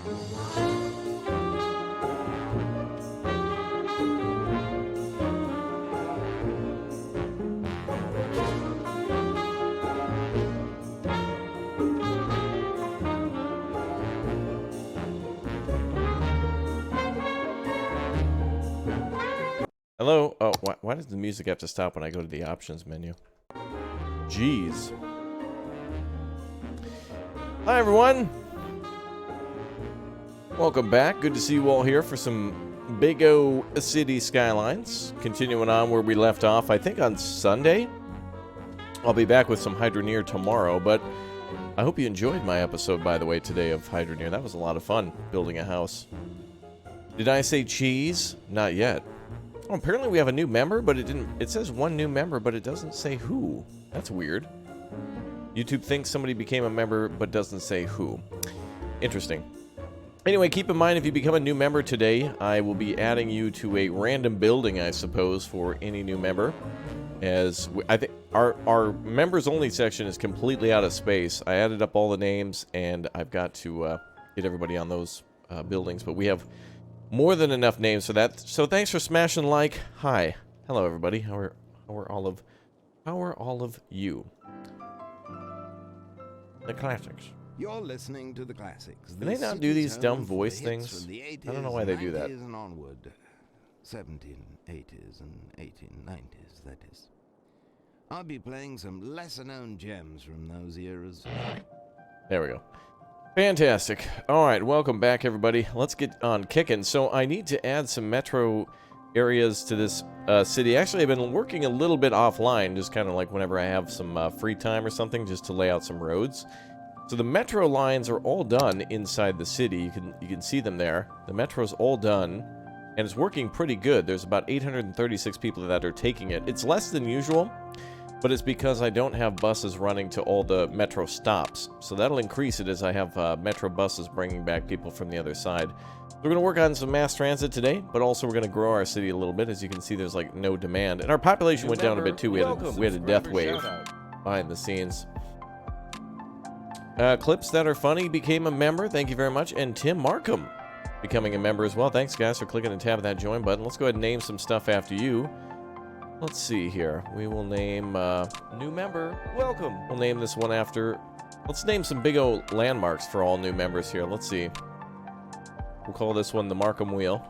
Hello? Oh, why does the music have to stop when I go to the options menu? Jeez. Hi, everyone. Welcome back. Good to see you all here for some Big O City Skylines. Continuing on where we left off, I think on Sunday. I'll be back with some Hydroneer tomorrow, but I hope you enjoyed my episode, by the way, today of Hydroneer. That was a lot of fun, building a house. Did I say cheese? Not yet. Oh, apparently we have a new member, but it says one new member, but it doesn't say who. That's weird. YouTube thinks somebody became a member, but doesn't say who. Interesting. Anyway, keep in mind, if you become a new member today, I will be adding you to a random building, I suppose, for any new member. As I think our members only section is completely out of space. I added up all the names, and I've got to get everybody on those buildings, but we have more than enough names for that. So thanks for smashing like. Hi. Hello, everybody. How are all of you? The classics. You're listening to the classics. Do they not do these dumb voice things? I don't know why they do that. And onward. 1780s and 1890s, that is. I'll be playing some lesser-known gems from those eras. There we go. Fantastic. All right, welcome back, everybody. Let's get on kicking. So I need to add some metro areas to this city. Actually, I've been working a little bit offline, just kind of like whenever I have some free time or something, just to lay out some roads. So the metro lines are all done inside the city. You can see them there. The metro's all done, and it's working pretty good. There's about 836 people that are taking it. It's less than usual, but it's because I don't have buses running to all the metro stops. So that'll increase it as I have metro buses bringing back people from the other side. We're going to work on some mass transit today, but also we're going to grow our city a little bit. As you can see, there's like no demand. And our population went down a bit too. We had a death wave behind the scenes. Clips That Are Funny became a member. Thank you very much. And Tim Markham becoming a member as well. Thanks, guys, for clicking and tapping that join button. Let's go ahead and name some stuff after you. Let's see here. We will name new member. Welcome. We'll name this one after. Let's name some big old landmarks for all new members here. Let's see. We'll call this one the Markham Wheel.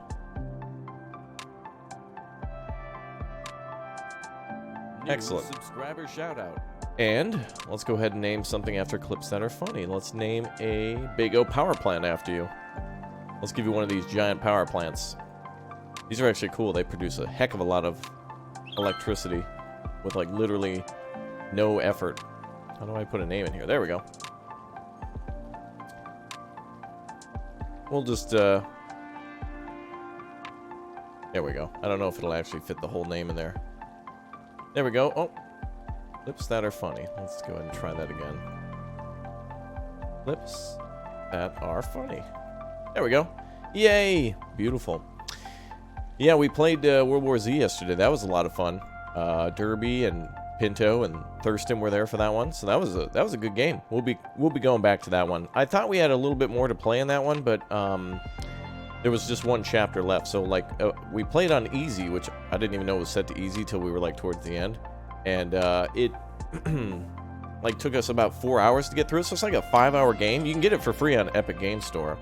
Excellent. Subscriber shout out. And let's go ahead and name something after Clips That Are Funny. Let's name a big O power plant after you. Let's give you one of these giant power plants. These are actually cool. They produce a heck of a lot of electricity with like literally no effort. How do I put a name in here? There we go. We'll just there we go. I don't know if it'll actually fit the whole name in there. There we go. Oh, Clips That Are Funny. Let's go ahead and try that again. Clips That Are Funny. There we go. Yay! Beautiful. Yeah, we played World War Z yesterday. That was a lot of fun. Derby and Pinto and Thurston were there for that one, so that was a good game. We'll be going back to that one. I thought we had a little bit more to play in that one, but there was just one chapter left. So like we played on easy, which I didn't even know was set to easy till we were like towards the end, and it like took us about 4 hours to get through it. So it's like a 5-hour game. You can get it for free on Epic Game Store.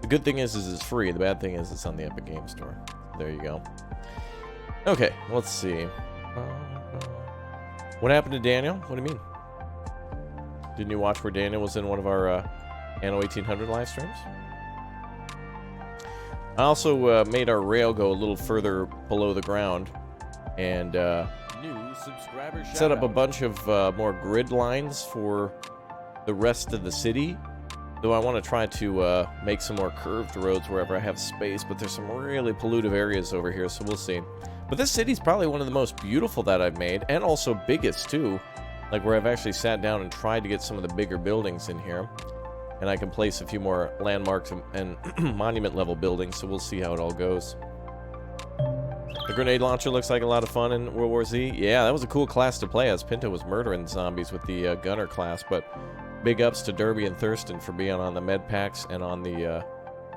The good thing is it's free. The bad thing is it's on the Epic Game Store. There you go. Okay, let's see. What happened to Daniel? What do you mean? Didn't you watch where Daniel was in one of our Anno 1800 live streams? I also made our rail go a little further below the ground and New subscriber set up a bunch of more grid lines for the rest of the city. Though I want to try to make some more curved roads wherever I have space, but there's some really pollutive areas over here, so we'll see. But this city's probably one of the most beautiful that I've made, and also biggest too. Like where I've actually sat down and tried to get some of the bigger buildings in here. And I can place a few more landmarks and monument level buildings, so we'll see how it all goes. The grenade launcher looks like a lot of fun in World War Z. Yeah, that was a cool class to play as. Pinto was murdering zombies with the gunner class, but big ups to Derby and Thurston for being on the med packs and on the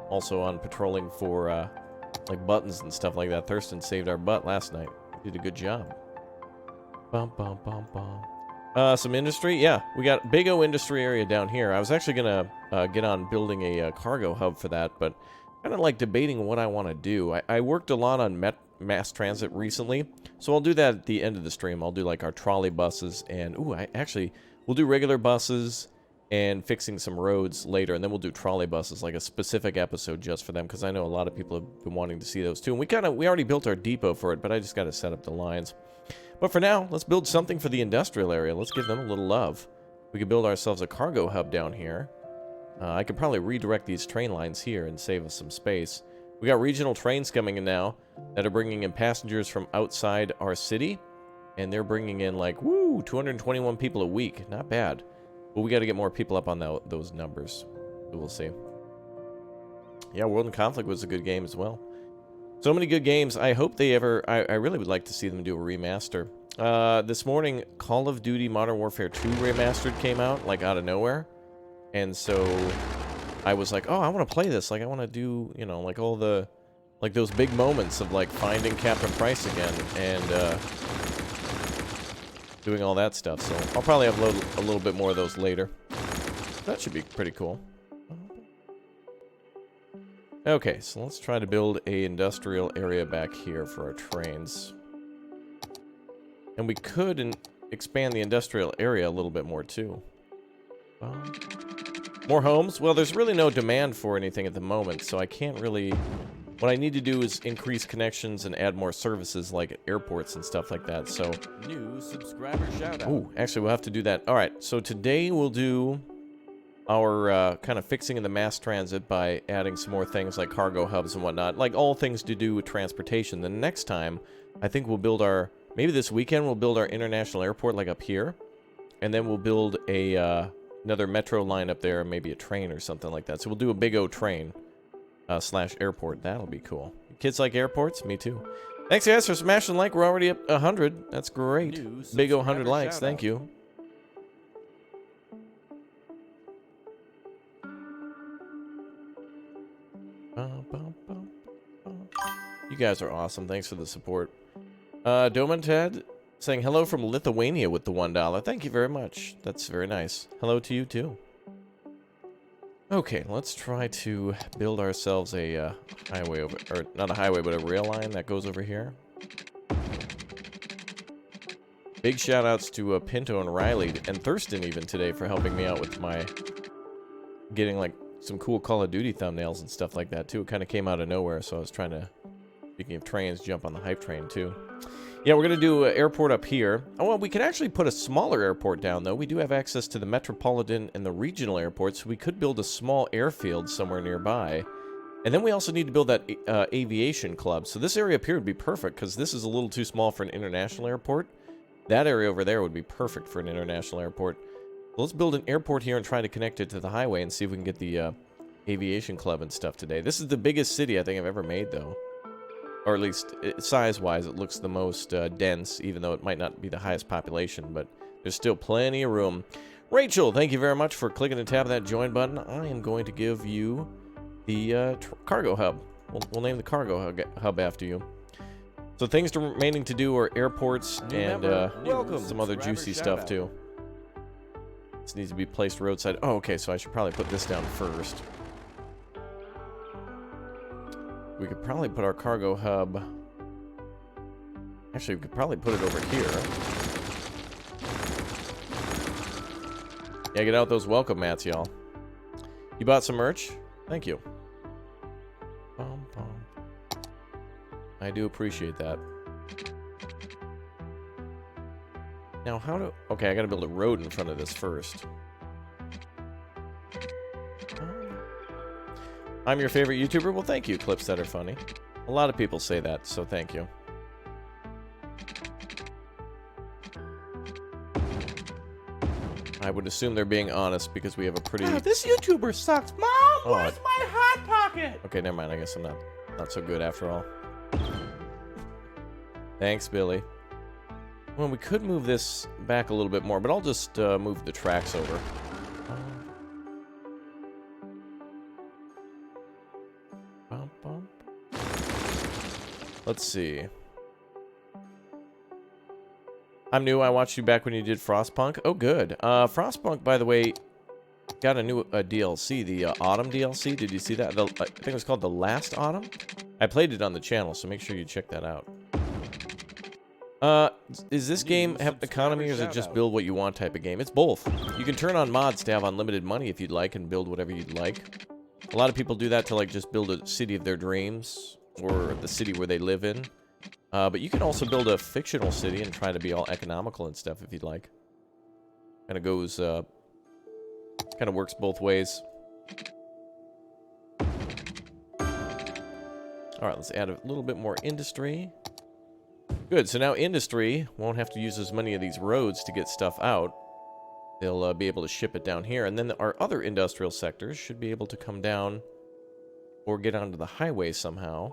also on patrolling for like buttons and stuff like that. Thurston saved our butt last night. Did a good job. Bum, bum, bum, bum. Some industry, yeah. We got big O industry area down here. I was actually gonna get on building a cargo hub for that, but kind of like debating what I want to do. I worked a lot on mass transit recently, so I'll do that at the end of the stream. I'll do like our trolley buses and we'll do regular buses and fixing some roads later, and then we'll do trolley buses, like a specific episode just for them, because I know a lot of people have been wanting to see those too. And we already built our depot for it, but I just got to set up the lines. But for now, let's build something for the industrial area. Let's give them a little love. We could build ourselves a cargo hub down here. I could probably redirect these train lines here and save us some space. We got regional trains coming in now that are bringing in passengers from outside our city, and they're bringing in like, 221 people a week. Not bad. But we got to get more people up on those numbers. So we'll see. Yeah, World in Conflict was a good game as well. So many good games. I hope they ever... I really would like to see them do a remaster. This morning, Call of Duty Modern Warfare 2 Remastered came out, like, out of nowhere. And so I was like, oh, I want to play this. Like, I want to do, you know, like all the... like those big moments of, like, finding Captain Price again and doing all that stuff. So I'll probably upload a little bit more of those later. That should be pretty cool. Okay, so let's try to build a industrial area back here for our trains. And we could expand the industrial area a little bit more too. More homes? Well, there's really no demand for anything at the moment, so I can't really... What I need to do is increase connections and add more services like airports and stuff like that, so... New subscriber shout out. Ooh, actually we'll have to do that. Alright, so today we'll do our kind of fixing in the mass transit by adding some more things like cargo hubs and whatnot. Like all things to do with transportation. The next time, I think we'll build our... Maybe this weekend we'll build our international airport like up here. And then we'll build a another metro line up there, maybe a train or something like that. So we'll do a big O train slash airport. That'll be cool. Kids like airports? Me too. Thanks guys for smashing the like. We're already up 100. That's great. Big O 100 likes. Thank you. You guys are awesome. Thanks for the support. Dosen't saying hello from Lithuania with the $1. Thank you very much. That's very nice. Hello to you too. Okay, let's try to build ourselves a highway over, or not a highway, but a rail line that goes over here. Big shout outs to Pinto and Riley and Thurston even today for helping me out with my getting like some cool Call of Duty thumbnails and stuff like that too. It kind of came out of nowhere, so I was trying to, speaking of trains, jump on the hype train too. Yeah, we're going to do an airport up here. Oh, well, we could actually put a smaller airport down, though. We do have access to the Metropolitan and the regional airports, so we could build a small airfield somewhere nearby. And then we also need to build that aviation club. So this area up here would be perfect, because this is a little too small for an international airport. That area over there would be perfect for an international airport. So let's build an airport here and try to connect it to the highway and see if we can get the aviation club and stuff today. This is the biggest city I think I've ever made, though. Or at least, size-wise, it looks the most dense, even though it might not be the highest population, but there's still plenty of room. Rachel, thank you very much for clicking and tapping that join button. I am going to give you the cargo hub. We'll name the cargo hub after you. So things remaining to do are airports and some other juicy stuff, too. This needs to be placed roadside. Oh, okay, so I should probably put this down first. We could probably put our cargo hub... Actually, we could probably put it over here. Yeah, get out those welcome mats, y'all. You bought some merch? Thank you. I do appreciate that. Now, how do... Okay, I gotta build a road in front of this first. I'm your favorite YouTuber? Well, thank you, clips that are funny. A lot of people say that, so thank you. I would assume they're being honest because we have a pretty... Oh, this YouTuber sucks. Mom, where's my Hot Pocket? Okay, never mind. I guess I'm not so good after all. Thanks, Billy. Well, we could move this back a little bit more, but I'll just move the tracks over. bum. Let's see. I'm new. I watched you back when you did Frostpunk. Oh, good. Frostpunk, by the way, got a new DLC, the Autumn DLC. Did you see that? I think it was called The Last Autumn. I played it on the channel, so make sure you check that out. Is this game have economy, or is it just build what you want type of game? It's both. You can turn on mods to have unlimited money if you'd like and build whatever you'd like. A lot of people do that to like just build a city of their dreams or the city where they live in. But you can also build a fictional city and try to be all economical and stuff if you'd like. Kind of goes, kind of works both ways. Alright, let's add a little bit more industry. Good, so now industry won't have to use as many of these roads to get stuff out. They'll be able to ship it down here. And then our other industrial sectors should be able to come down or get onto the highway somehow.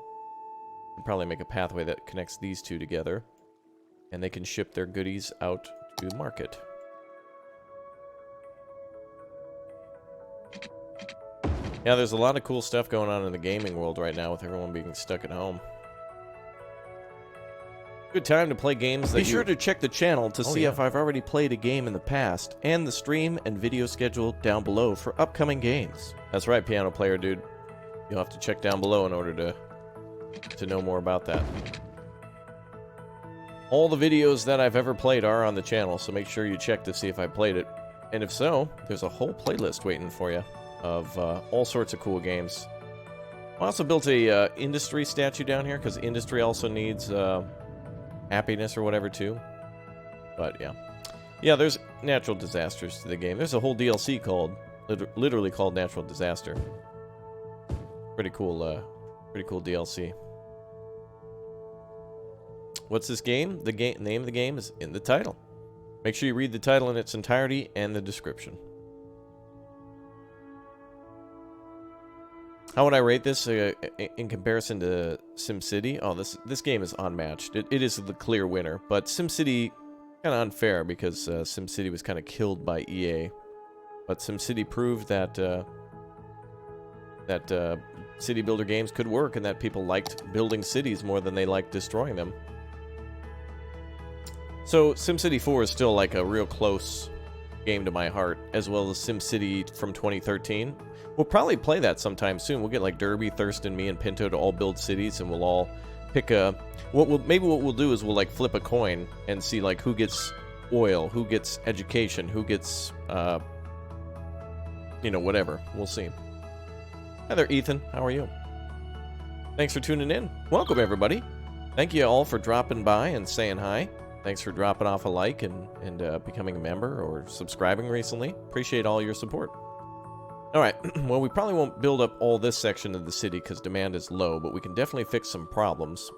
We'll probably make a pathway that connects these two together. And they can ship their goodies out to market. Yeah, there's a lot of cool stuff going on in the gaming world right now with everyone being stuck at home. Good time to play games that Be sure to check the channel to see if I've already played a game in the past, and the stream and video schedule down below for upcoming games. That's right, piano player dude. You'll have to check down below in order to know more about that. All the videos that I've ever played are on the channel, so make sure you check to see if I played it. And if so, there's a whole playlist waiting for you of all sorts of cool games. I also built a industry statue down here, because industry also needs happiness or whatever too. But yeah, there's natural disasters to the game. There's a whole DLC called literally called Natural Disaster. Pretty cool DLC. What's this game? The name of the game is in the title. Make sure you read the title in its entirety and the description. How would I rate this in comparison to SimCity? Oh, this game is unmatched. It is the clear winner, but SimCity kind of unfair because SimCity was kind of killed by EA. But SimCity proved that city builder games could work and that people liked building cities more than they liked destroying them. So SimCity 4 is still like a real close game to my heart, as well as SimCity from 2013. We'll probably play that sometime soon. We'll get like Derby, Thurston, me, and Pinto to all build cities, and we'll all pick a... maybe what we'll do is we'll like flip a coin and see like who gets oil, who gets education, who gets, you know, whatever. We'll see. Hi there, Ethan. How are you? Thanks for tuning in. Welcome, everybody. Thank you all for dropping by and saying hi. Thanks for dropping off a like and becoming a member or subscribing recently. Appreciate all your support. Alright, well, we probably won't build up all this section of the city because demand is low, but we can definitely fix some problems.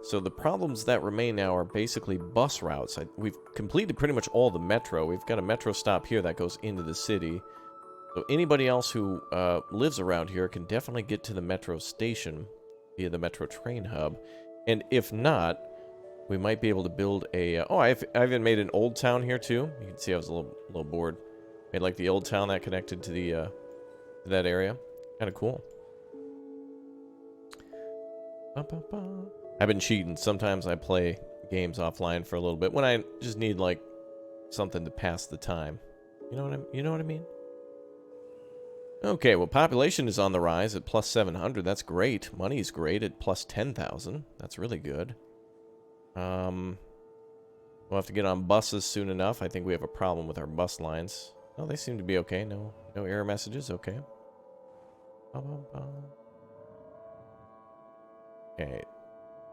So the problems that remain now are basically bus routes. We've completed pretty much all the metro. We've got a metro stop here that goes into the city. So anybody else who lives around here can definitely get to the metro station via the metro train hub. And if not, we might be able to build a... I even made an old town here too. You can see I was a little bored. Made like the old town that connected to the... that area. Kind of cool. I've been cheating. Sometimes I play games offline for a little bit when I just need like something to pass the time. You know what I mean? Okay, well, population is on the rise at plus 700. That's great. Money's great at plus 10,000. That's really good. We'll have to get on buses soon enough. I think we have a problem with our bus lines. Oh, they seem to be okay. No error messages. Okay. Okay.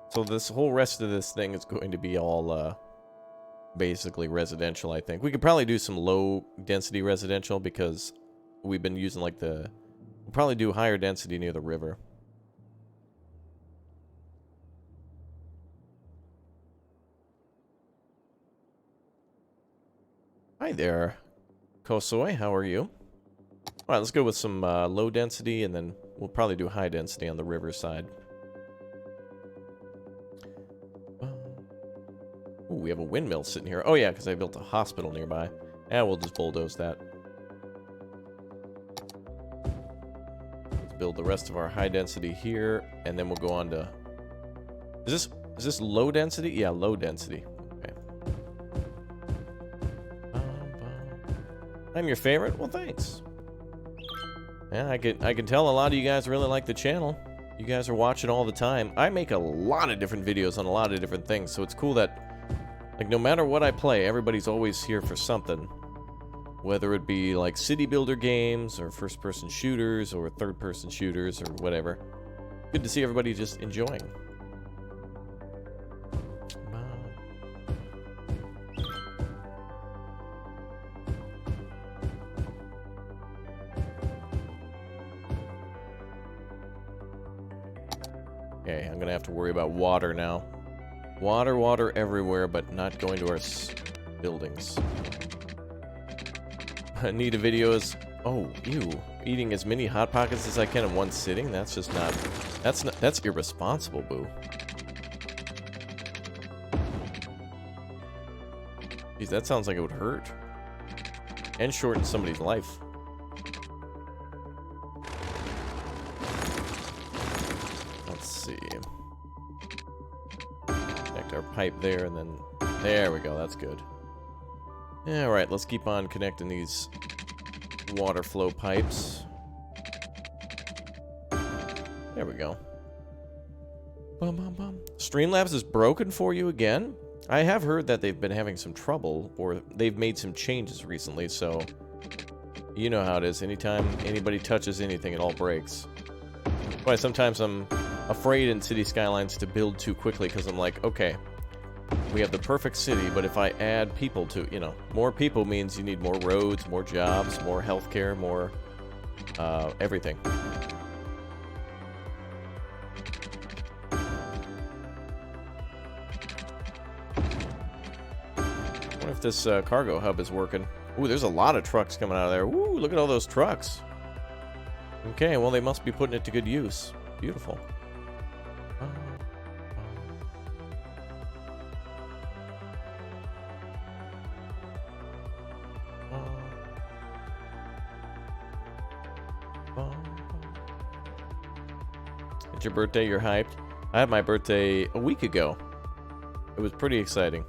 So this whole rest of this thing is going to be all basically residential, I think. We could probably do some low density residential because we've been using like we'll probably do higher density near the river. Hi there, Kosoi. How are you? Alright, let's go with some low density, and then we'll probably do high density on the river side. Ooh, we have a windmill sitting here. Oh yeah, because I built a hospital nearby. Yeah, we'll just bulldoze that. Let's build the rest of our high density here, and then we'll go on to... Is this low density? Yeah, low density. Okay. I'm your favorite? Well, thanks. Yeah, I can tell a lot of you guys really like the channel. You guys are watching all the time. I make a lot of different videos on a lot of different things, so it's cool that, like, no matter what I play, everybody's always here for something. Whether it be, like, city builder games, or first-person shooters, or third-person shooters, or whatever. Good to see everybody just enjoying. Okay, I'm gonna have to worry about water now. Water everywhere, but not going to our buildings. Need a video is... Oh, ew. Eating as many Hot Pockets as I can in one sitting? That's just not... That's irresponsible, boo. Jeez, that sounds like it would hurt. And shorten somebody's life. Let's see. Connect our pipe there, and then... There we go, that's good. Alright, let's keep on connecting these water flow pipes. There we go. Bum, bum, bum. Streamlabs is broken for you again? I have heard that they've been having some trouble, or they've made some changes recently, so... You know how it is. Anytime anybody touches anything, it all breaks. That's why sometimes I'm afraid in City Skylines to build too quickly, because I'm like, okay... We have the perfect city, but if I add people to, you know, more people means you need more roads, more jobs, more healthcare, more, everything. I wonder if this cargo hub is working. Ooh, there's a lot of trucks coming out of there. Ooh, look at all those trucks. Okay, well, they must be putting it to good use. Beautiful. It's your birthday, you're hyped. I had my birthday a week ago. It was pretty exciting.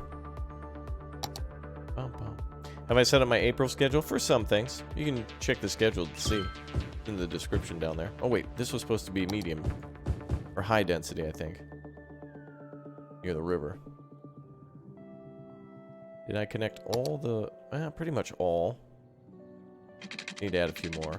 Have I set up my April schedule? For some things. You can check the schedule to see. In the description down there. Oh wait, this was supposed to be medium. Or high density, I think. Near the river. Did I connect all the... pretty much all. Need to add a few more.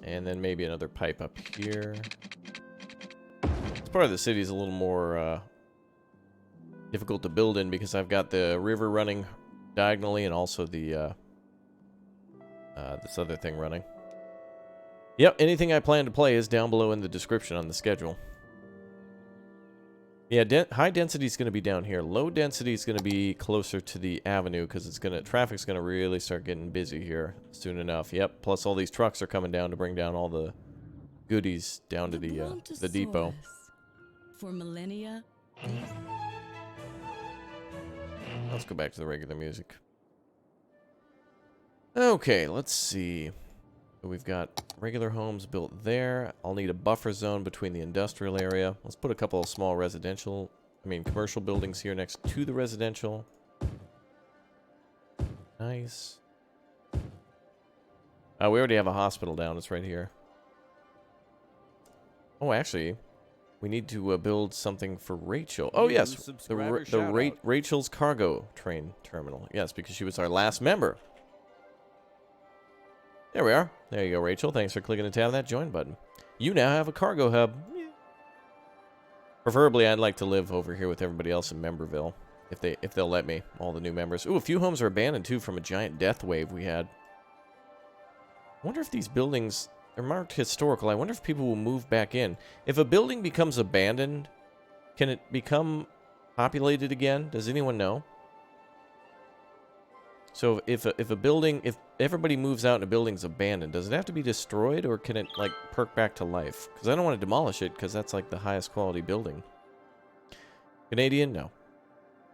And then maybe another pipe up here. This part of the city is a little more difficult to build in because I've got the river running diagonally and also the this other thing running. Yep, anything I plan to play is down below in the description on the schedule. Yeah, high density is going to be down here. Low density is going to be closer to the avenue because it's traffic's going to really start getting busy here soon enough. Yep. Plus, all these trucks are coming down to bring down all the goodies down to the depot. For millennia. Let's go back to the regular music. Okay, let's see. We've got regular homes built there. I'll need a buffer zone between the industrial area. Let's put a couple of small commercial buildings here next to the residential. Nice. We already have a hospital down. It's right here. Oh, actually, we need to build something for Rachel. Oh, yes. Rachel's cargo train terminal. Yes, because she was our last member. There we are. There you go, Rachel. Thanks for clicking the tab on that join button. You now have a cargo hub. Yeah. Preferably, I'd like to live over here with everybody else in Memberville, if they'll let me. All the new members. Ooh, a few homes are abandoned too from a giant death wave we had. I wonder if these buildings are marked historical. I wonder if people will move back in. If a building becomes abandoned, can it become populated again? Does anyone know? So if a building, if everybody moves out and a building's abandoned, does it have to be destroyed, or can it like perk back to life? Because I don't want to demolish it, because that's like the highest quality building. Canadian, no.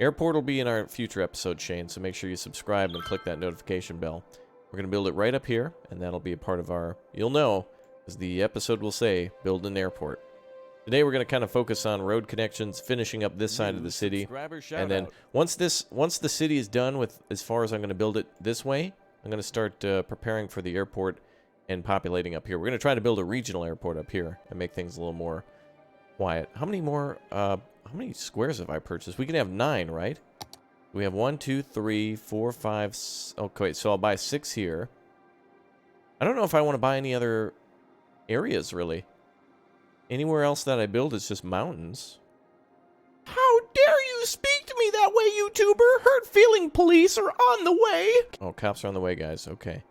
Airport will be in our future episode, Shane, so make sure you subscribe and click that notification bell. We're going to build it right up here, and that'll be a part of our, you'll know, as the episode will say, build an airport. Today we're going to kind of focus on road connections, finishing up this side of the city, and then once the city is done with, as far as I'm going to build it this way, I'm going to start preparing for the airport and populating up here. We're going to try to build a regional airport up here and make things a little more quiet. How many more, how many squares have I purchased? We can have 9, right? We have 1, 2, 3, 4, 5, okay, so I'll buy 6 here. I don't know if I want to buy any other areas, really. Anywhere else that I build is just mountains. How dare you speak to me that way, YouTuber? Hurt feeling police are on the way. Oh, cops are on the way, guys. Okay.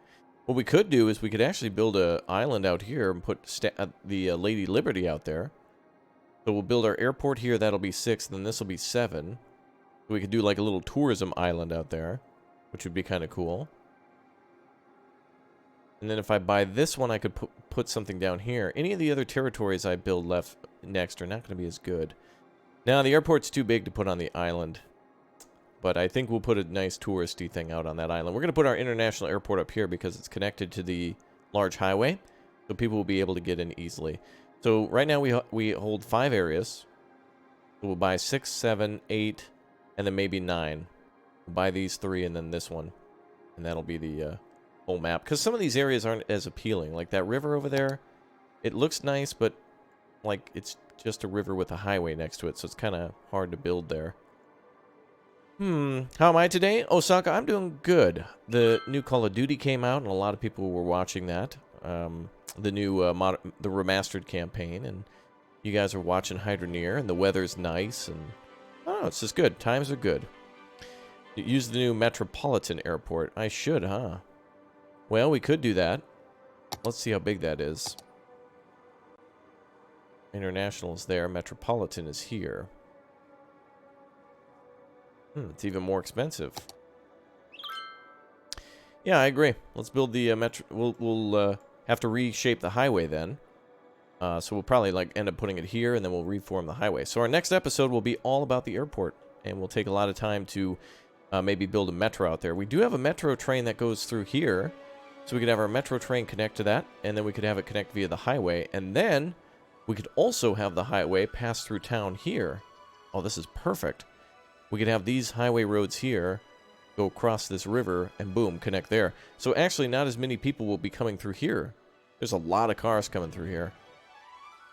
What we could do is we could actually build an island out here and put the Lady Liberty out there. So we'll build our airport here. That'll be 6. Then this will be 7. We could do like a little tourism island out there, which would be kind of cool. And then if I buy this one, I could put something down here. Any of the other territories I build left next are not going to be as good. Now, the airport's too big to put on the island. But I think we'll put a nice touristy thing out on that island. We're going to put our international airport up here because it's connected to the large highway. So people will be able to get in easily. So right now we hold 5 areas. So we'll buy 6, 7, 8, and then maybe 9. We'll buy these 3 and then this one. And that'll be the whole map. Because some of these areas aren't as appealing. Like that river over there, it looks nice, but like it's just a river with a highway next to it. So it's kind of hard to build there. How am I today? Osaka, I'm doing good. The new Call of Duty came out, and a lot of people were watching that. The new, the remastered campaign, and you guys are watching Hydroneer, and the weather's nice, and oh, it's just good. Times are good. Use the new Metropolitan Airport. I should, huh? Well, we could do that. Let's see how big that is. International is there. Metropolitan is here. It's even more expensive. Yeah, I agree. Let's build the metro. We'll have to reshape the highway then. So we'll probably like end up putting it here, and then we'll reform the highway. So our next episode will be all about the airport, and we'll take a lot of time to maybe build a metro out there. We do have a metro train that goes through here, so we could have our metro train connect to that, and then we could have it connect via the highway, and then we could also have the highway pass through town here. Oh, this is perfect. We could have these highway roads here, go across this river, and boom, connect there. So actually, not as many people will be coming through here. There's a lot of cars coming through here.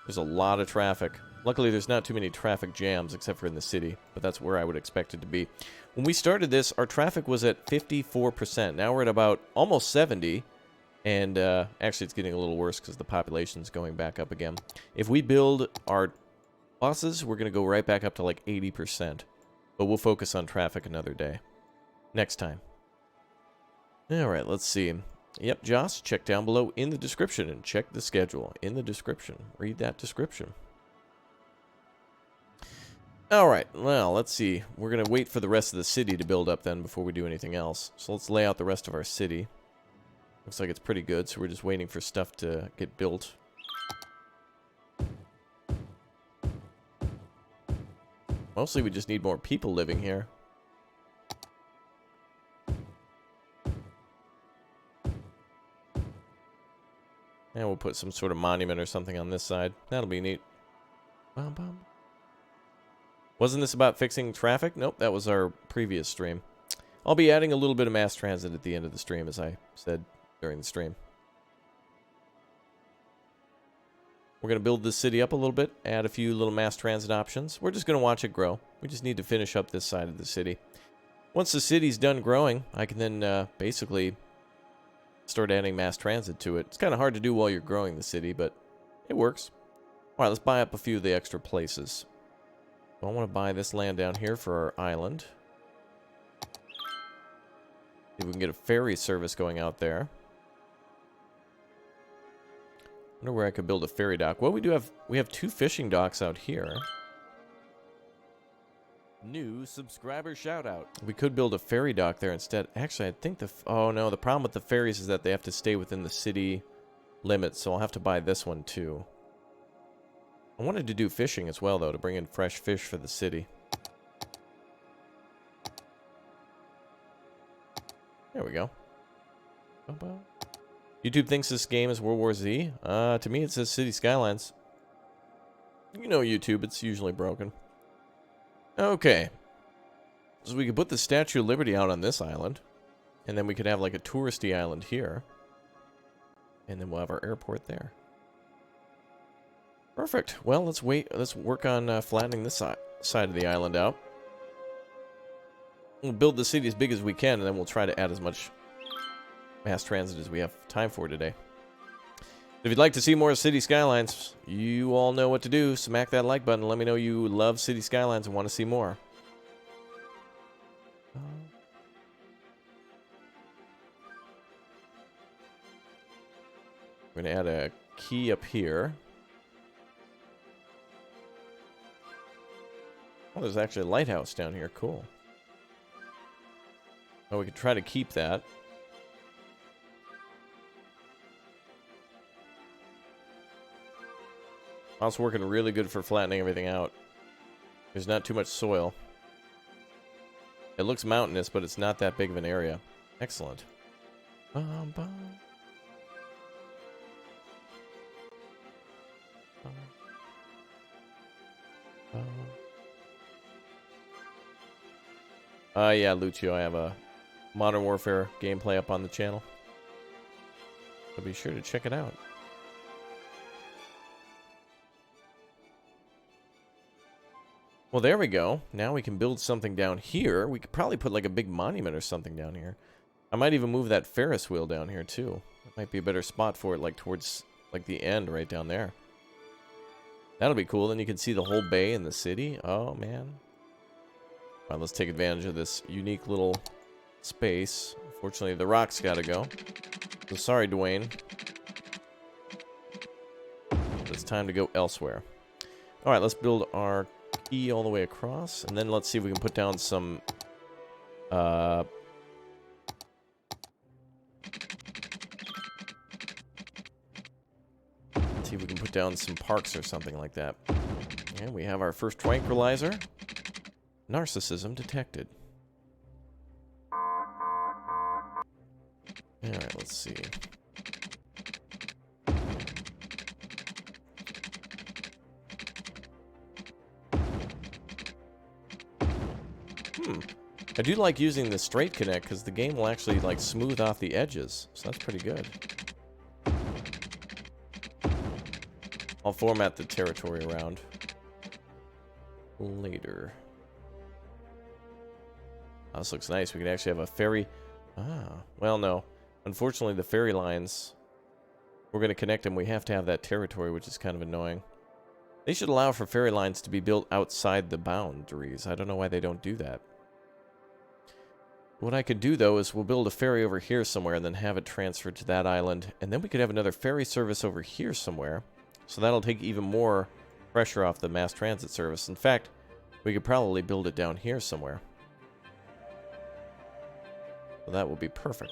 There's a lot of traffic. Luckily, there's not too many traffic jams, except for in the city, but that's where I would expect it to be. When we started this, our traffic was at 54%. Now we're at about almost 70, and actually it's getting a little worse because the population's going back up again. If we build our buses, we're going to go right back up to like 80%. But we'll focus on traffic another day. Next time. Alright, let's see. Yep, Joss, check down below in the description and check the schedule in the description. Read that description. Alright, well, let's see. We're going to wait for the rest of the city to build up then before we do anything else. So let's lay out the rest of our city. Looks like it's pretty good, so we're just waiting for stuff to get built. Mostly we just need more people living here. And we'll put some sort of monument or something on this side. That'll be neat. Bum, bum. Wasn't this about fixing traffic? Nope, that was our previous stream. I'll be adding a little bit of mass transit at the end of the stream, as I said during the stream. We're going to build this city up a little bit, add a few little mass transit options. We're just going to watch it grow. We just need to finish up this side of the city. Once the city's done growing, I can then basically start adding mass transit to it. It's kind of hard to do while you're growing the city, but it works. All right, let's buy up a few of the extra places. I want to buy this land down here for our island. See if we can get a ferry service going out there. I wonder where I could build a ferry dock. Well, we have 2 fishing docks out here. New subscriber shout out. We could build a ferry dock there instead. Actually, I think oh no, the problem with the ferries is that they have to stay within the city limits, so I'll have to buy this one too. I wanted to do fishing as well, though, to bring in fresh fish for the city. There we go. YouTube thinks this game is World War Z. To me it says City Skylines. You know YouTube, it's usually broken. Okay. So we could put the Statue of Liberty out on this island. And then we could have like a touristy island here. And then we'll have our airport there. Perfect. Well, let's work on flattening this side of the island out. We'll build the city as big as we can, and then we'll try to add as much mass transit as we have time for today. If you'd like to see more City Skylines, you all know what to do. Smack that like button and let me know you love City Skylines and want to see more. We're going to add a key up here. Oh, there's actually a lighthouse down here. Cool. Oh, we could try to keep that. Also working really good for flattening everything out. There's not too much soil. It looks mountainous, but it's not that big of an area. Excellent. Bum, bum. Bum. Bum. Yeah, Lucio, I have a Modern Warfare gameplay up on the channel. So be sure to check it out. Well, there we go. Now we can build something down here. We could probably put like a big monument or something down here. I might even move that Ferris wheel down here too. That might be a better spot for it, like towards like the end right down there. That'll be cool. Then you can see the whole bay and the city. Oh, man. All right, let's take advantage of this unique little space. Unfortunately, the rock's got to go. So sorry, Dwayne. It's time to go elsewhere. All right, let's build our key all the way across, and then let's see if we can put down some see if we can put down some parks or something like that. And we have our first tranquilizer. Narcissism detected. Alright, let's see. I do like using the straight connect because the game will actually like smooth off the edges, so that's pretty good. I'll format the territory around later. Oh, this looks nice. We can actually have a ferry. Well, no. Unfortunately, the ferry lines, we're going to connect them. We have to have that territory, which is kind of annoying. They should allow for ferry lines to be built outside the boundaries. I don't know why they don't do that. What I could do, though, is we'll build a ferry over here somewhere and then have it transferred to that island. And then we could have another ferry service over here somewhere. So that'll take even more pressure off the mass transit service. In fact, we could probably build it down here somewhere. So that will be perfect.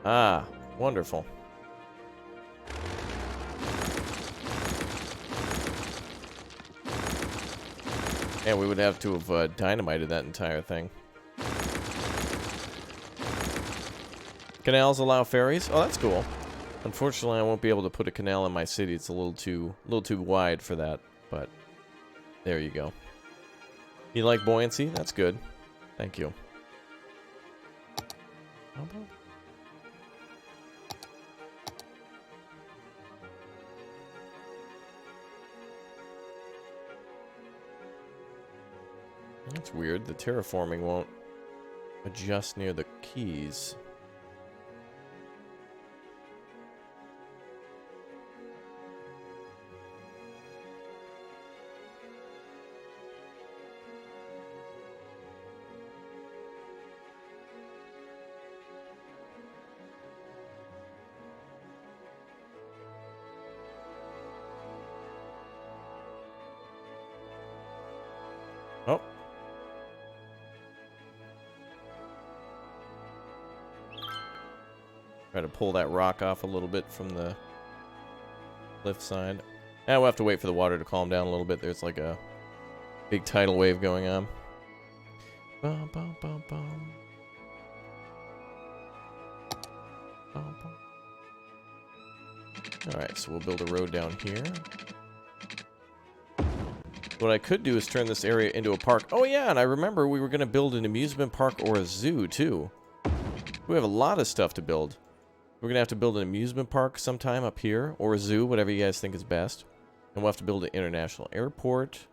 Ah, wonderful. Yeah, we would have to have dynamited that entire thing. Canals allow ferries? Oh, that's cool. Unfortunately, I won't be able to put a canal in my city. It's a little too wide for that, but there you go. You like buoyancy? That's good. Thank you. That's weird. The terraforming won't adjust near the keys. Try to pull that rock off a little bit from the cliff side. Now we'll have to wait for the water to calm down a little bit. There's like a big tidal wave going on. Bum, bum, bum, bum. Bum, bum. Alright, so we'll build a road down here. What I could do is turn this area into a park. Oh yeah, and I remember we were going to build an amusement park or a zoo too. We have a lot of stuff to build. We're going to have to build an amusement park sometime up here, or a zoo, whatever you guys think is best. And we'll have to build an international airport.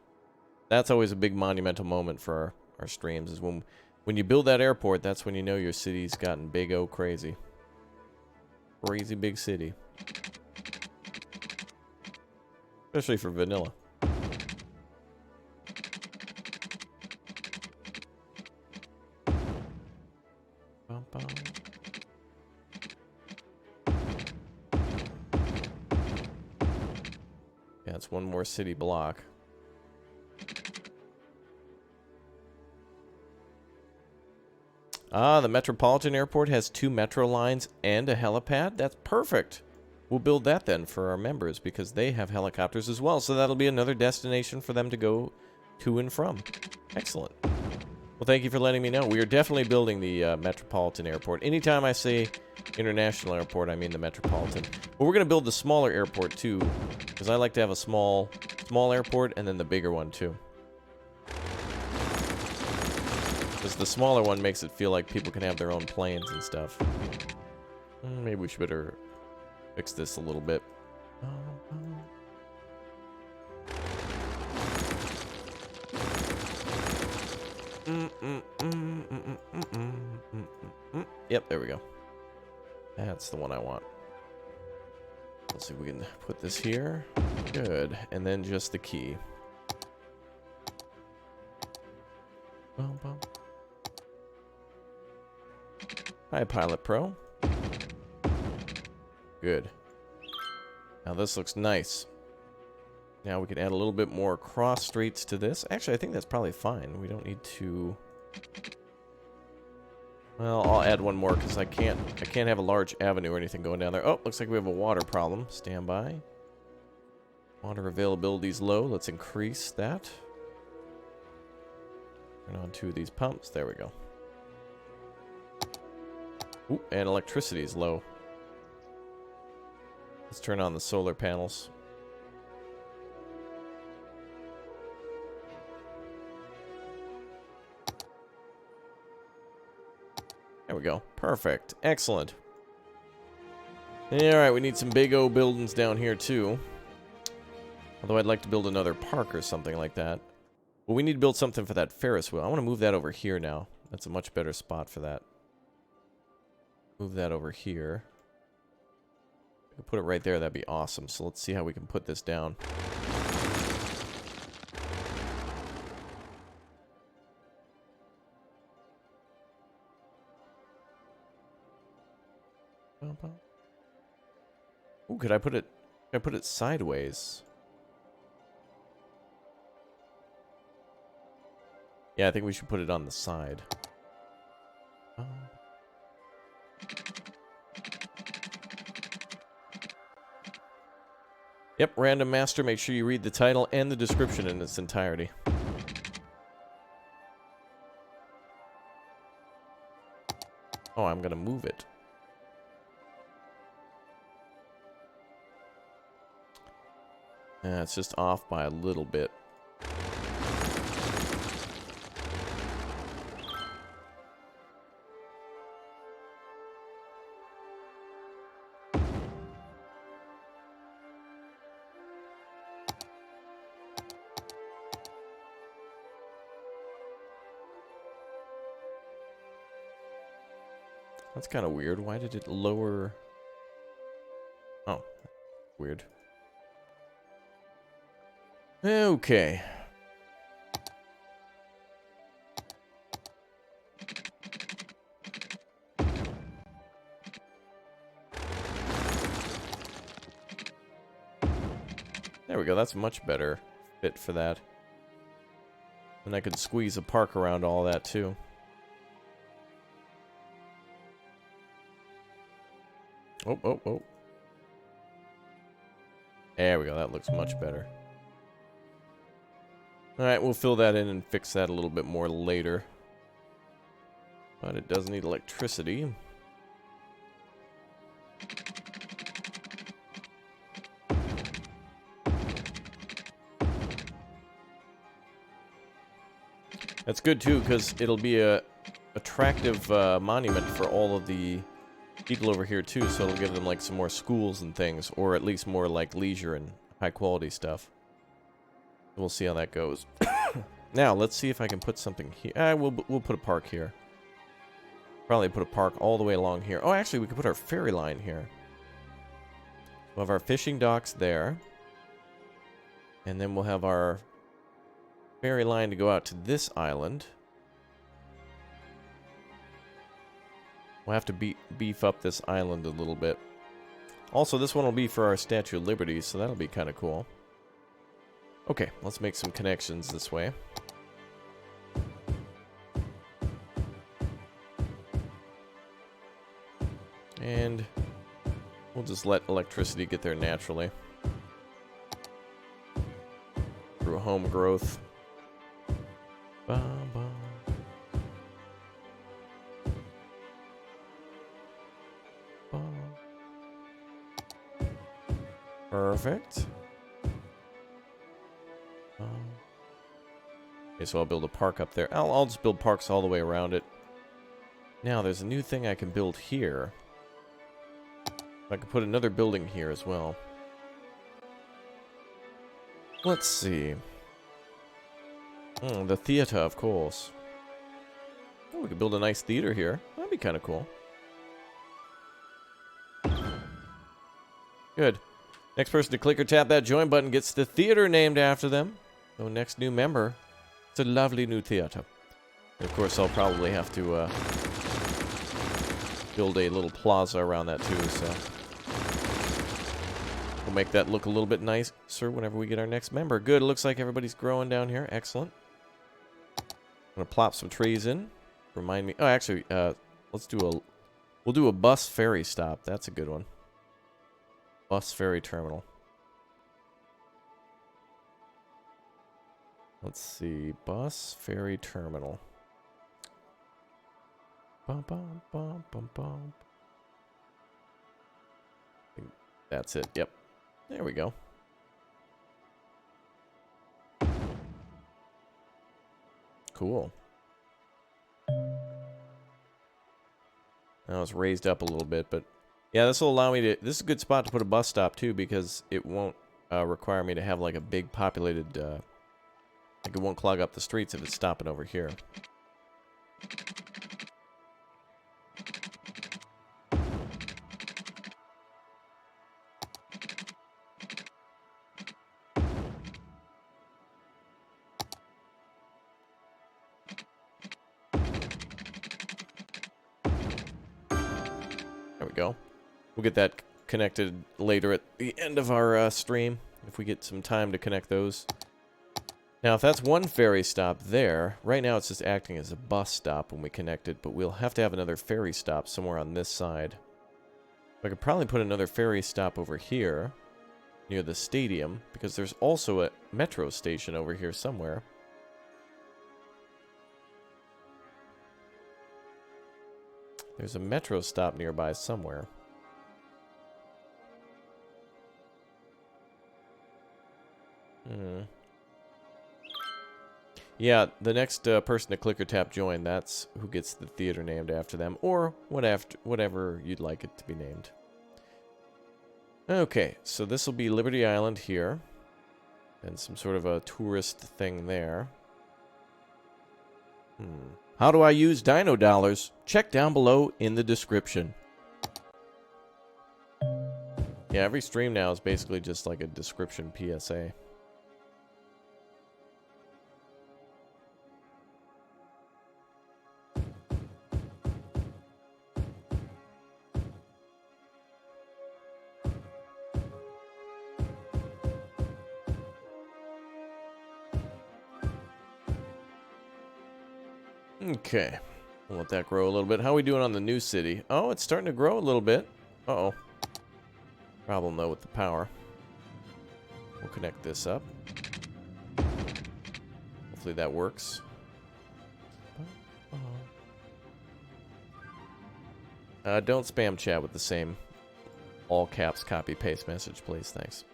That's always a big monumental moment for our streams, is when you build that airport, that's when you know your city's gotten big O crazy. Crazy big city. Especially for vanilla. Bum, bum. Yeah, it's one more city block. Ah, the Metropolitan Airport has 2 metro lines and a helipad? That's perfect. We'll build that then for our members because they have helicopters as well. So that'll be another destination for them to go to and from. Excellent. Well, thank you for letting me know. We are definitely building the Metropolitan Airport. Anytime I say international airport, I mean the Metropolitan. But we're going to build the smaller airport too, because I like to have a small airport and then the bigger one too. Because the smaller one makes it feel like people can have their own planes and stuff. Maybe we should better fix this a little bit. Yep, there we go. That's the one I want. Let's see if we can put this here. Good. And then just the key. Bum, bum. Hi, Pilot Pro. Good. Now this looks nice. Now we can add a little bit more cross streets to this. Actually, I think that's probably fine. We don't need to... Well, I'll add one more because I can't have a large avenue or anything going down there. Oh, looks like we have a water problem. Stand by. Water availability is low. Let's increase that. Turn on 2 of these pumps. There we go. Ooh, and electricity is low. Let's turn on the solar panels. There we go. Perfect. Excellent. Alright, we need some big O buildings down here too. Although I'd like to build another park or something like that. Well, we need to build something for that Ferris wheel. I want to move that over here now. That's a much better spot for that. Move that over here. If I could put it right there, that'd be awesome. So let's see how we can put this down. Ooh, could I put it sideways? Yeah, I think we should put it on the side. Yep, Random Master, make sure you read the title and the description in its entirety. Oh, I'm gonna move it. It's just off by a little bit. That's kind of weird. Why did it lower? Oh, weird. Okay. There we go. That's a much better fit for that. And I could squeeze a park around all that too. Oh, oh, oh. There we go. That looks much better. Alright, we'll fill that in and fix that a little bit more later. But it does need electricity. That's good too, because it'll be a attractive monument for all of the people over here too, so it'll give them like some more schools and things, or at least more like leisure and high quality stuff. We'll see how that goes. Now, let's see if I can put something here. We'll put a park here. Probably put a park all the way along here. Oh, actually, we could put our ferry line here. We'll have our fishing docks there. And then we'll have our ferry line to go out to this island. We'll have to beef up this island a little bit. Also, this one will be for our Statue of Liberty, so that'll be kind of cool. Okay, let's make some connections this way. And we'll just let electricity get there naturally. Through home growth. Bum, bum. Bum. Perfect. Okay, so I'll build a park up there. I'll just build parks all the way around it. Now, there's a new thing I can build here. I can put another building here as well. Let's see. The theater, of course. Oh, we could build a nice theater here. That'd be kind of cool. Good. Next person to click or tap that join button gets the theater named after them. So next new member. It's a lovely new theater. And of course, I'll probably have to build a little plaza around that too, so we'll make that look a little bit nicer whenever we get our next member. Good, it looks like everybody's growing down here. Excellent. I'm gonna plop some trees in. Remind me. Oh, actually, we'll do a bus ferry stop. That's a good one. Bus ferry terminal. Let's see. Bus ferry terminal. Bum, bum, bum, bum, bum. That's it. Yep. There we go. Cool. Now it's raised up a little bit, but yeah, this will allow me to. This is a good spot to put a bus stop too, because it won't require me to have like a big populated. Like it won't clog up the streets if it's stopping over here. There we go. We'll get that connected later at the end of our stream, if we get some time to connect those. Now, if that's one ferry stop there, right now it's just acting as a bus stop when we connect it, but we'll have to have another ferry stop somewhere on this side. I could probably put another ferry stop over here, near the stadium, because there's also a metro station over here somewhere. There's a metro stop nearby somewhere. Yeah, the next person to click or tap join, that's who gets the theater named after them, or whatever you'd like it to be named. Okay, so this will be Liberty Island here, and some sort of a tourist thing there. How do I use Dino Dollars? Check down below in the description. Yeah, every stream now is basically just like a description PSA. Okay, we'll let that grow a little bit. How are we doing on the new city? Oh, it's starting to grow a little bit. Uh-oh. Problem though with the power. We'll connect this up. Hopefully that works. Don't spam chat with the same all caps copy paste message, please. Thanks.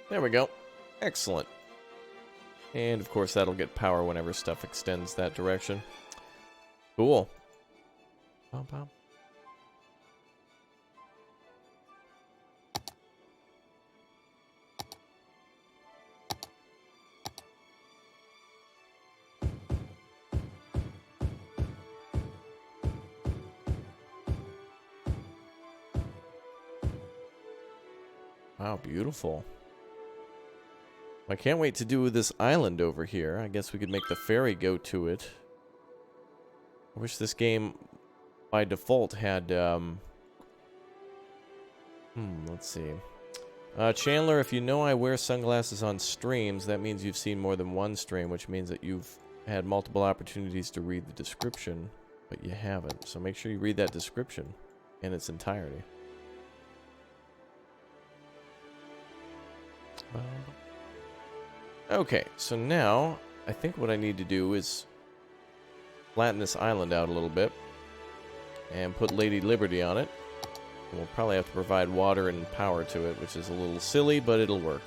There we go. Excellent. And of course that'll get power whenever stuff extends that direction. Cool. Pom pom. Wow, beautiful. I can't wait to do this island over here. I guess we could make the ferry go to it. I wish this game, by default, had, let's see. Chandler, if you know I wear sunglasses on streams, that means you've seen more than one stream, which means that you've had multiple opportunities to read the description, but you haven't. So make sure you read that description in its entirety. Okay, so now I think what I need to do is flatten this island out a little bit and put Lady Liberty on it. And we'll probably have to provide water and power to it, which is a little silly, but it'll work.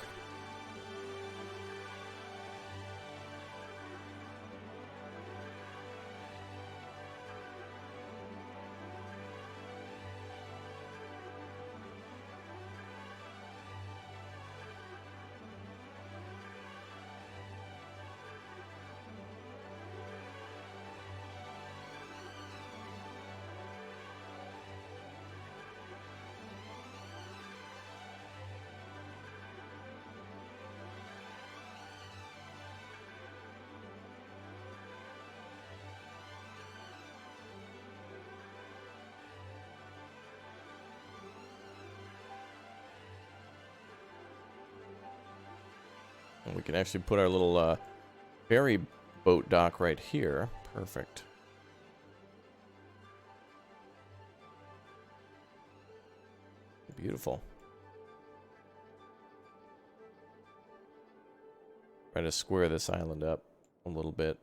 And we can actually put our little ferry boat dock right here. Perfect. Beautiful. Try to square this island up a little bit.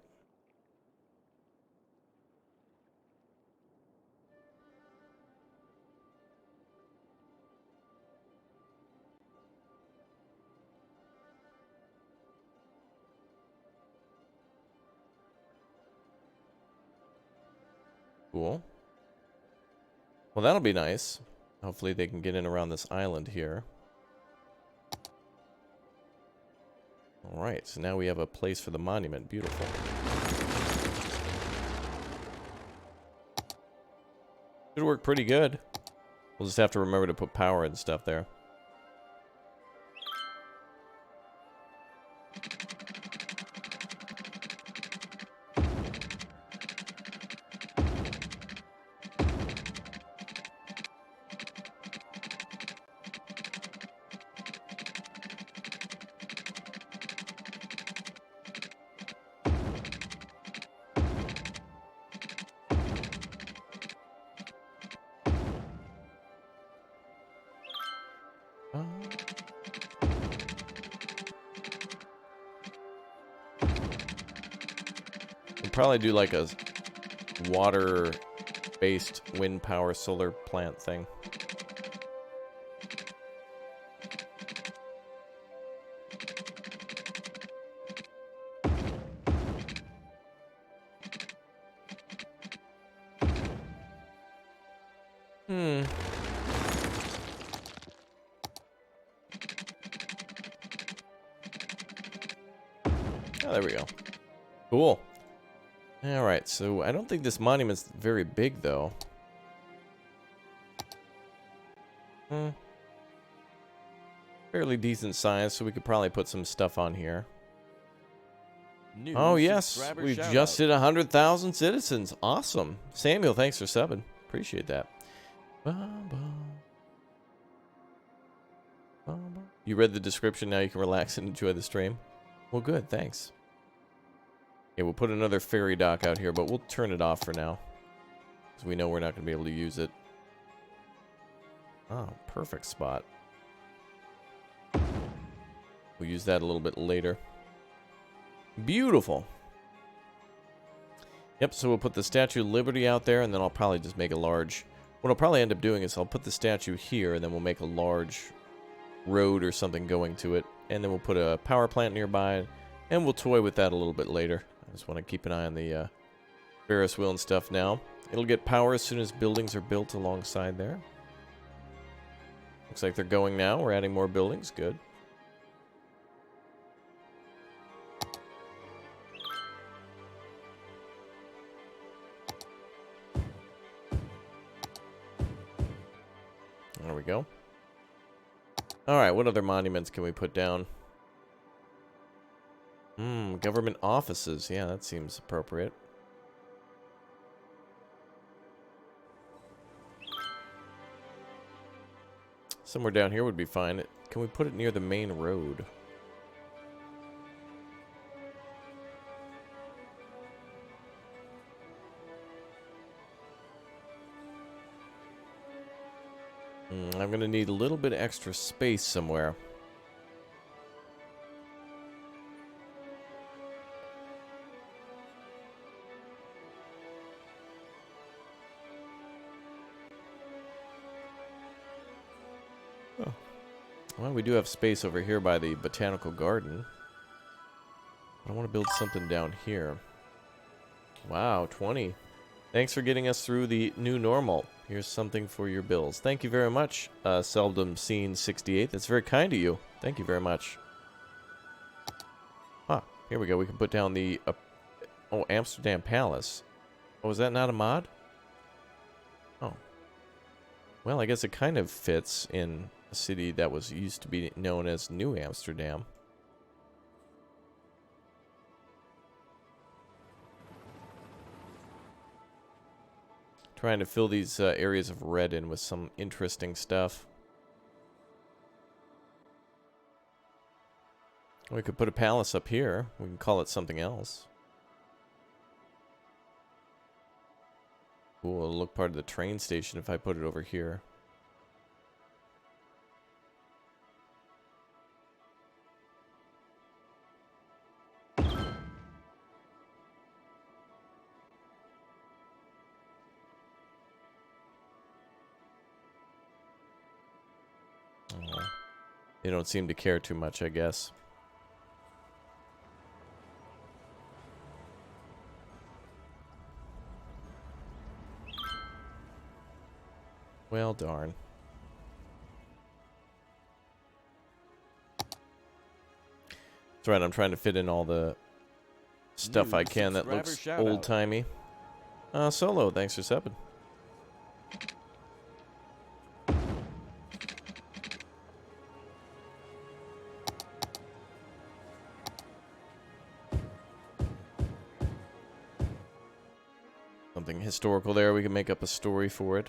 Cool. Well, that'll be nice. Hopefully they can get in around this island here. Alright, so now we have a place for the monument. Beautiful. Should work pretty good. We'll just have to remember to put power and stuff there. Probably do like a water-based wind power solar plant thing. Oh, there we go. Cool. Alright, so I don't think this monument's very big, though. Fairly decent size, so we could probably put some stuff on here. New Oh, yes. subscriber We've shout just out. hit 100,000 citizens. Awesome. Samuel, thanks for subbing. Appreciate that. You read the description. Now you can relax and enjoy the stream. Well, good. Thanks. Okay, we'll put another ferry dock out here, but we'll turn it off for now, because we know we're not going to be able to use it. Oh, perfect spot. We'll use that a little bit later. Beautiful. Yep, so we'll put the Statue of Liberty out there, and then I'll probably just make a large... What I'll probably end up doing is I'll put the statue here, and then we'll make a large road or something going to it. And then we'll put a power plant nearby, and we'll toy with that a little bit later. I just want to keep an eye on the Ferris Wheel and stuff now. It'll get power as soon as buildings are built alongside there. Looks like they're going now. We're adding more buildings. Good. There we go. Alright, what other monuments can we put down? Government offices. Yeah, that seems appropriate. Somewhere down here would be fine. Can we put it near the main road? I'm going to need a little bit of extra space somewhere. Oh. Well, we do have space over here by the botanical garden. I want to build something down here. Wow, 20. Thanks for getting us through the new normal. Here's something for your bills. Thank you very much, Seldom Seen 68. That's very kind of you. Thank you very much. Ah, here we go. We can put down the... oh, Amsterdam Palace. Oh, is that not a mod? Oh. Well, I guess it kind of fits in a city that was used to be known as New Amsterdam. Trying to fill these areas of red in with some interesting stuff. We could put a palace up here. We can call it something else. Ooh, it'll look part of the train station if I put it over here. They don't seem to care too much, I guess. Well, darn. That's right, I'm trying to fit in all the stuff I can that looks old-timey. Solo, thanks for subbing. Something historical there. We can make up a story for it.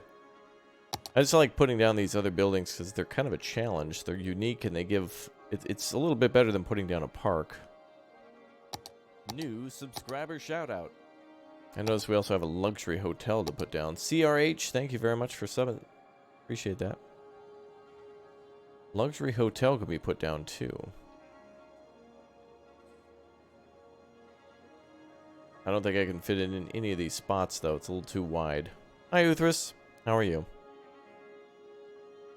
I just like putting down these other buildings because they're kind of a challenge. They're unique and they give... It's a little bit better than putting down a park. New subscriber shout out. I notice we also have a luxury hotel to put down. CRH, thank you very much for subbing. Appreciate that. Luxury hotel could be put down too. I don't think I can fit it in any of these spots, though. It's a little too wide. Hi, Uthris. How are you?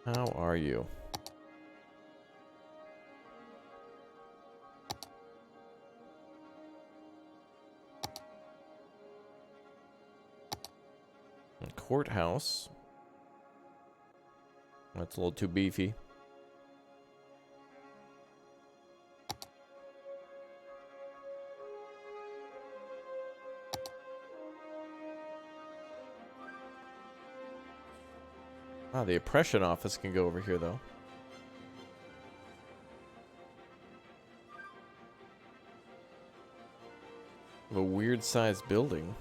How are you? Courthouse. That's a little too beefy. the oppression office can go over here, though. A weird-sized building.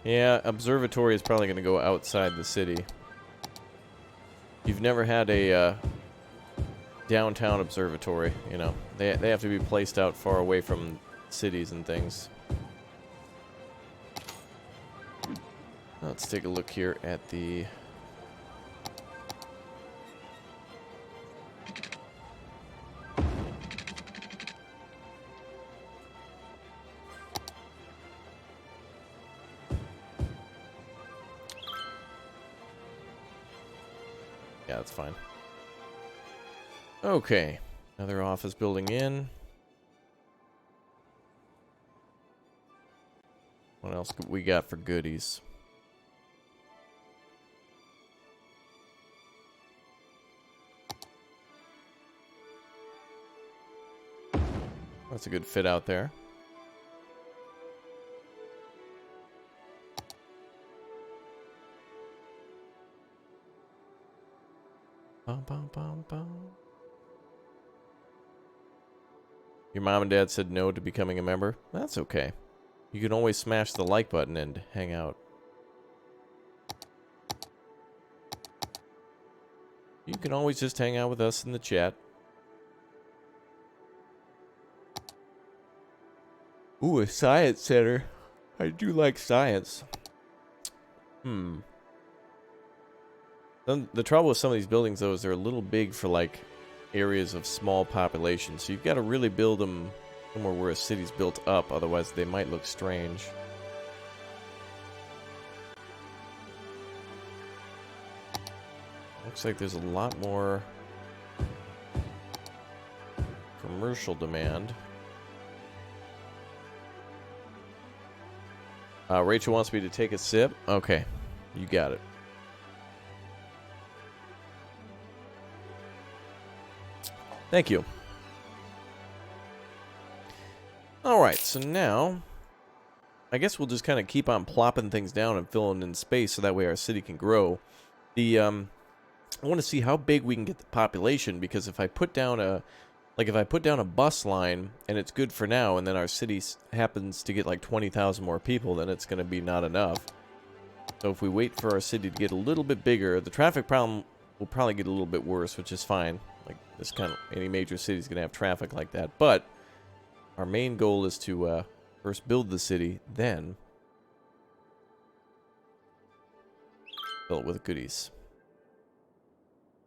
Yeah, observatory is probably going to go outside the city. You've never had a downtown observatory, you know. They have to be placed out far away from cities and things. Let's take a look here at the... Yeah, that's fine. Okay, another office building in. What else we got for goodies? That's a good fit out there. Bum, bum, bum, bum. Your mom and dad said no to becoming a member? That's okay. You can always smash the like button and hang out. You can always just hang out with us in the chat. Ooh, a science center. I do like science. The trouble with some of these buildings, though, is they're a little big for, like, areas of small population. So you've got to really build them somewhere where a city's built up. Otherwise, they might look strange. Looks like there's a lot more commercial demand. Rachel wants me to take a sip. Okay, you got it. Thank you. Alright, so now I guess we'll just kind of keep on plopping things down and filling in space so that way our city can grow. I want to see how big we can get the population, because if I put down a bus line and it's good for now, and then our city happens to get like 20,000 more people, then it's going to be not enough. So if we wait for our city to get a little bit bigger, the traffic problem will probably get a little bit worse, which is fine. Like, this kind of, any major city is going to have traffic like that. But our main goal is to first build the city, then fill it with goodies.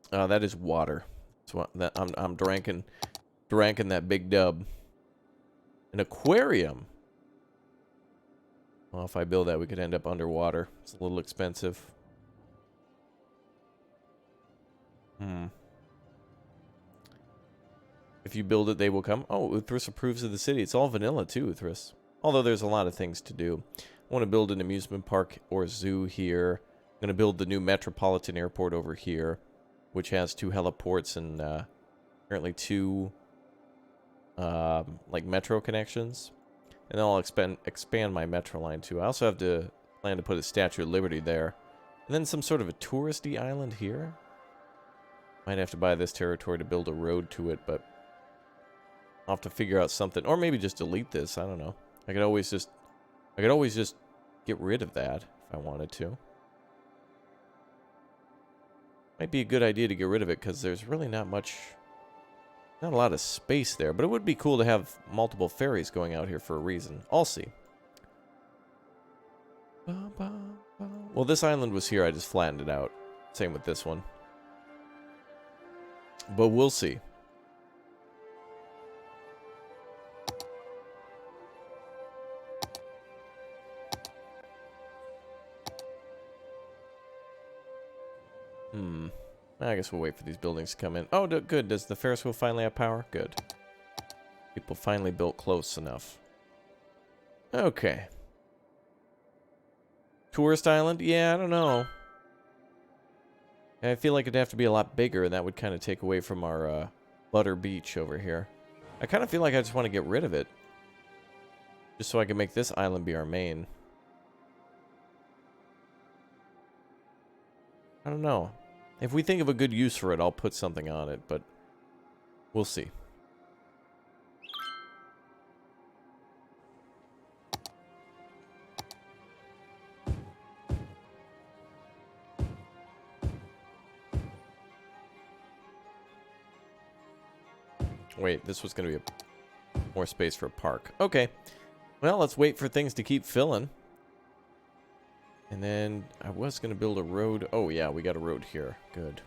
That is water. That's what I'm drinking that big dub. An aquarium. Well, if I build that, we could end up underwater. It's a little expensive. If you build it, they will come. Oh, Uthris approves of the city. It's all vanilla too, Uthris. Although there's a lot of things to do. I want to build an amusement park or zoo here. I'm going to build the new Metropolitan Airport over here, which has 2 heliports and apparently 2 like metro connections. And then I'll expand my metro line too. I also have to plan to put a Statue of Liberty there. And then some sort of a touristy island here. Might have to buy this territory to build a road to it, but I'll have to figure out something. Or maybe just delete this. I don't know. I could always just get rid of that if I wanted to. Might be a good idea to get rid of it, because there's really not a lot of space there. But it would be cool to have multiple ferries going out here for a reason. I'll see. Well, this island was here. I just flattened it out. Same with this one. But we'll see. I guess we'll wait for these buildings to come in. Oh, good. Does the Ferris Wheel finally have power? Good. People finally built close enough. Okay. Tourist island? Yeah, I don't know. And I feel like it'd have to be a lot bigger, and that would kind of take away from our Butter Beach over here. I kind of feel like I just want to get rid of it. Just so I can make this island be our main. I don't know. If we think of a good use for it, I'll put something on it, but we'll see. Wait, this was going to be more space for a park. Okay. Well, let's wait for things to keep filling. And then I was going to build a road. Oh, yeah, we got a road here. Good.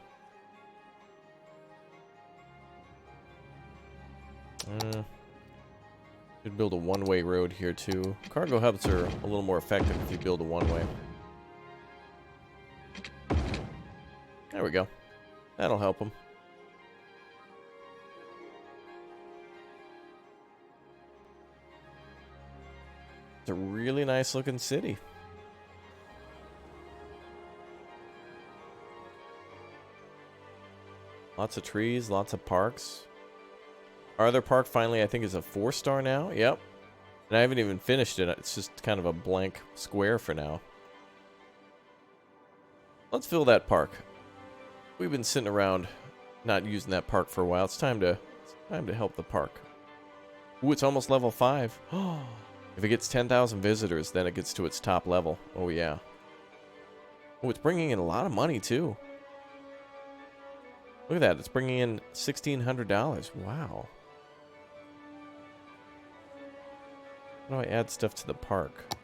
Could build a one-way road here, too. Cargo hubs are a little more effective if you build a one-way. There we go. That'll help them. It's a really nice looking city. Lots of trees, lots of parks. Our other park finally, I think, is a 4-star now. Yep. And I haven't even finished it. It's just kind of a blank square for now. Let's fill that park. We've been sitting around not using that park for a while. It's time to help the park. Ooh, it's almost level 5. If it gets 10,000 visitors, then it gets to its top level. Oh, yeah. Oh, it's bringing in a lot of money, too. Look at that. It's bringing in $1,600. Wow. How do I add stuff to the park?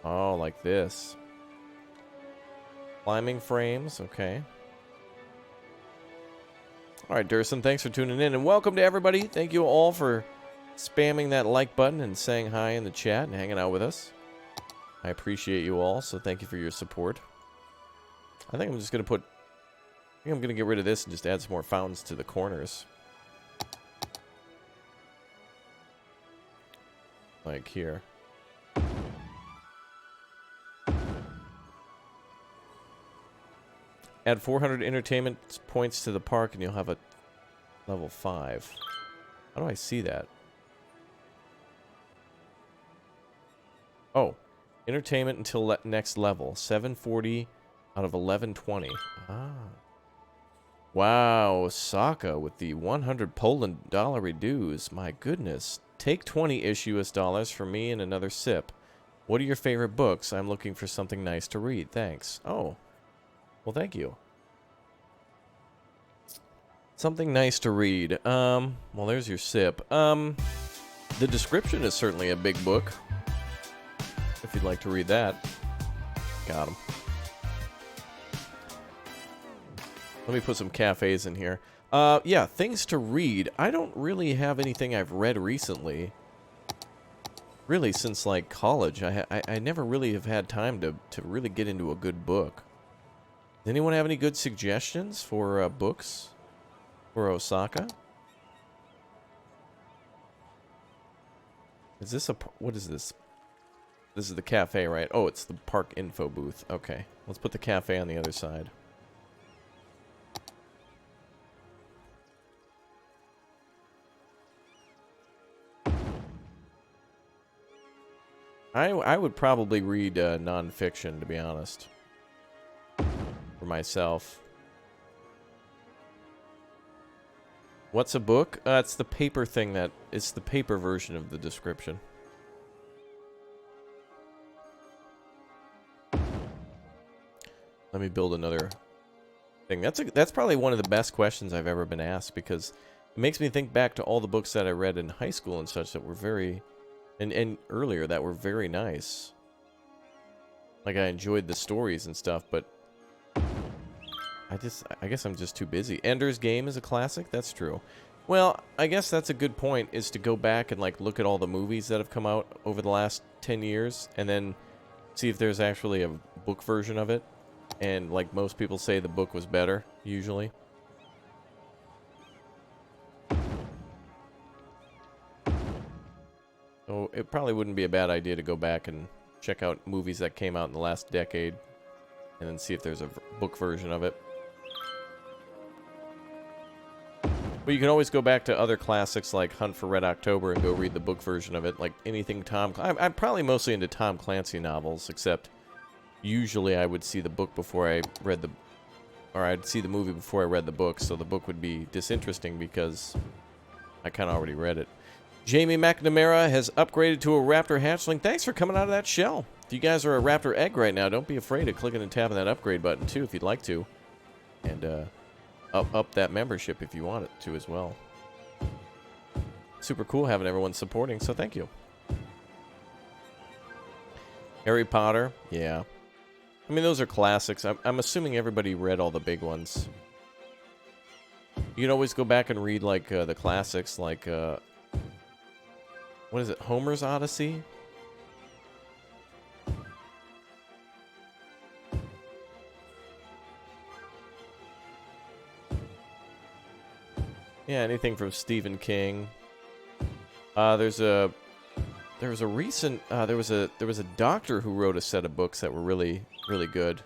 Oh, like this. Climbing frames. Okay. All right, Dosen't, thanks for tuning in. And welcome to everybody. Thank you all for spamming that like button and saying hi in the chat and hanging out with us. I appreciate you all, so thank you for your support. I think I'm just going to put... I think I'm going to get rid of this and just add some more fountains to the corners. Like here. Add 400 entertainment points to the park and you'll have a level 5. How do I see that? Oh. Entertainment until next level. 740 out of 1120. Ah. Wow, Osaka with the 100 Poland dollar reduce. My goodness. Take 20 ish US dollars for me and another sip. What are your favorite books? I'm looking for something nice to read. Thanks. Oh. Well, thank you. Something nice to read. Well, there's your sip. The description is certainly a big book. If you'd like to read that. Got him. Let me put some cafes in here. Yeah, things to read. I don't really have anything I've read recently. Really, since, like, college. I never really have had time to really get into a good book. Does anyone have any good suggestions for books for Osaka? Is this a... What is this? This is the cafe, right? Oh, it's the park info booth. Okay. Let's put the cafe on the other side. I would probably read nonfiction, to be honest. For myself. What's a book? It's the paper thing that... It's the paper version of the description. Let me build another thing. That's probably one of the best questions I've ever been asked, because it makes me think back to all the books that I read in high school and such that were very... And earlier that were very nice. Like, I enjoyed the stories and stuff, but... I guess I'm just too busy. Ender's Game is a classic? That's true. Well, I guess that's a good point, is to go back and, like, look at all the movies that have come out over the last 10 years, and then see if there's actually a book version of it. And, like most people say, the book was better, usually. So it probably wouldn't be a bad idea to go back and check out movies that came out in the last decade. and then see if there's a book version of it. But you can always go back to other classics like Hunt for Red October and go read the book version of it. Like anything I'm probably mostly into Tom Clancy novels, except usually I would see the book before I read or I'd see the movie before I read the book, so the book would be disinteresting because I kind of already read it. Jamie McNamara has upgraded to a Raptor hatchling. Thanks for coming out of that shell. If you guys are a Raptor egg right now, don't be afraid of clicking and tapping that upgrade button too if you'd like to. And up that membership if you want it to as well. Super cool having everyone supporting, so thank you. Harry Potter, yeah. I mean, those are classics. I'm assuming everybody read all the big ones. You can always go back and read, like, the classics, like, what is it, Homer's Odyssey? Yeah, anything from Stephen King. There was a doctor who wrote a set of books that were really good.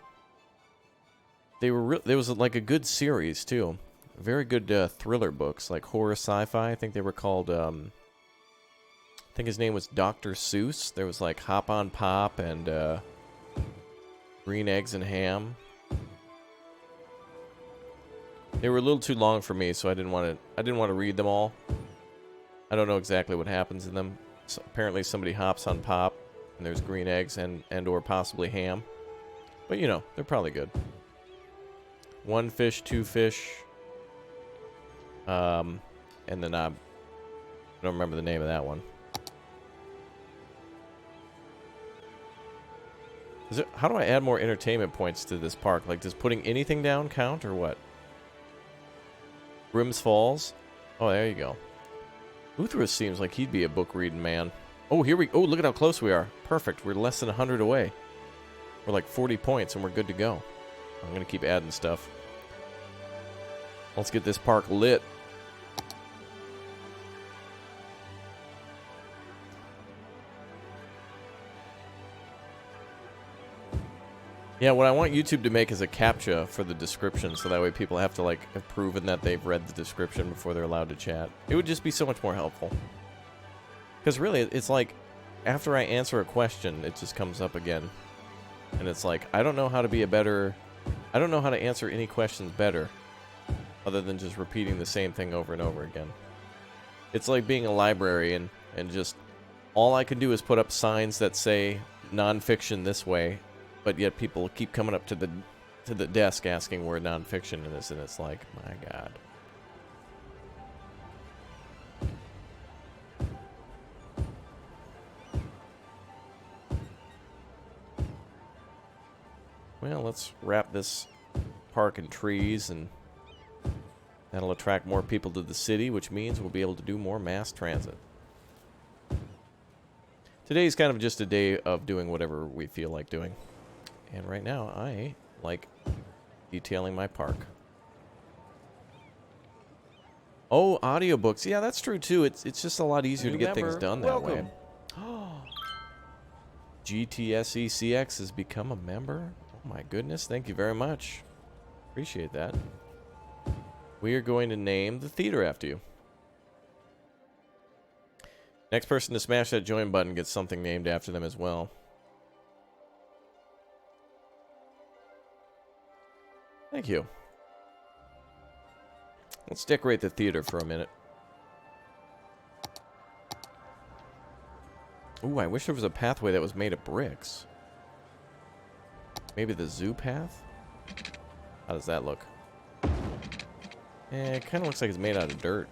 There was like a good series too, very good thriller books, like horror sci-fi. I think they were called. I think his name was Dr. Seuss. There was like Hop on Pop and Green Eggs and Ham. They were a little too long for me, so I didn't want to read them all. I don't know exactly what happens in them. So apparently somebody hops on Pop, and there's green eggs and or possibly ham. But you know, they're probably good. One fish, two fish. And then I don't remember the name of that one. How do I add more entertainment points to this park? Like, does putting anything down count or what? Grimm's Falls? Oh, there you go. Uthras seems like he'd be a book-reading man. Oh, oh, look at how close we are. Perfect. We're less than 100 away. We're like 40 points, and we're good to go. I'm going to keep adding stuff. Let's get this park lit. Yeah, what I want YouTube to make is a CAPTCHA for the description, so that way people have to, like, have proven that they've read the description before they're allowed to chat. It would just be so much more helpful. Because really, it's like, after I answer a question, it just comes up again. And it's like, I don't know how to answer any questions better, other than just repeating the same thing over and over again. It's like being a librarian, and just, all I can do is put up signs that say, nonfiction this way, but yet people keep coming up to the desk asking where nonfiction is, and it's like, my God. Well, let's wrap this park in trees, and that'll attract more people to the city, which means we'll be able to do more mass transit. Today's kind of just a day of doing whatever we feel like doing. And right now, I like detailing my park. Oh, audiobooks. Yeah, that's true, too. It's just a lot easier to get things done that way. GTSECX has become a member. Oh, my goodness. Thank you very much. Appreciate that. We are going to name the theater after you. Next person to smash that join button gets something named after them as well. Thank you. Let's decorate the theater for a minute. Ooh, I wish there was a pathway that was made of bricks. Maybe the zoo path? How does that look? Eh, it kind of looks like it's made out of dirt.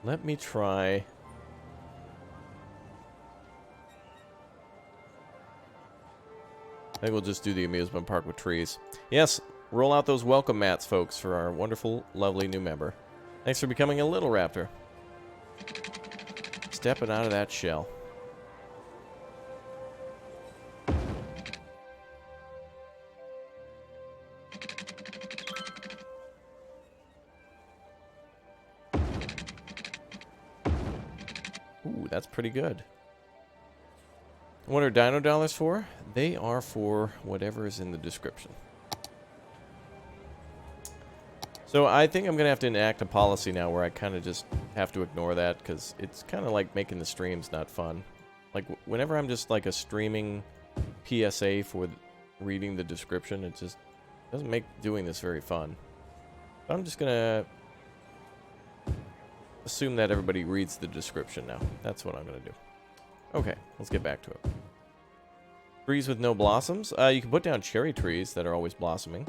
Let me try... I think we'll just do the amusement park with trees. Yes, roll out those welcome mats, folks, for our wonderful, lovely new member. Thanks for becoming a little raptor. Stepping out of that shell. Ooh, that's pretty good. What are dino dollars for? They are for whatever is in the description. So I think I'm going to have to enact a policy now where I kind of just have to ignore that because it's kind of like making the streams not fun. Like whenever I'm just like a streaming PSA for reading the description, it just doesn't make doing this very fun. But I'm just going to assume that everybody reads the description now. That's what I'm going to do. Okay, let's get back to it. Trees with no blossoms. You can put down cherry trees that are always blossoming.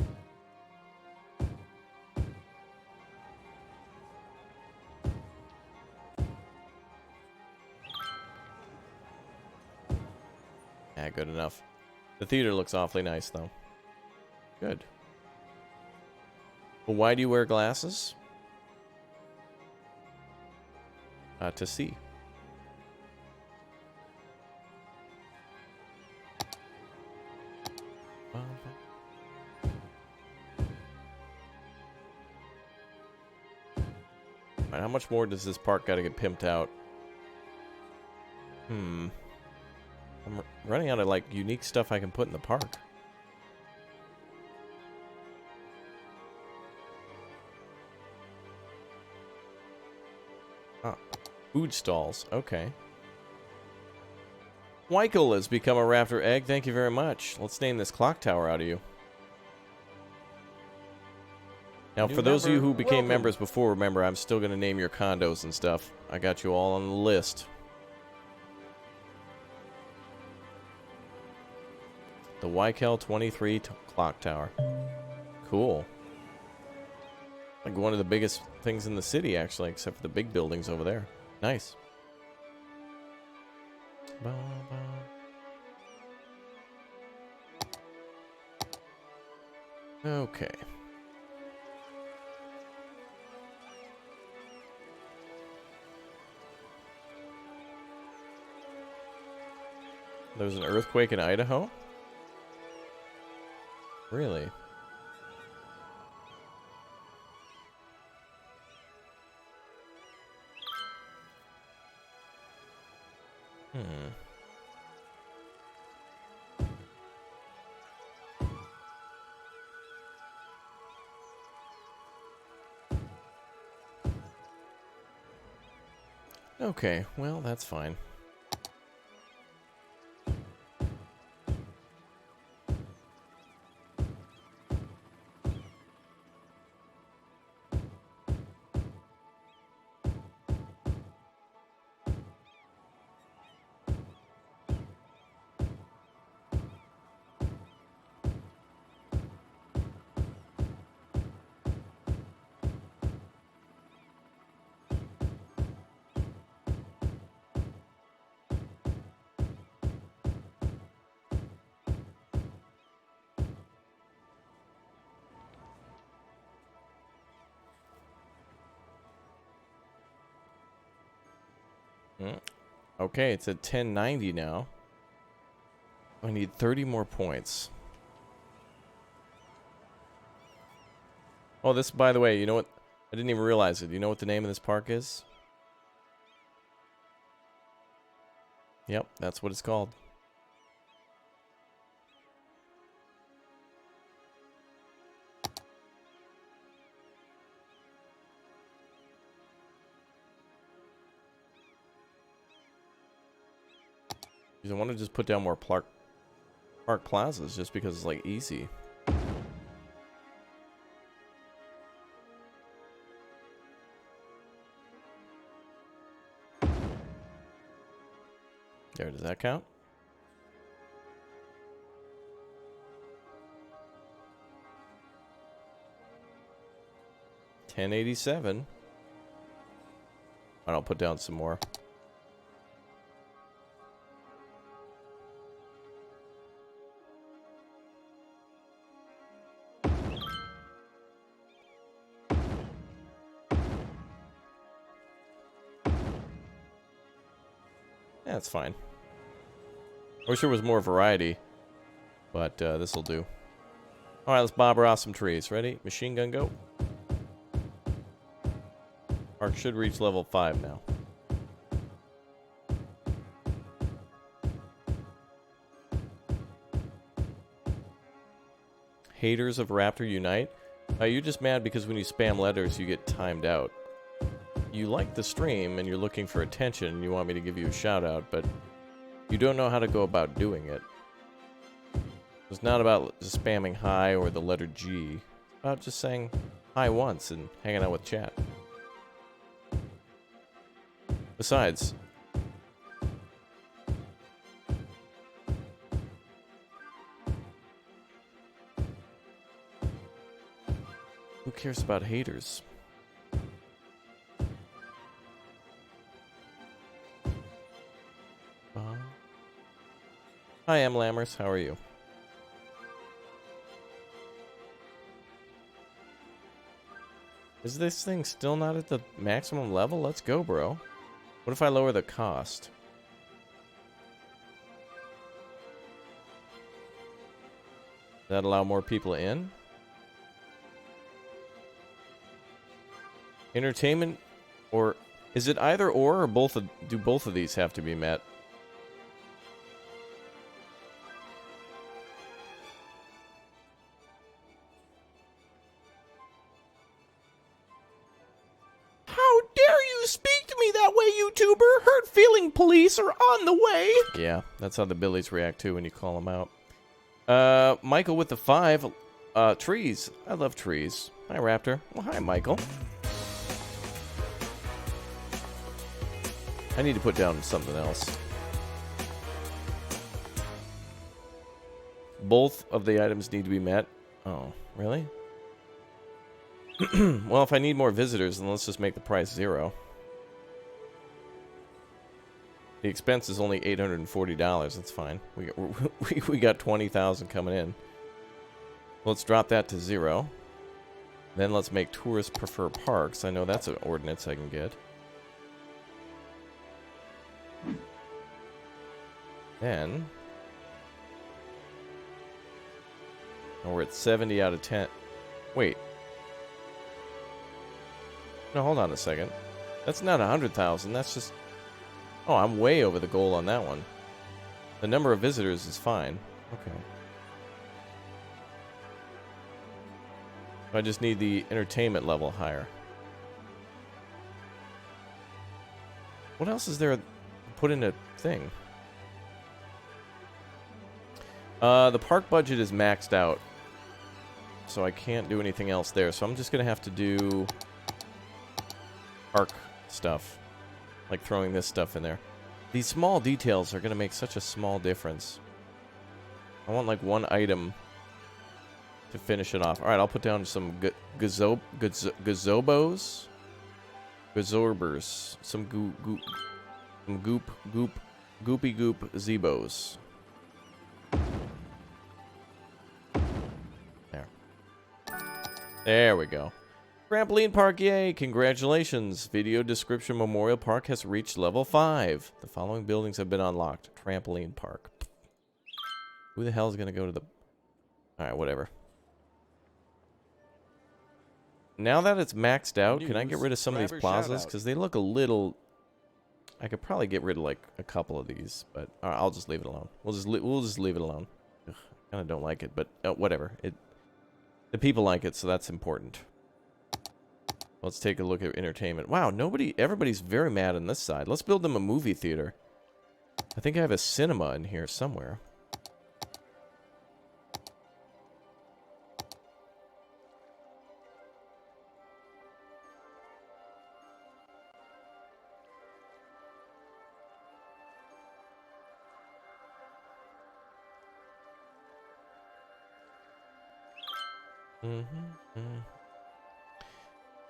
Yeah, good enough. The theater looks awfully nice, though. Good. Well, why do you wear glasses? To see. Alright, how much more does this park gotta get pimped out? I'm running out of, like, unique stuff I can put in the park. Ah, food stalls. Okay. Weichel has become a raptor egg. Thank you very much. Let's name this clock tower out of you. Now, for those of you who became members before, remember, I'm still going to name your condos and stuff. I got you all on the list. The Weichel 23 clock tower. Cool. Like one of the biggest things in the city, actually, except for the big buildings over there. Nice. Okay. There was an earthquake in Idaho? Really? Okay, well, that's fine. Okay, it's at 1090 now. I need 30 more points. Oh, this, by the way, you know what? I didn't even realize it. You know what the name of this park is? Yep, that's what it's called. I want to just put down more park plazas just because it's like easy. There, does that count? $10.87. I'll put down some more. That's fine. I wish there was more variety, but this will do. All right, let's bobber off some trees. Ready? Machine gun, go. Park should reach level 5 now. Haters of Raptor Unite. You're just mad because when you spam letters, you get timed out. You like the stream and you're looking for attention and you want me to give you a shout out, but you don't know how to go about doing it. It's not about just spamming hi or the letter G. It's about just saying hi once and hanging out with chat. Besides, who cares about haters? Hi, M. Lammers. How are you? Is this thing still not at the maximum level? Let's go, bro. What if I lower the cost? Does that allow more people in? Entertainment, or is it either or both? Do both of these have to be met? How dare you speak to me that way, YouTuber? Hurt feeling police are on the way. Yeah, that's how the Billies react too when you call them out. Michael with the 5. Trees. I love trees. Hi, Raptor. Well, hi, Michael. I need to put down something else. Both of the items need to be met. Oh, really? Well, if I need more visitors, then let's just make the price 0. The expense is only $840. That's fine. We got 20,000 coming in. Let's drop that to 0. Then let's make tourists prefer parks. I know that's an ordinance I can get. Then we're at 70 out of 10. Wait. No, hold on a second. That's not 100,000. That's just... Oh, I'm way over the goal on that one. The number of visitors is fine. Okay. I just need the entertainment level higher. What else is there to put in a thing? The park budget is maxed out, so I can't do anything else there. So I'm just going to have to do park stuff, like throwing this stuff in there. These small details are going to make such a small difference. I want like one item to finish it off. All right, I'll put down some gazobos, gazorbers, some goopy goop zebos. There we go. Trampoline park, yay! Congratulations! Video description Memorial Park has reached level 5. The following buildings have been unlocked. Trampoline park. Who the hell is going to go to the... Alright, whatever. Now that it's maxed out, can I get rid of some of these plazas? Because they look a little... I could probably get rid of like a couple of these, but I'll just leave it alone. We'll just leave it alone. Ugh, I kind of don't like it, but whatever. The people like it, so that's important. Let's take a look at entertainment. Wow, everybody's very mad on this side. Let's build them a movie theater. I think I have a cinema in here somewhere.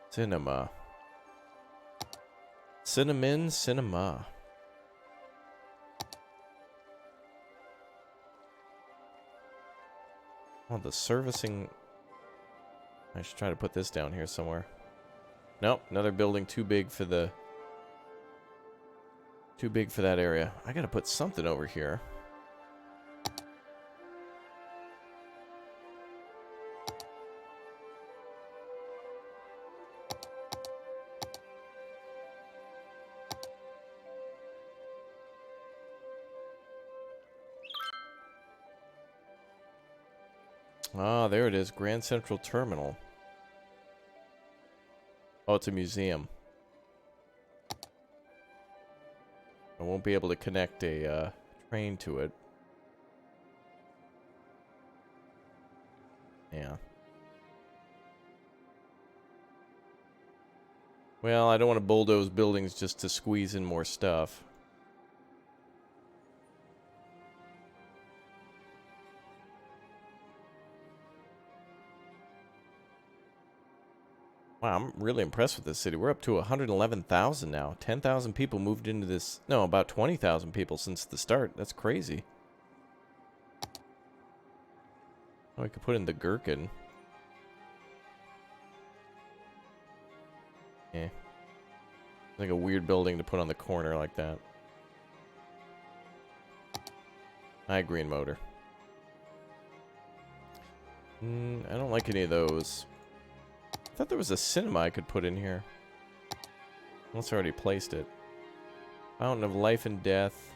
Cinema. Cinema. Oh, the servicing... I should try to put this down here somewhere. Nope, another building too big for the... Too big for that area. I gotta put something over here. Ah, there it is. Grand Central Terminal. Oh, it's a museum. I won't be able to connect a train to it. Yeah. Well, I don't want to bulldoze buildings just to squeeze in more stuff. Wow, I'm really impressed with this city. We're up to 111,000 now. 10,000 people moved into this. No, about 20,000 people since the start. That's crazy. Oh, I could put in the Gherkin. Eh. Like a weird building to put on the corner like that. High green motor. I don't like any of those. I thought there was a cinema I could put in here. Unless I already placed it. Fountain of Life and Death.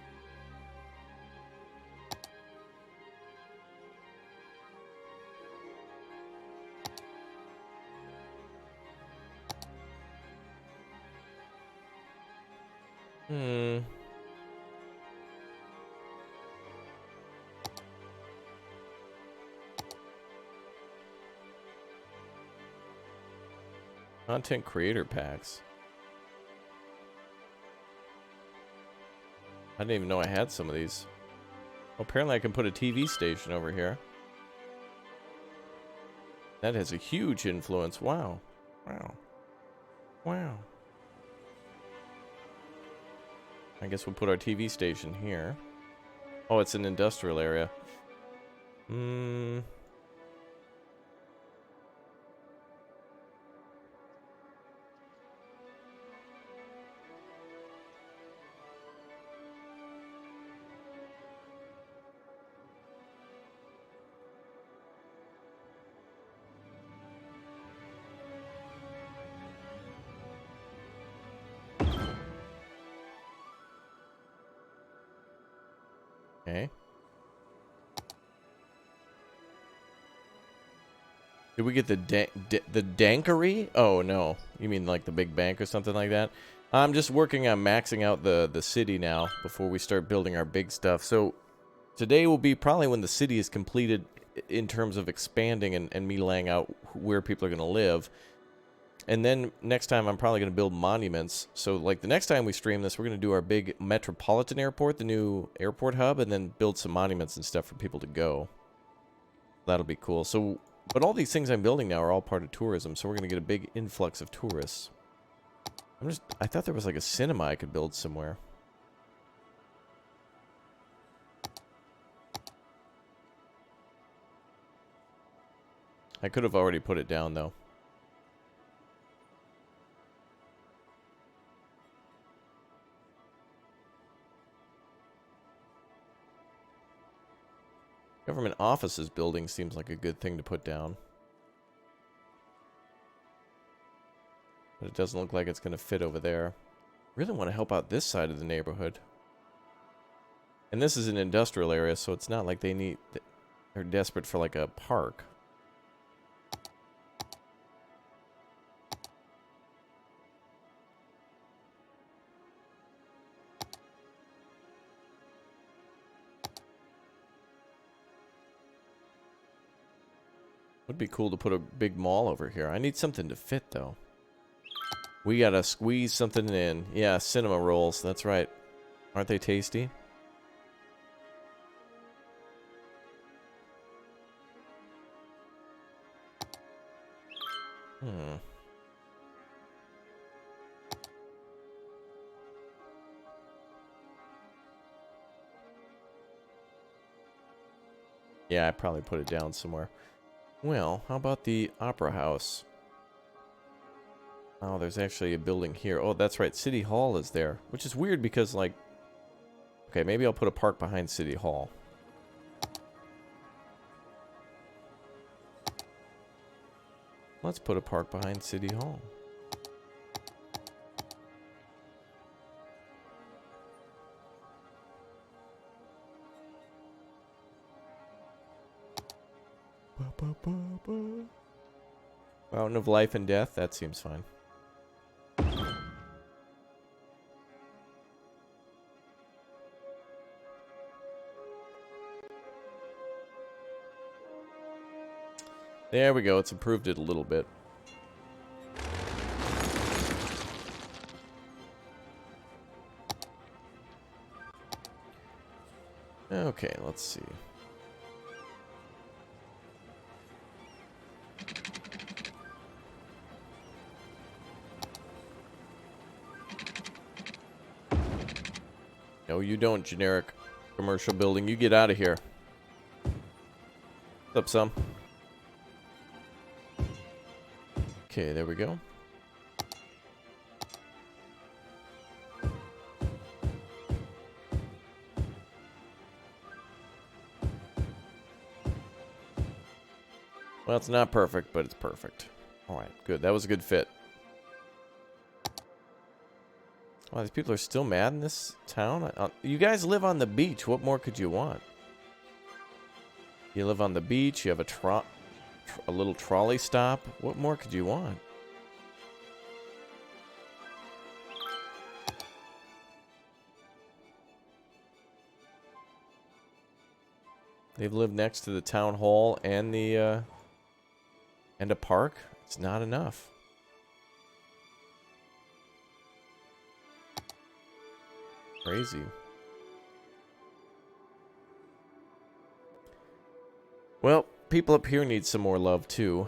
Content creator packs. I didn't even know I had some of these. Well, apparently I can put a TV station over here. That has a huge influence. Wow. Wow. Wow. I guess we'll put our TV station here. Oh, it's an industrial area. Okay. Did we get the Dankery? Oh, no. You mean like the big bank or something like that? I'm just working on maxing out the city now before we start building our big stuff. So today will be probably when the city is completed in terms of expanding and me laying out where people are going to live. And then next time I'm probably going to build monuments. So like the next time we stream this, we're going to do our big Metropolitan Airport, the new airport hub, and then build some monuments and stuff for people to go. That'll be cool. So, but all these things I'm building now are all part of tourism, so we're going to get a big influx of tourists. I thought there was like a cinema I could build somewhere. I could have already put it down though. Government offices building seems like a good thing to put down. But it doesn't look like it's going to fit over there. Really want to help out this side of the neighborhood. And this is an industrial area, so it's not like they're desperate for like a park. Would be cool to put a big mall over here. I need something to fit, though. We gotta squeeze something in. Yeah, cinema rolls. That's right. Aren't they tasty? Yeah, I probably put it down somewhere. Well, how about the Opera House? Oh, there's actually a building here. Oh, that's right. City Hall is there. Which is weird because, like... Okay, maybe I'll put a park behind City Hall. Let's put a park behind City Hall. Fountain of life and death. That seems fine. There we go. It's improved it a little bit. Okay, let's see. No, you don't, generic commercial building. You get out of here. What's up, Sam? Okay, there we go. Well, it's not perfect, but it's perfect. Alright, good. That was a good fit. Wow, these people are still mad in this town? You guys live on the beach. What more could you want? You live on the beach. You have a little trolley stop. What more could you want? They've lived next to the town hall and the and a park. It's not enough. Crazy. Well, people up here need some more love too.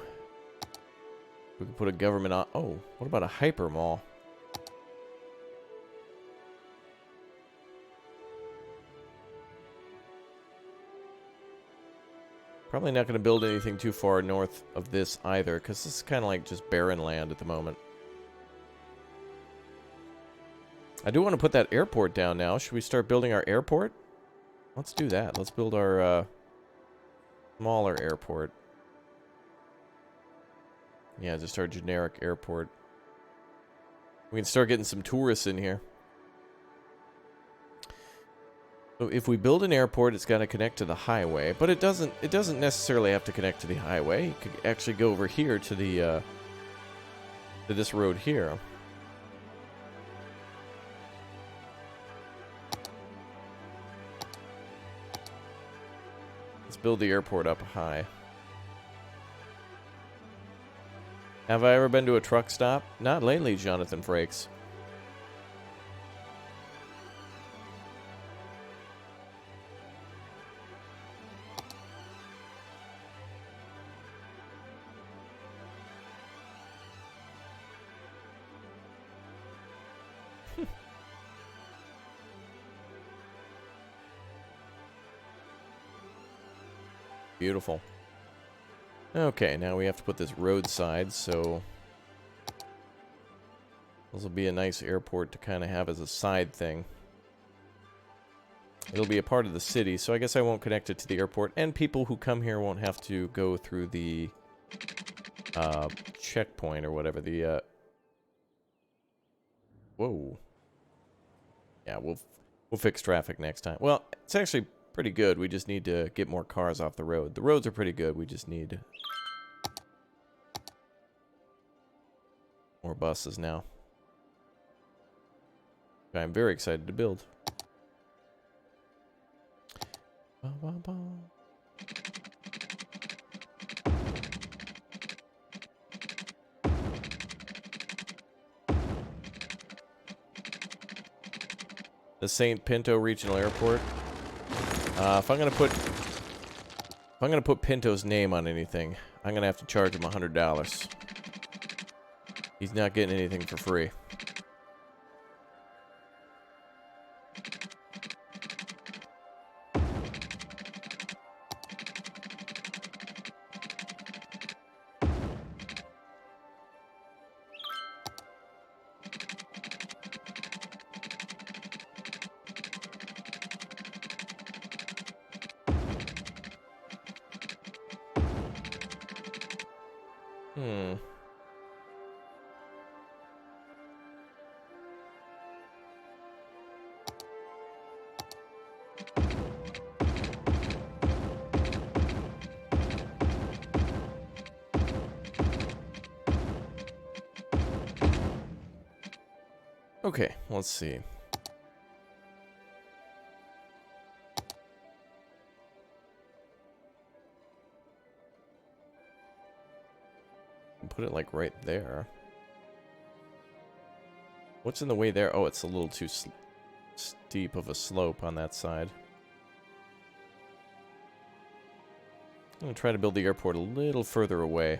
We can put a government on. Oh, what about a hyper mall? Probably not going to build anything too far north of this either, because this is kind of like just barren land at the moment. I do want to put that airport down now. Should we start building our airport? Let's do that. Let's build our smaller airport. Yeah, just our generic airport. We can start getting some tourists in here. So if we build an airport, it's got to connect to the highway, but it doesn't necessarily have to connect to the highway. It could actually go over here to the to this road here. Let's build the airport up high. Have I ever been to a truck stop? Not lately, Jonathan Frakes. Beautiful. Okay, now we have to put this roadside, so this will be a nice airport to kind of have as a side thing. It'll be a part of the city, so I guess I won't connect it to the airport, and people who come here won't have to go through the checkpoint or whatever. The whoa. Yeah, we'll fix traffic next time. Well, it's actually pretty good. We just need to get more cars off the road. The roads are pretty good. We just need more buses now. I'm very excited to build. The St. Pinto Regional Airport. If I'm gonna put Pinto's name on anything, I'm gonna have to charge him $100. He's not getting anything for free. Okay, let's see. Put it like right there. What's in the way there? Oh, it's a little too steep of a slope on that side. I'm going to try to build the airport a little further away.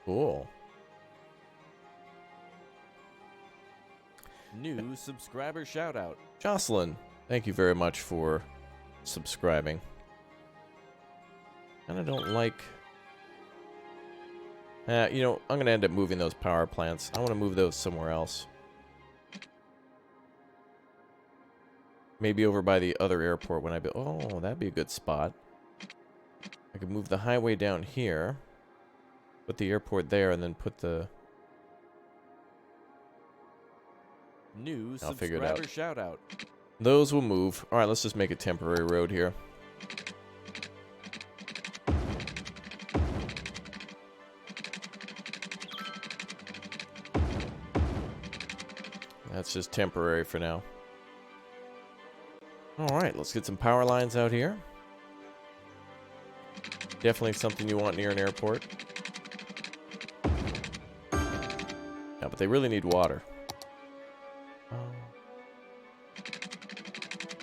Cool. New subscriber shout out. Jocelyn, thank you very much for subscribing. And I don't like... you know, I'm going to end up moving those power plants. I want to move those somewhere else. Maybe over by the other airport when I build... Oh, that'd be a good spot. I could move the highway down here. Put the airport there and then put the... New I'll figure it out. subscriber shout out. Those will move. Alright, let's just make a temporary road here. That's just temporary for now. Alright, let's get some power lines out here. Definitely something you want near an airport. Yeah, but they really need water.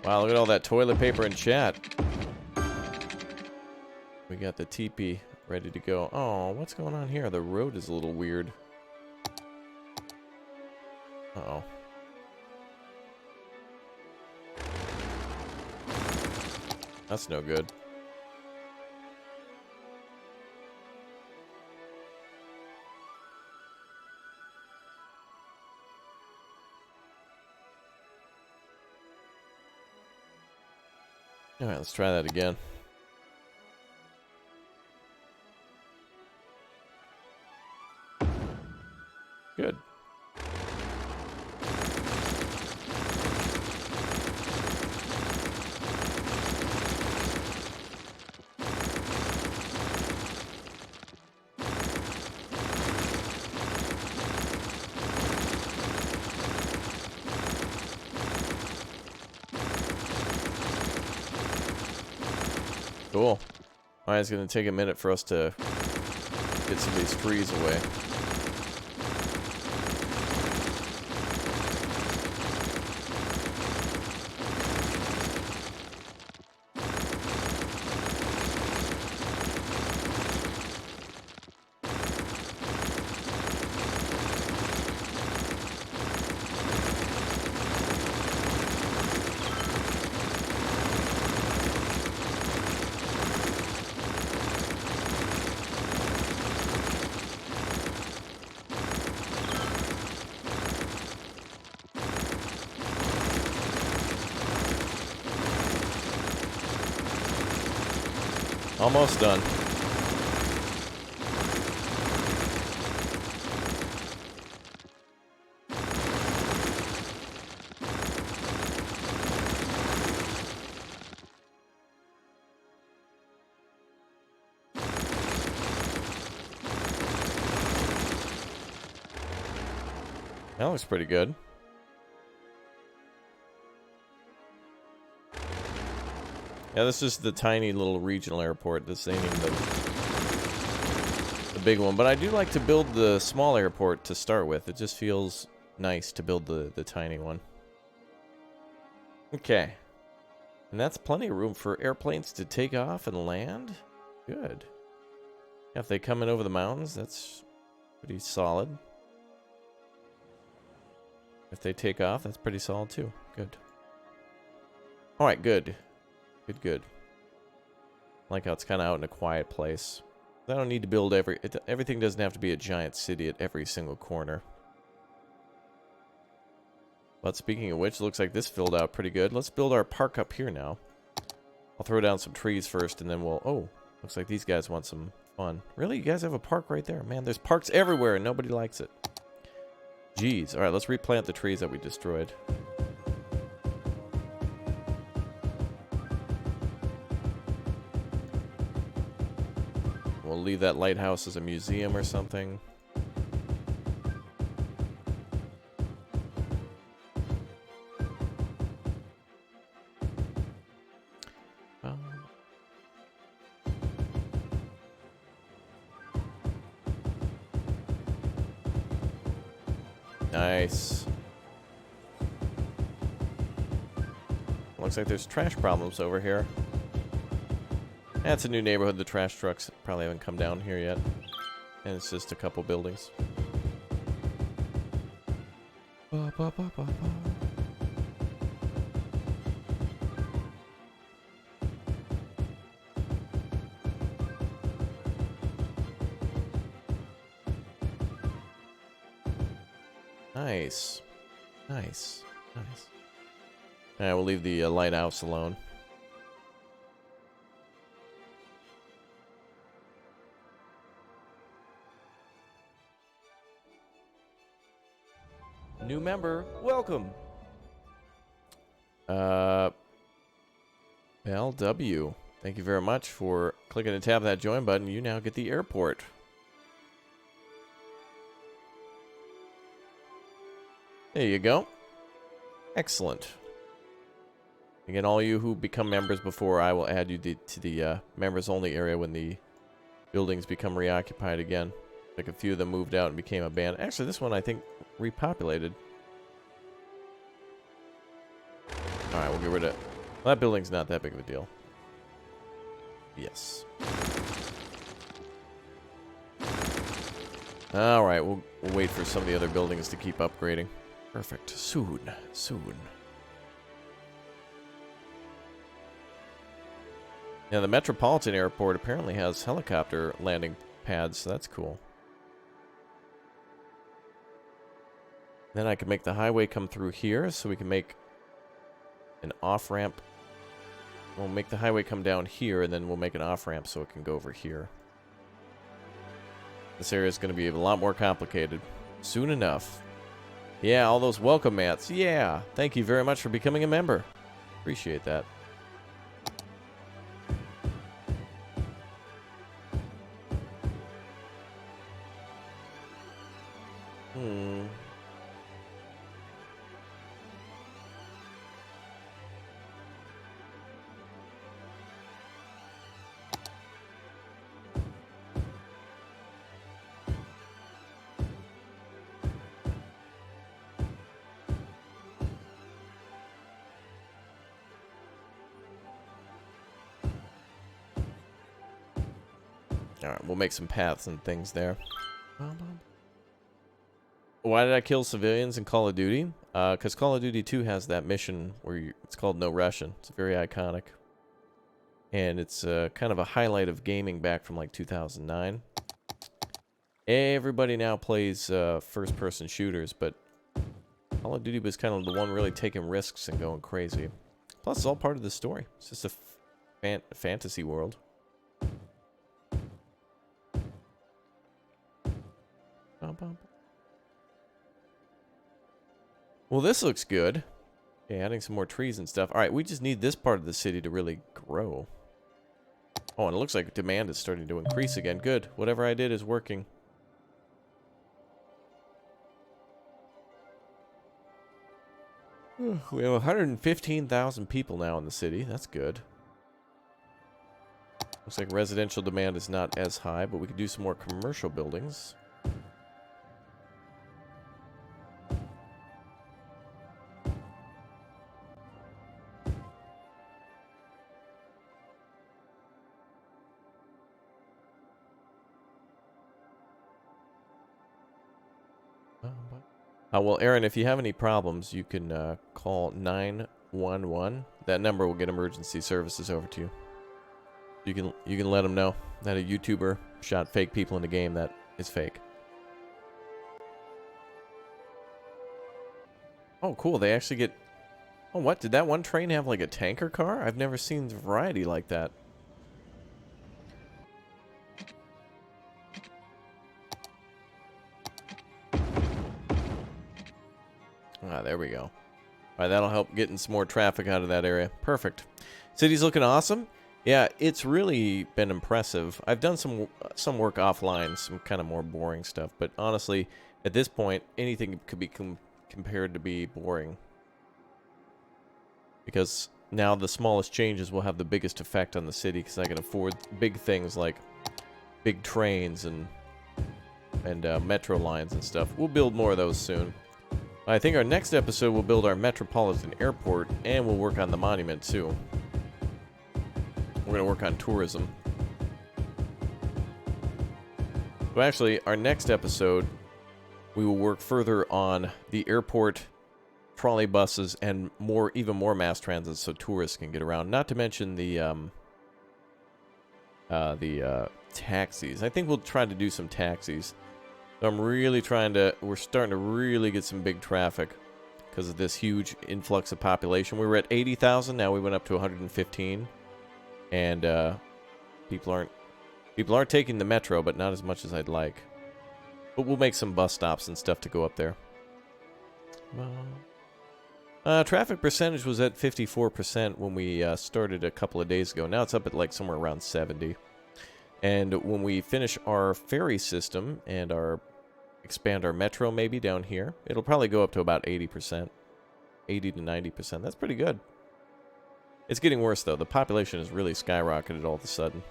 Wow, look at all that toilet paper and chat. We got the teepee ready to go. Oh, what's going on here? The road is a little weird. Uh-oh. That's no good. Alright, let's try that again. Good. Cool. Alright, it's going to take a minute for us to get some of these trees away. Almost done. That looks pretty good. Yeah, this is the tiny little regional airport. This ain't even the big one. But I do like to build the small airport to start with. It just feels nice to build the tiny one. Okay. And that's plenty of room for airplanes to take off and land. Good. Yeah, if they come in over the mountains, that's pretty solid. If they take off, that's pretty solid too. Good. Alright, good. Good, good. I like how it's kind of out in a quiet place. I don't need to build everything doesn't have to be a giant city at every single corner. But speaking of which, looks like this filled out pretty good. Let's build our park up here now. I'll throw down some trees first, and then we'll... Oh, looks like these guys want some fun. Really? You guys have a park right there? Man, there's parks everywhere, and nobody likes it. Jeez. All right, let's replant the trees that we destroyed. We'll leave that lighthouse as a museum or something. Nice. Looks like there's trash problems over here. That's a new neighborhood. The trash trucks probably haven't come down here yet. And it's just a couple buildings. Ba, ba, ba, ba, ba. Nice. Nice. Nice. Alright, we'll leave the lighthouse alone. New member, welcome. LW. Thank you very much for clicking and tapping that join button. You now get the airport. There you go. Excellent. Again, all you who become members before, I will add you to the members only area when the buildings become reoccupied again. Like a few of them moved out and became abandoned. Actually, this one I think repopulated. Alright, we'll get rid of it. Well, that building's not that big of a deal. Yes. Alright, we'll wait for some of the other buildings to keep upgrading. Perfect. Soon. Soon. Yeah, the Metropolitan Airport apparently has helicopter landing pads, so that's cool. Then I can make the highway come through here, so we can make an off-ramp. We'll make the highway come down here, and then we'll make an off-ramp so it can go over here. This area is going to be a lot more complicated. Soon enough. Yeah, all those welcome mats. Yeah, thank you very much for becoming a member. Appreciate that. Alright, we'll make some paths and things there. Why did I kill civilians in Call of Duty? Because Call of Duty 2 has that mission where it's called No Russian. It's very iconic. And it's kind of a highlight of gaming back from like 2009. Everybody now plays first-person shooters, but Call of Duty was kind of the one really taking risks and going crazy. Plus, it's all part of the story. It's just a fantasy world. Well, this looks good. Yeah, adding some more trees and stuff. Alright, we just need this part of the city to really grow. Oh, and it looks like demand is starting to increase again. Good. Whatever I did is working. We have 115,000 people now in the city. That's good. Looks like residential demand is not as high, but we could do some more commercial buildings. Well, Aaron, if you have any problems, you can call 911. That number will get emergency services over to you. You can let them know that a YouTuber shot fake people in the game that is fake. Oh, cool. They actually get... Oh, what? Did that one train have like a tanker car? I've never seen variety like that. Ah, there we go. All right, that'll help getting some more traffic out of that area. Perfect. City's looking awesome. Yeah, it's really been impressive. I've done some work offline, some kind of more boring stuff, but honestly, at this point, anything could be compared to be boring. Because now the smallest changes will have the biggest effect on the city, because I can afford big things like big trains and metro lines and stuff. We'll build more of those soon. I think our next episode will build our Metropolitan Airport, and we'll work on the monument too. We're going to work on tourism. So actually, our next episode, we will work further on the airport, trolley buses, and even more mass transit so tourists can get around. Not to mention the taxis. I think we'll try to do some taxis. So I'm really we're starting to really get some big traffic because of this huge influx of population. We were at 80,000, now we went up to 115. And people aren't taking the metro, but not as much as I'd like. But we'll make some bus stops and stuff to go up there. Traffic percentage was at 54% when we started a couple of days ago. Now it's up at like somewhere around 70. And when we finish our ferry system and expand our metro maybe down here, it'll probably go up to about 80%. 80 to 90%. That's pretty good. It's getting worse, though. The population has really skyrocketed all of a sudden.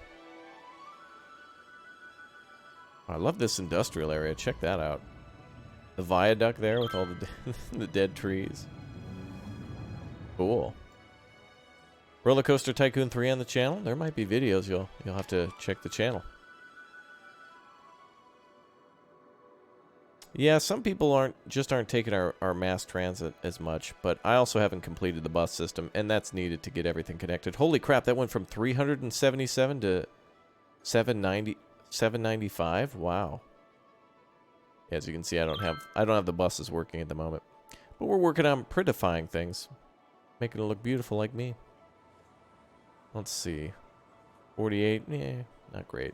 I love this industrial area. Check that out. The viaduct there with all the dead trees. Cool. Roller Coaster Tycoon 3 on the channel. There might be videos. You'll have to check the channel. Yeah, some people aren't taking our mass transit as much, but I also haven't completed the bus system, and that's needed to get everything connected. Holy crap, that went from 377 to 795. Wow. As you can see, I don't have the buses working at the moment, but we're working on prettifying things, making it look beautiful like me. Let's see. 48, yeah, not great.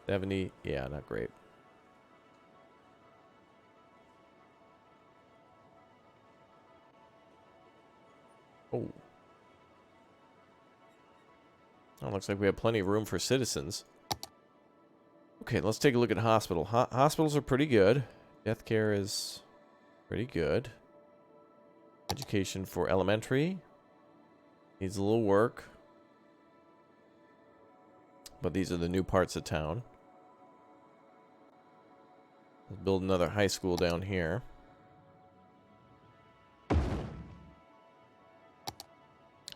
70, yeah, not great. Oh. Oh, looks like we have plenty of room for citizens. Okay, let's take a look at hospital. Hospitals are pretty good. Death care is pretty good. Education for elementary needs a little work. But these are the new parts of town. Let's build another high school down here.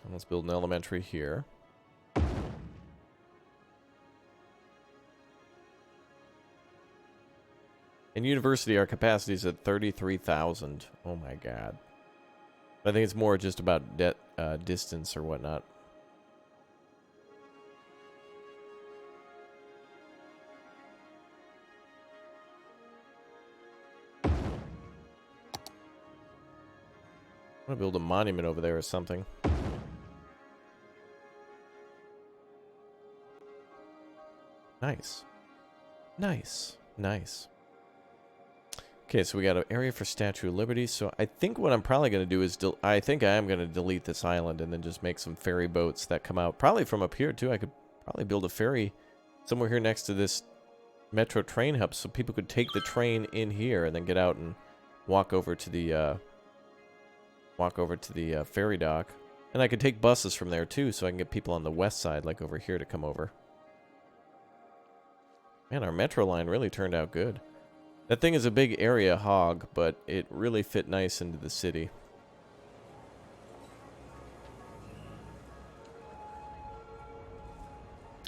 And let's build an elementary here. In university, our capacity is at 33,000. Oh my god. I think it's more just about distance or whatnot. I'm gonna build a monument over there or something. Nice. Nice. Nice. Okay, so we got an area for Statue of Liberty. So I think what I'm probably going to do is... I think I am going to delete this island and then just make some ferry boats that come out. Probably from up here, too. I could probably build a ferry somewhere here next to this metro train hub so people could take the train in here and then get out and walk over to the ferry dock. And I could take buses from there, too, so I can get people on the west side, like over here, to come over. Man, our metro line really turned out good. That thing is a big area hog, but it really fit nice into the city.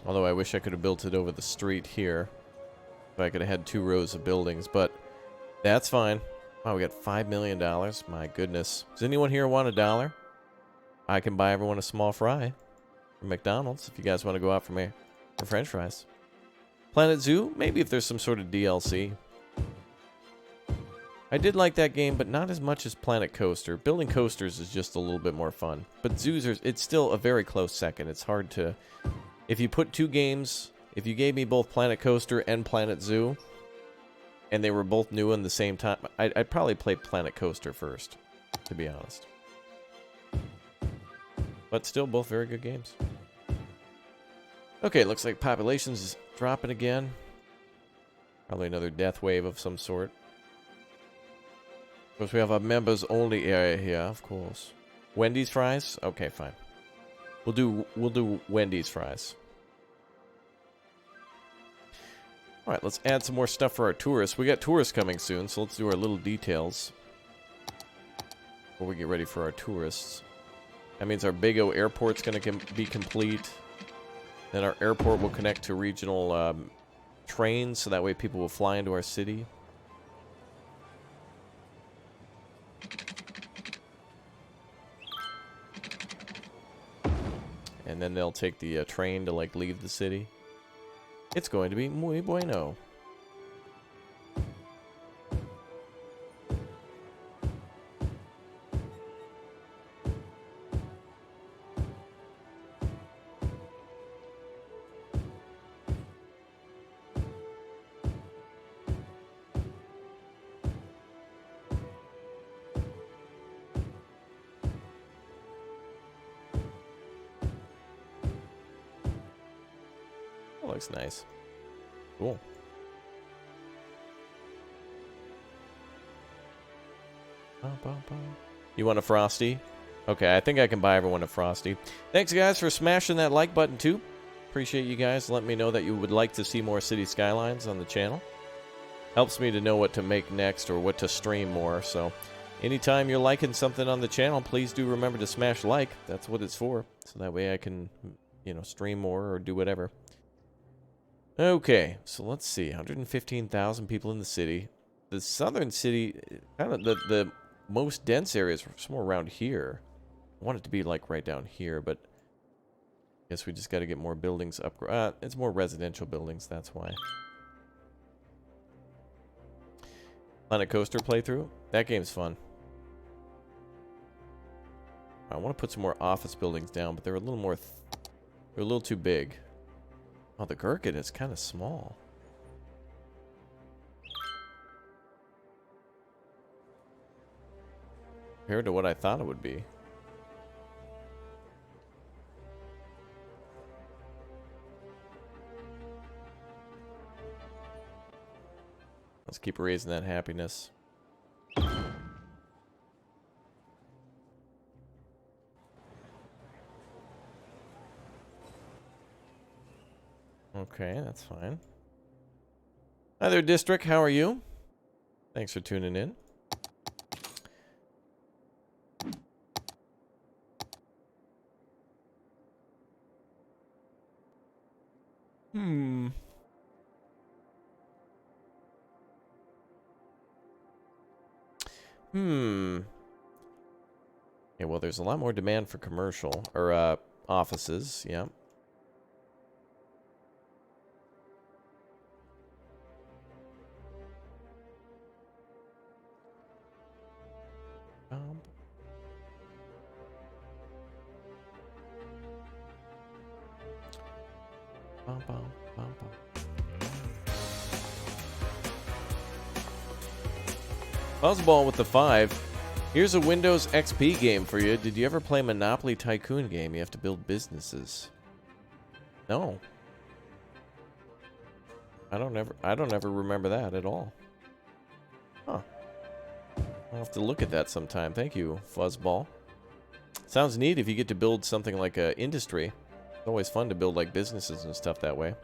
Although I wish I could have built it over the street here. If I could have had 2 rows of buildings, but that's fine. Wow, we got $5 million. My goodness. Does anyone here want $1? I can buy everyone a small fry from McDonald's if you guys want to go out for French fries. Planet Zoo? Maybe if there's some sort of DLC. I did like that game, but not as much as Planet Coaster. Building coasters is just a little bit more fun. But zoos are, it's still a very close second. It's hard to... If you put two games, if you gave me both Planet Coaster and Planet Zoo, and they were both new in the same time, I'd probably play Planet Coaster first, to be honest. But still, both very good games. Okay, looks like population's dropping again. Probably another death wave of some sort. Of course, we have a members-only area here, of course. Wendy's fries? Okay, fine. We'll do Wendy's fries. All right, let's add some more stuff for our tourists. We got tourists coming soon, so let's do our little details before we get ready for our tourists. That means our Big O airport's going to be complete. Then our airport will connect to regional trains, so that way people will fly into our city. And then they'll take the train to, like, leave the city. It's going to be muy bueno. Looks nice. Cool. You want a Frosty? Okay, I think I can buy everyone a Frosty. Thanks, guys, for smashing that like button, too. Appreciate you guys letting me know that you would like to see more City Skylines on the channel. Helps me to know what to make next or what to stream more, so anytime you're liking something on the channel, please do remember to smash like. That's what it's for, so that way I can, you know, stream more or do whatever. Okay, so let's see. 115,000 people in the city. The southern city, kind of the most dense area is somewhere around here. I want it to be like right down here, but I guess we just got to get more buildings up. It's more residential buildings, that's why. Planet Coaster playthrough. That game's fun. I want to put some more office buildings down, but they're a little more... they're a little too big. Oh, the Gherkin is kind of small. Compared to what I thought it would be. Let's keep raising that happiness. Okay, that's fine. Hi there, District. How are you? Thanks for tuning in. Okay, well, there's a lot more demand for commercial, or, offices, yeah. Buzzball with the 5. Here's a Windows XP game for you. Did you ever play Monopoly Tycoon game? You have to build businesses. No. I don't ever remember that at all. Huh. I'll have to look at that sometime. Thank you, Fuzzball. Sounds neat if you get to build something like a industry. It's always fun to build like businesses and stuff that way.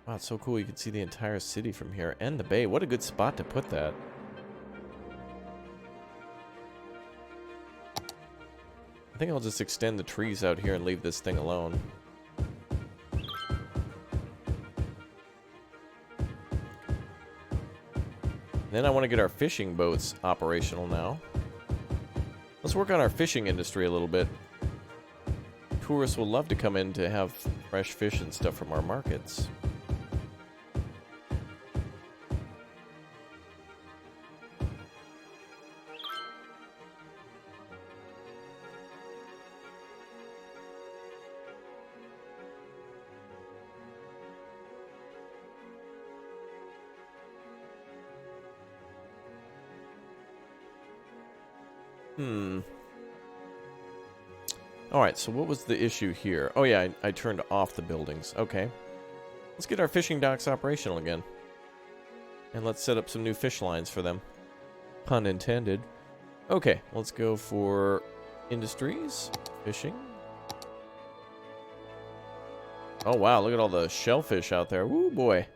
Wow, it's so cool. You can see the entire city from here and the bay. What a good spot to put that. I think I'll just extend the trees out here and leave this thing alone. Then I want to get our fishing boats operational now. Let's work on our fishing industry a little bit. Tourists will love to come in to have fresh fish and stuff from our markets. Alright, so what was the issue here? Oh yeah, I turned off the buildings. Okay. Let's get our fishing docks operational again. And let's set up some new fish lines for them. Pun intended. Okay, let's go for industries, fishing. Oh wow, look at all the shellfish out there. Woo boy.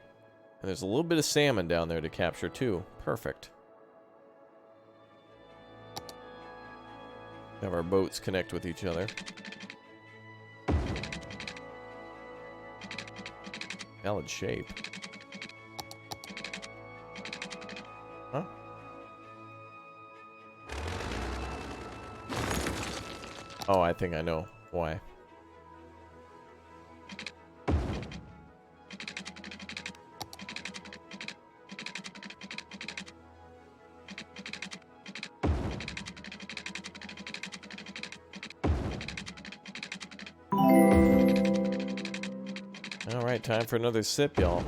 And there's a little bit of salmon down there to capture too. Perfect. Have our boats connect with each other. Valid shape. Huh? Oh, I think I know why. Alright, time for another sip, y'all.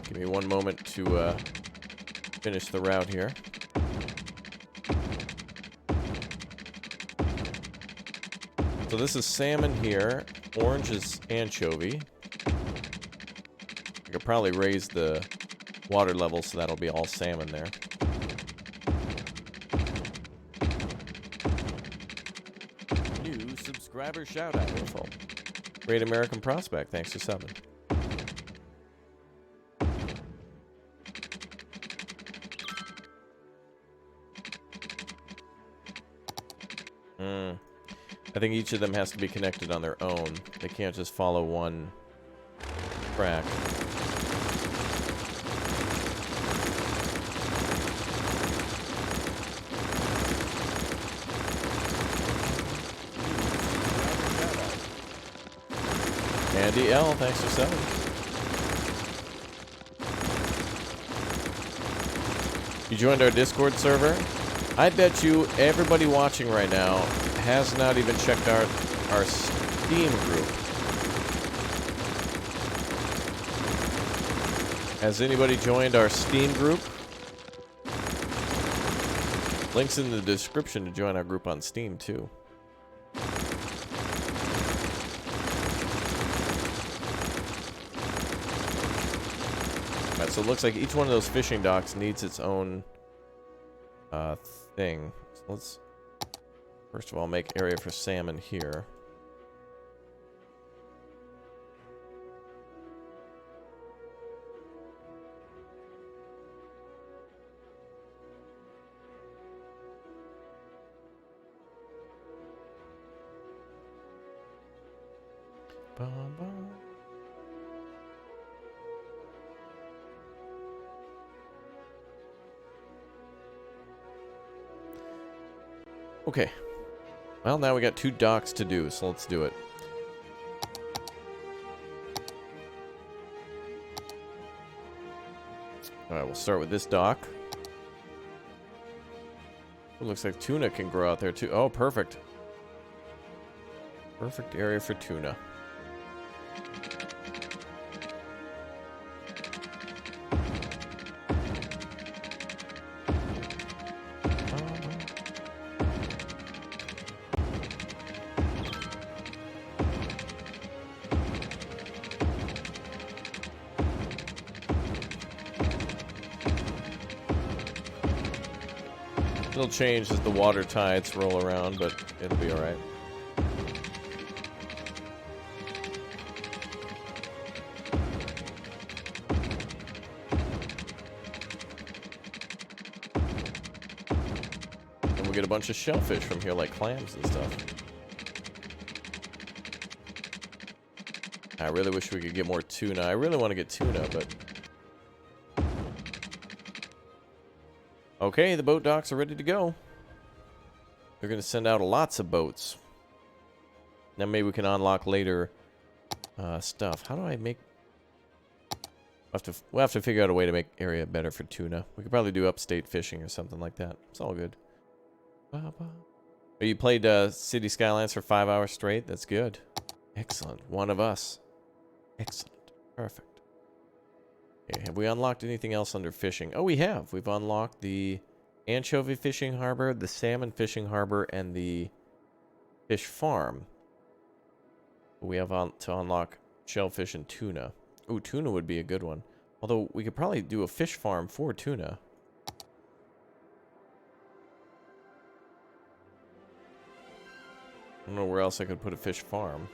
Give me one moment to finish the route here. So this is salmon here. Orange is anchovy. I could probably raise the water level so that'll be all salmon there. New subscriber shout out. Wonderful. Great American Prospect, thanks for subbing. I think each of them has to be connected on their own. They can't just follow one track. Andy L, thanks for selling. You joined our Discord server? I bet you everybody watching right now has not even checked our Steam group. Has anybody joined our Steam group? Links in the description to join our group on Steam too. Alright, so it looks like each one of those fishing docks needs its own thing. So let's first of all make area for salmon here. Okay. Well, now we got 2 docks to do, so let's do it. Alright, we'll start with this dock. It looks like tuna can grow out there too. Oh, perfect. Perfect area for tuna. It'll change as the water tides roll around, but it'll be alright. And we'll get a bunch of shellfish from here, like clams and stuff. I really wish we could get more tuna. I really want to get tuna, but... Okay, the boat docks are ready to go. They're going to send out lots of boats. Now maybe we can unlock later stuff. How do I make... We'll have to figure out a way to make area better for tuna. We could probably do upstate fishing or something like that. It's all good. Oh, you played City Skylines for 5 hours straight? That's good. Excellent. One of us. Excellent. Perfect. Okay, have we unlocked anything else under fishing? Oh, we have. We've unlocked the anchovy fishing harbor, the salmon fishing harbor, and the fish farm. We have to unlock shellfish and tuna. Ooh, tuna would be a good one. Although, we could probably do a fish farm for tuna. I don't know where else I could put a fish farm.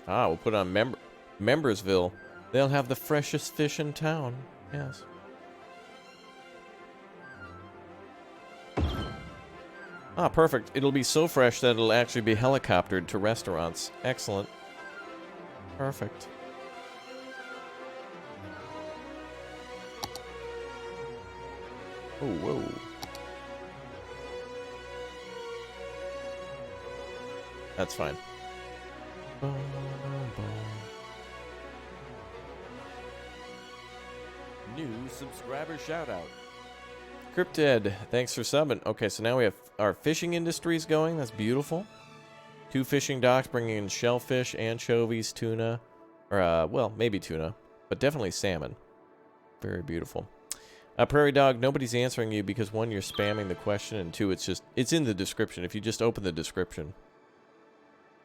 Ah, we'll put it on Membersville. They'll have the freshest fish in town. Yes. Ah, perfect. It'll be so fresh that it'll actually be helicoptered to restaurants. Excellent. Perfect. Oh, whoa. That's fine. New subscriber shout out. Cryptid, thanks for subbing. Okay, so now we have our fishing industries going. That's beautiful. 2 fishing docks bringing in shellfish, anchovies, tuna. Or, well, maybe tuna. But definitely salmon. Very beautiful. Prairie Dog, nobody's answering you because 1, you're spamming the question, and 2, it's in the description. If you just open the description,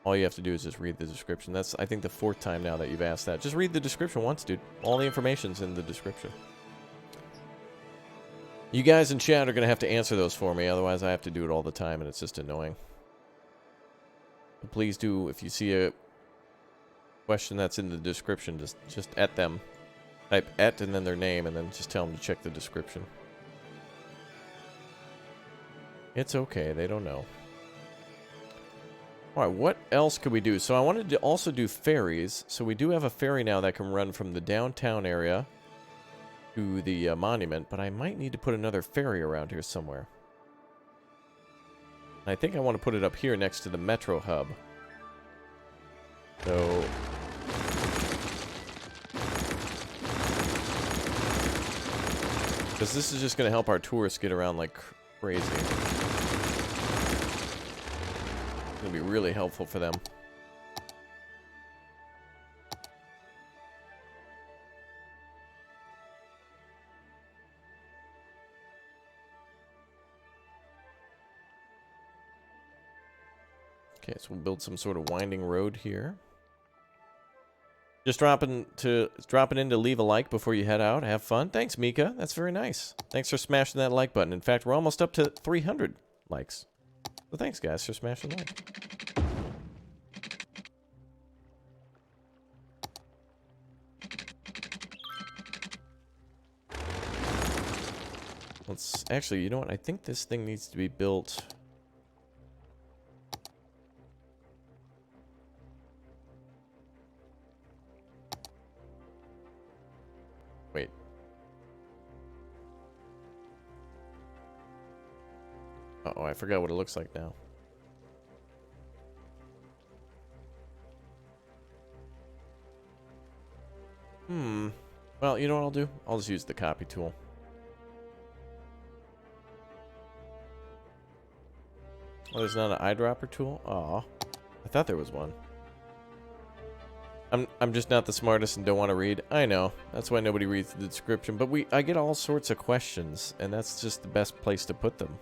all you have to do is just read the description. That's, I think, the 4th time now that you've asked that. Just read the description once, dude. All the information's in the description. You guys in chat are going to have to answer those for me, otherwise I have to do it all the time, and it's just annoying. But please do, if you see a question that's in the description, just at them. Type et and then their name, and then just tell them to check the description. It's okay, they don't know. Alright, what else could we do? So I wanted to also do ferries. So we do have a ferry now that can run from the downtown area to the monument, but I might need to put another ferry around here somewhere. I think I want to put it up here next to the metro hub. So... because this is just going to help our tourists get around like crazy. It's going to be really helpful for them. Okay, so we'll build some sort of winding road here. Just dropping in to leave a like before you head out. Have fun. Thanks, Mika. That's very nice. Thanks for smashing that like button. In fact, we're almost up to 300 likes. So thanks, guys, for smashing the like. Let's actually, you know what? I think this thing needs to be built. Wait. Uh-oh, I forgot what it looks like now. Well, you know what I'll do? I'll just use the copy tool. Oh, there's not an eyedropper tool? Aw. I thought there was one. I'm just not the smartest and don't want to read. I know. That's why nobody reads the description. But I get all sorts of questions, and that's just the best place to put them.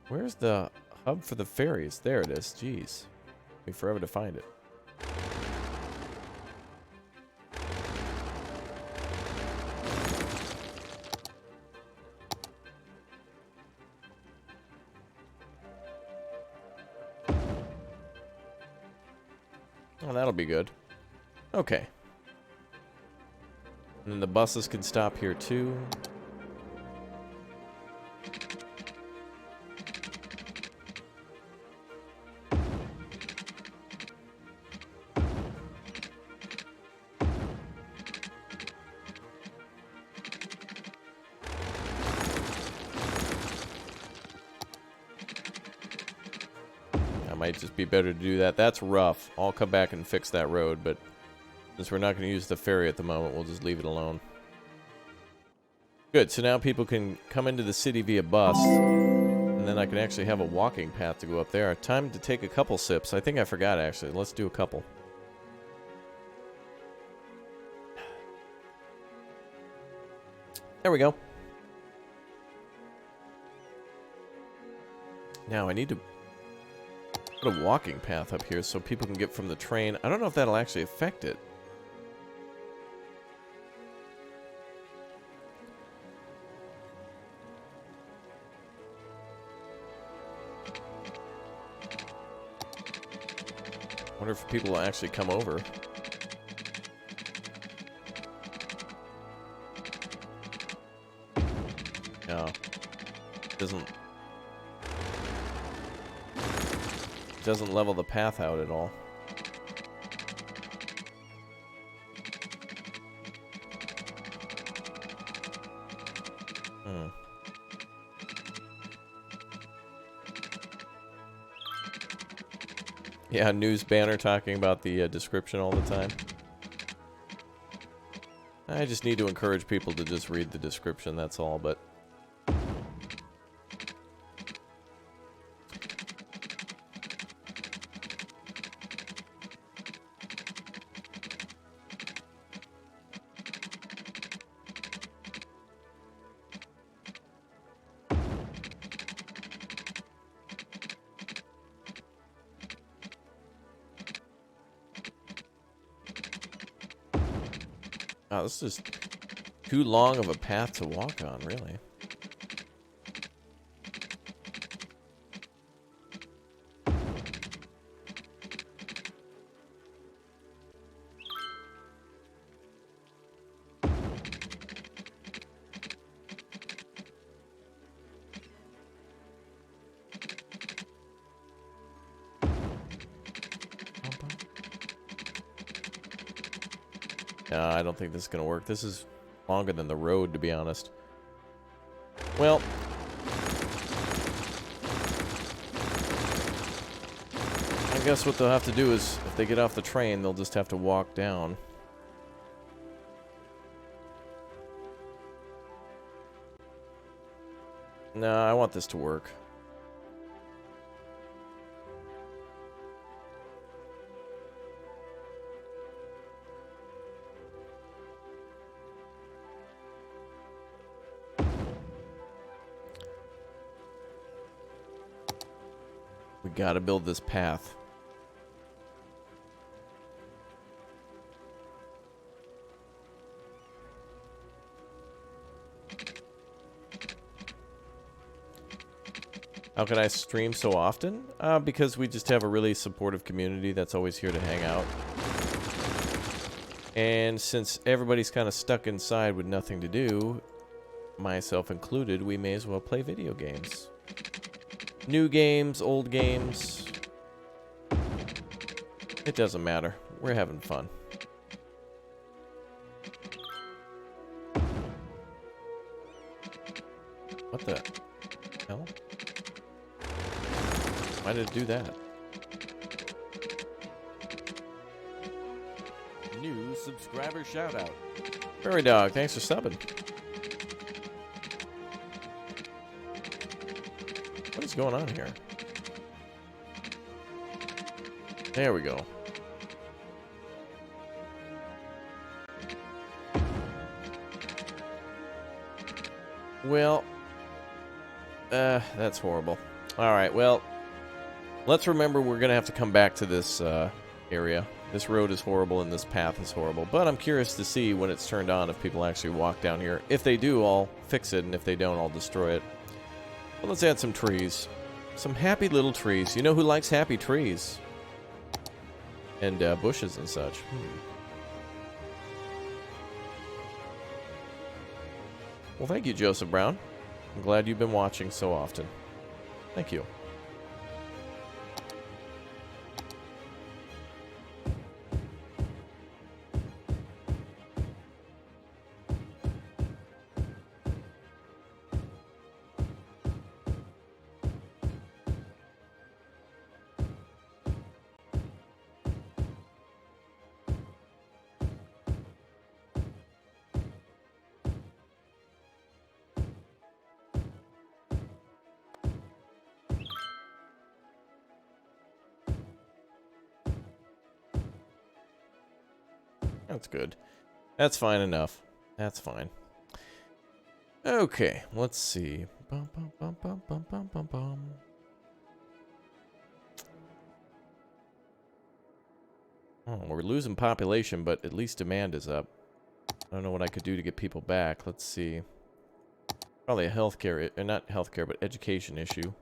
Where's the hub for the ferries? There it is. Jeez. Took me forever to find it. Oh, that'll be good. Okay. And then the buses can stop here too. Might just be better to do that. That's rough. I'll come back and fix that road, but since we're not going to use the ferry at the moment, we'll just leave it alone. Good, so now people can come into the city via bus, and then I can actually have a walking path to go up there. Time to take a couple sips. I think I forgot, actually. Let's do a couple. There we go. Now I need to put a walking path up here so people can get from the train. I don't know if that'll actually affect it. Wonder if people will actually come over. No. Doesn't level the path out at all. Yeah, news banner talking about the description all the time. I just need to encourage people to just read the description, that's all, but... Wow, this is too long of a path to walk on, really. No, I don't think this is going to work. This is longer than the road, to be honest. Well, I guess what they'll have to do is, if they get off the train, they'll just have to walk down. No, I want this to work. We gotta build this path. How can I stream so often? Because we just have a really supportive community that's always here to hang out. And since everybody's kind of stuck inside with nothing to do, myself included, we may as well play video games. New games, old games. It doesn't matter. We're having fun. What the hell? Why did it do that? New subscriber shoutout. Fairy Dog, thanks for subbing. What is going on here? There we go. Well, that's horrible. Alright, well, let's remember we're going to have to come back to this area. This road is horrible and this path is horrible. But I'm curious to see when it's turned on if people actually walk down here. If they do, I'll fix it, and if they don't, I'll destroy it. Well, let's add some trees. Some happy little trees. You know who likes happy trees? And bushes and such. Well, thank you, Joseph Brown. I'm glad you've been watching so often. Thank you. That's good. That's fine enough. That's fine. Okay, let's see. Bum, bum, bum, bum, bum, bum, bum, bum. Oh, we're losing population, but at least demand is up. I don't know what I could do to get people back. Let's see. Probably a healthcare, or not healthcare, but education issue.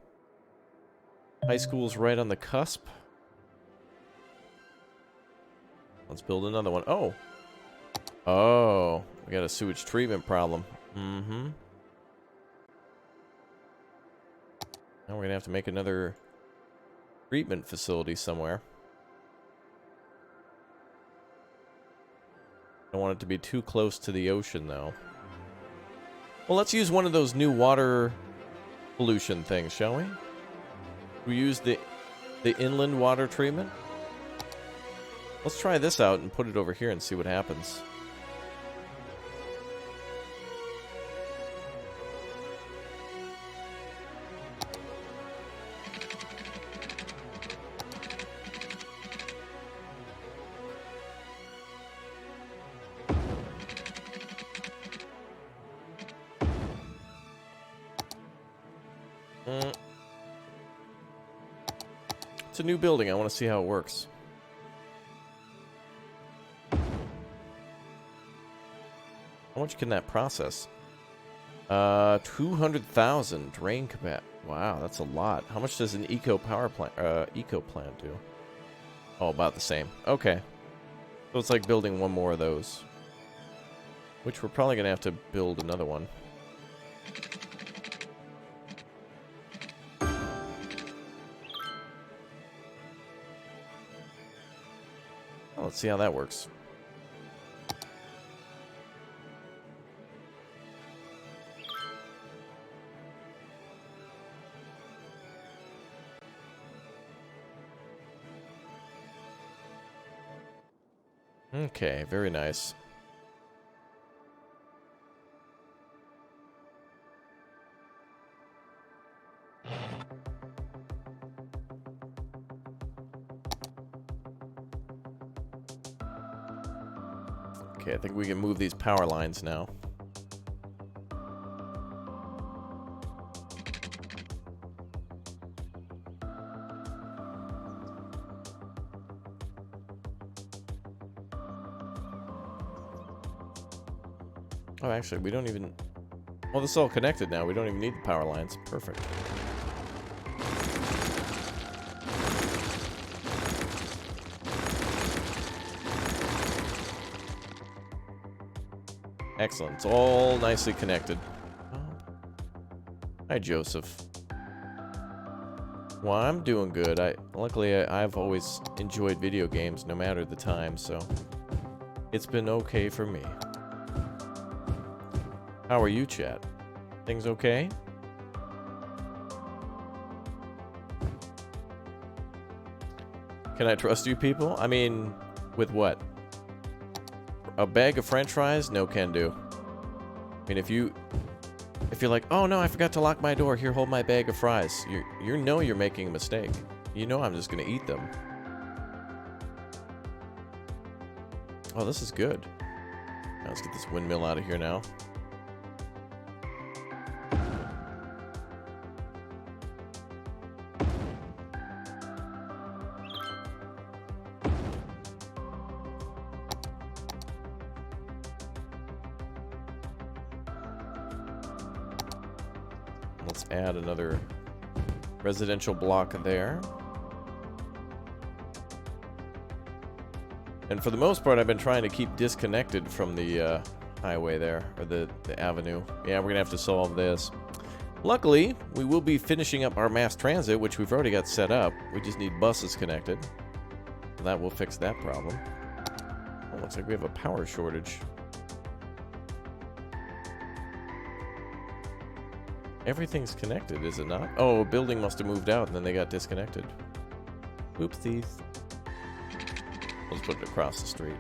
High school's right on the cusp. Let's build another one. Oh! Oh, we got a sewage treatment problem. Mm-hmm. Now we're gonna have to make another treatment facility somewhere. Don't want it to be too close to the ocean, though. Well, let's use one of those new water pollution things, shall we? We use the inland water treatment. Let's try this out and put it over here and see what happens. It's a new building. I want to see how it works. How much can that process? 200,000 drain capacity. Wow, that's a lot. How much does an eco plant do? Oh, about the same. Okay. So it's like building one more of those. Which we're probably going to have to build another one. Let's see how that works. Okay, very nice. Okay, I think we can move these power lines now. Oh, actually, we don't even... Well, this is all connected now. We don't even need the power lines. Perfect. Excellent. It's all nicely connected. Hi, Joseph. Well, I'm doing good. Luckily, I've always enjoyed video games, no matter the time, so it's been okay for me. How are you, chat? Things okay? Can I trust you people? I mean, with what? A bag of french fries? No can do. I mean, if you're like, oh no, I forgot to lock my door, here, hold my bag of fries. You know you're making a mistake. You know I'm just gonna eat them. Oh, this is good. Now let's get this windmill out of here now. Let's add another residential block there. And for the most part, I've been trying to keep disconnected from the highway there, or the avenue. Yeah, we're gonna have to solve this. Luckily, we will be finishing up our mass transit, which we've already got set up. We just need buses connected. So that will fix that problem. Oh, looks like we have a power shortage. Everything's connected, is it not? Oh, a building must have moved out and then they got disconnected. Oopsies. Let's put it across the street.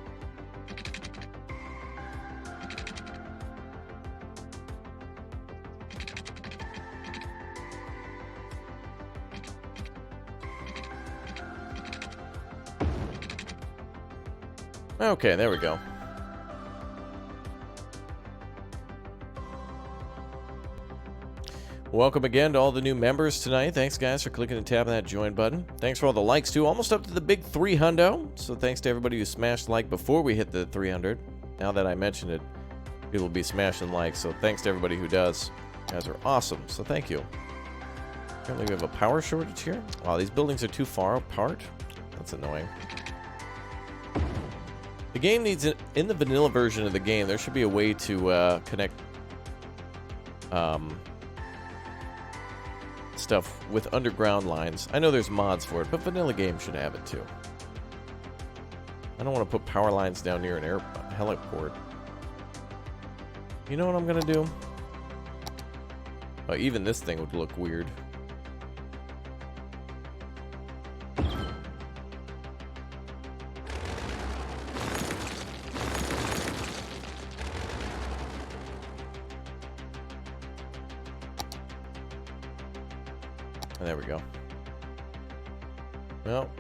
Okay, there we go. Welcome again to all the new members tonight. Thanks, guys, for clicking and tapping that join button. Thanks for all the likes, too. Almost up to the big 300. So thanks to everybody who smashed like before we hit the 300. Now that I mentioned it, people will be smashing likes. So thanks to everybody who does. You guys are awesome. So thank you. Apparently we have a power shortage here. Wow, these buildings are too far apart. That's annoying. The game needs it in the vanilla version of the game. There should be a way to connect stuff with underground lines. I know there's mods for it, but vanilla game should have it too. I don't want to put power lines down near an heliport. You know what I'm gonna do? Oh, even this thing would look weird. There we go. Well,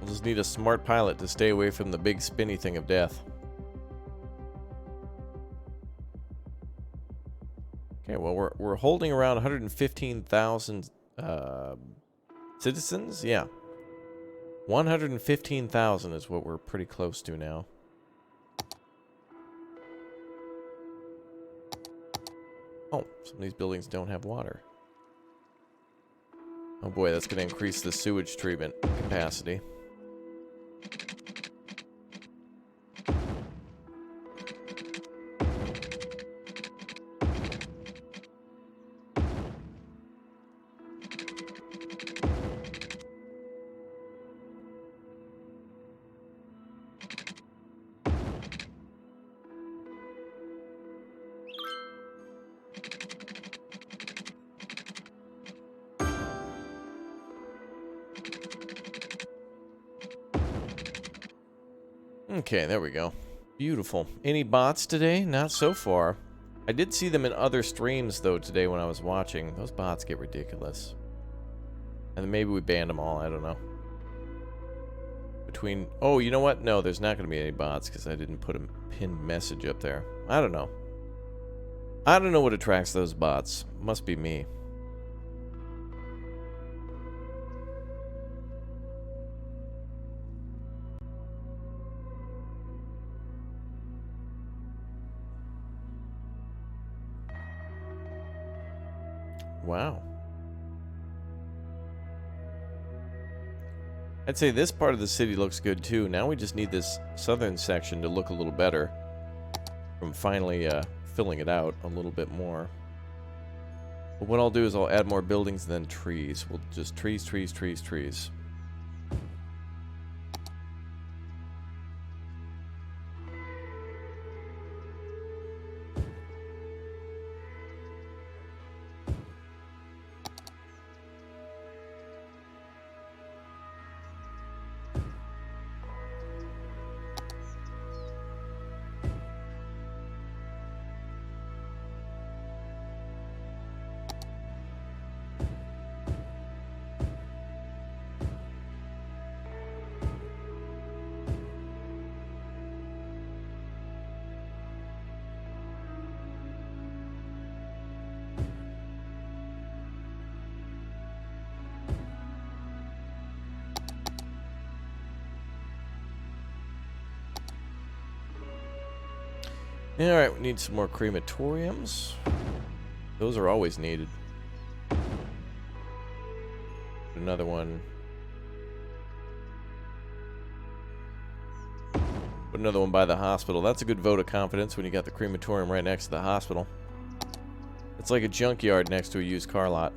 we'll just need a smart pilot to stay away from the big spinny thing of death. Okay, well, we're holding around 115,000 citizens. Yeah, 115,000 is what we're pretty close to now. Oh, some of these buildings don't have water. Oh boy, that's going to increase the sewage treatment capacity. Okay, there we go. Beautiful. Any bots today? Not so far. I did see them in other streams, though, today when I was watching. Those bots get ridiculous. And then maybe we banned them all. I don't know. Between... Oh, you know what? No, there's not going to be any bots because I didn't put a pinned message up there. I don't know. I don't know what attracts those bots. Must be me. Wow. I'd say this part of the city looks good too. Now we just need this southern section to look a little better from finally filling it out a little bit more. But what I'll do is I'll add more buildings than trees. We'll just trees, trees, trees, trees. Alright, we need some more crematoriums. Those are always needed. Another one. Put another one by the hospital. That's a good vote of confidence when you got the crematorium right next to the hospital. It's like a junkyard next to a used car lot.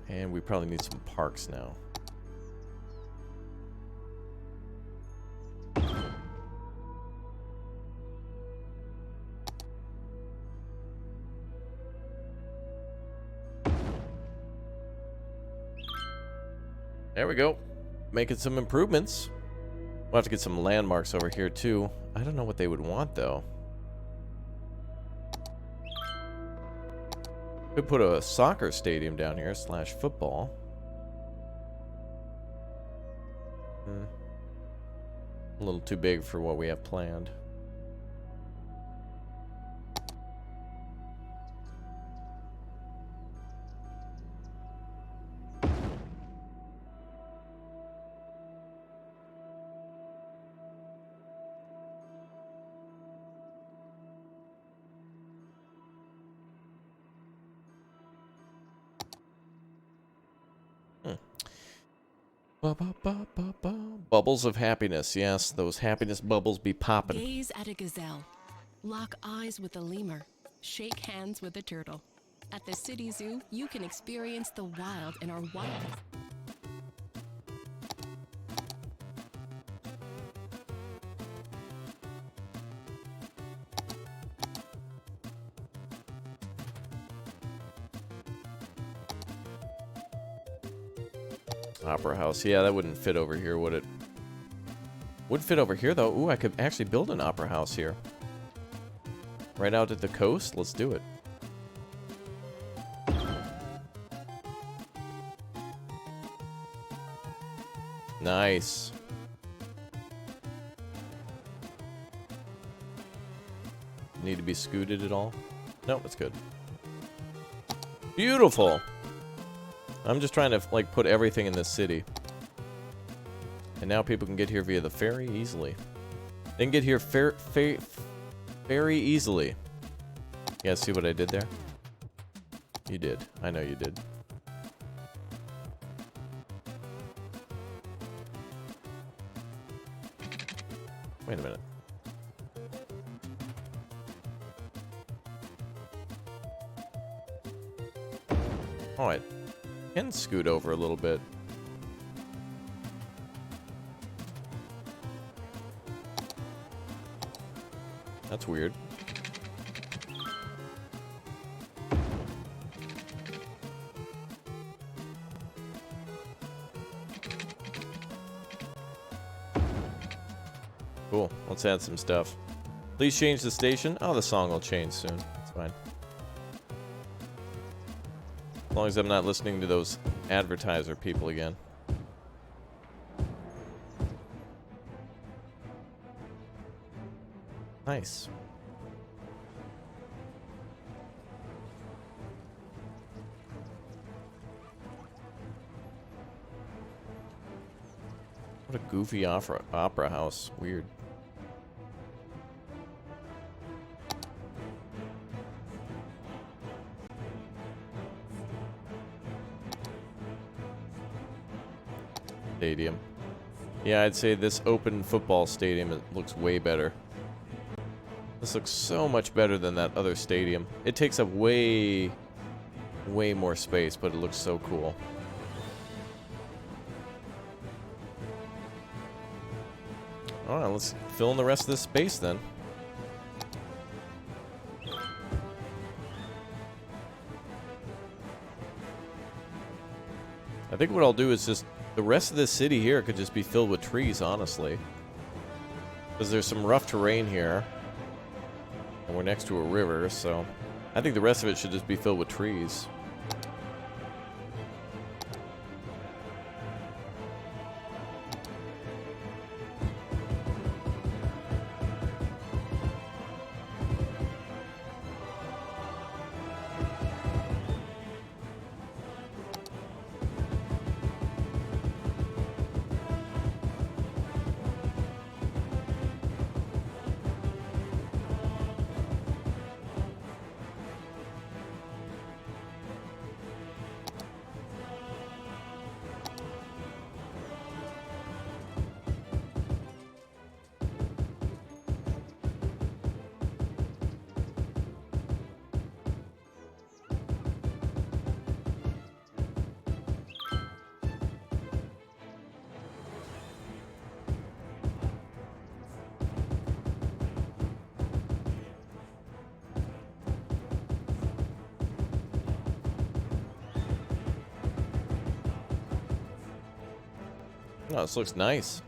And we probably need some parks now. There we go. Making some improvements. We'll have to get some landmarks over here too. I don't know what they would want though. Could put a soccer stadium down here, / football. A little too big for what we have planned. Bubbles of happiness. Yes, those happiness bubbles be popping. Gaze at a gazelle. Lock eyes with a lemur. Shake hands with a turtle. At the City Zoo, you can experience the wild in our wildest. Opera house. Yeah, that wouldn't fit over here, would it? Would fit over here, though. Ooh, I could actually build an opera house here. Right out at the coast? Let's do it. Nice. Need to be scooted at all? Nope, it's good. Beautiful! I'm just trying to, like, put everything in this city. And now people can get here via the ferry easily. They can get here very easily. You guys see what I did there? You did. I know you did. Wait a minute. Oh, I can scoot over a little bit. That's weird. Cool. Let's add some stuff. Please change the station. Oh, the song will change soon. It's fine. As long as I'm not listening to those advertiser people again. Nice. What a goofy opera house. Weird. Stadium. Yeah, I'd say this open football stadium, it looks way better. This looks so much better than that other stadium. It takes up way more space, but it looks so cool. Alright, let's fill in the rest of this space then. I think what I'll do is just, the rest of this city here could just be filled with trees, honestly. Because there's some rough terrain here. And we're next to a river, so I think the rest of it should just be filled with trees. Oh, this looks nice.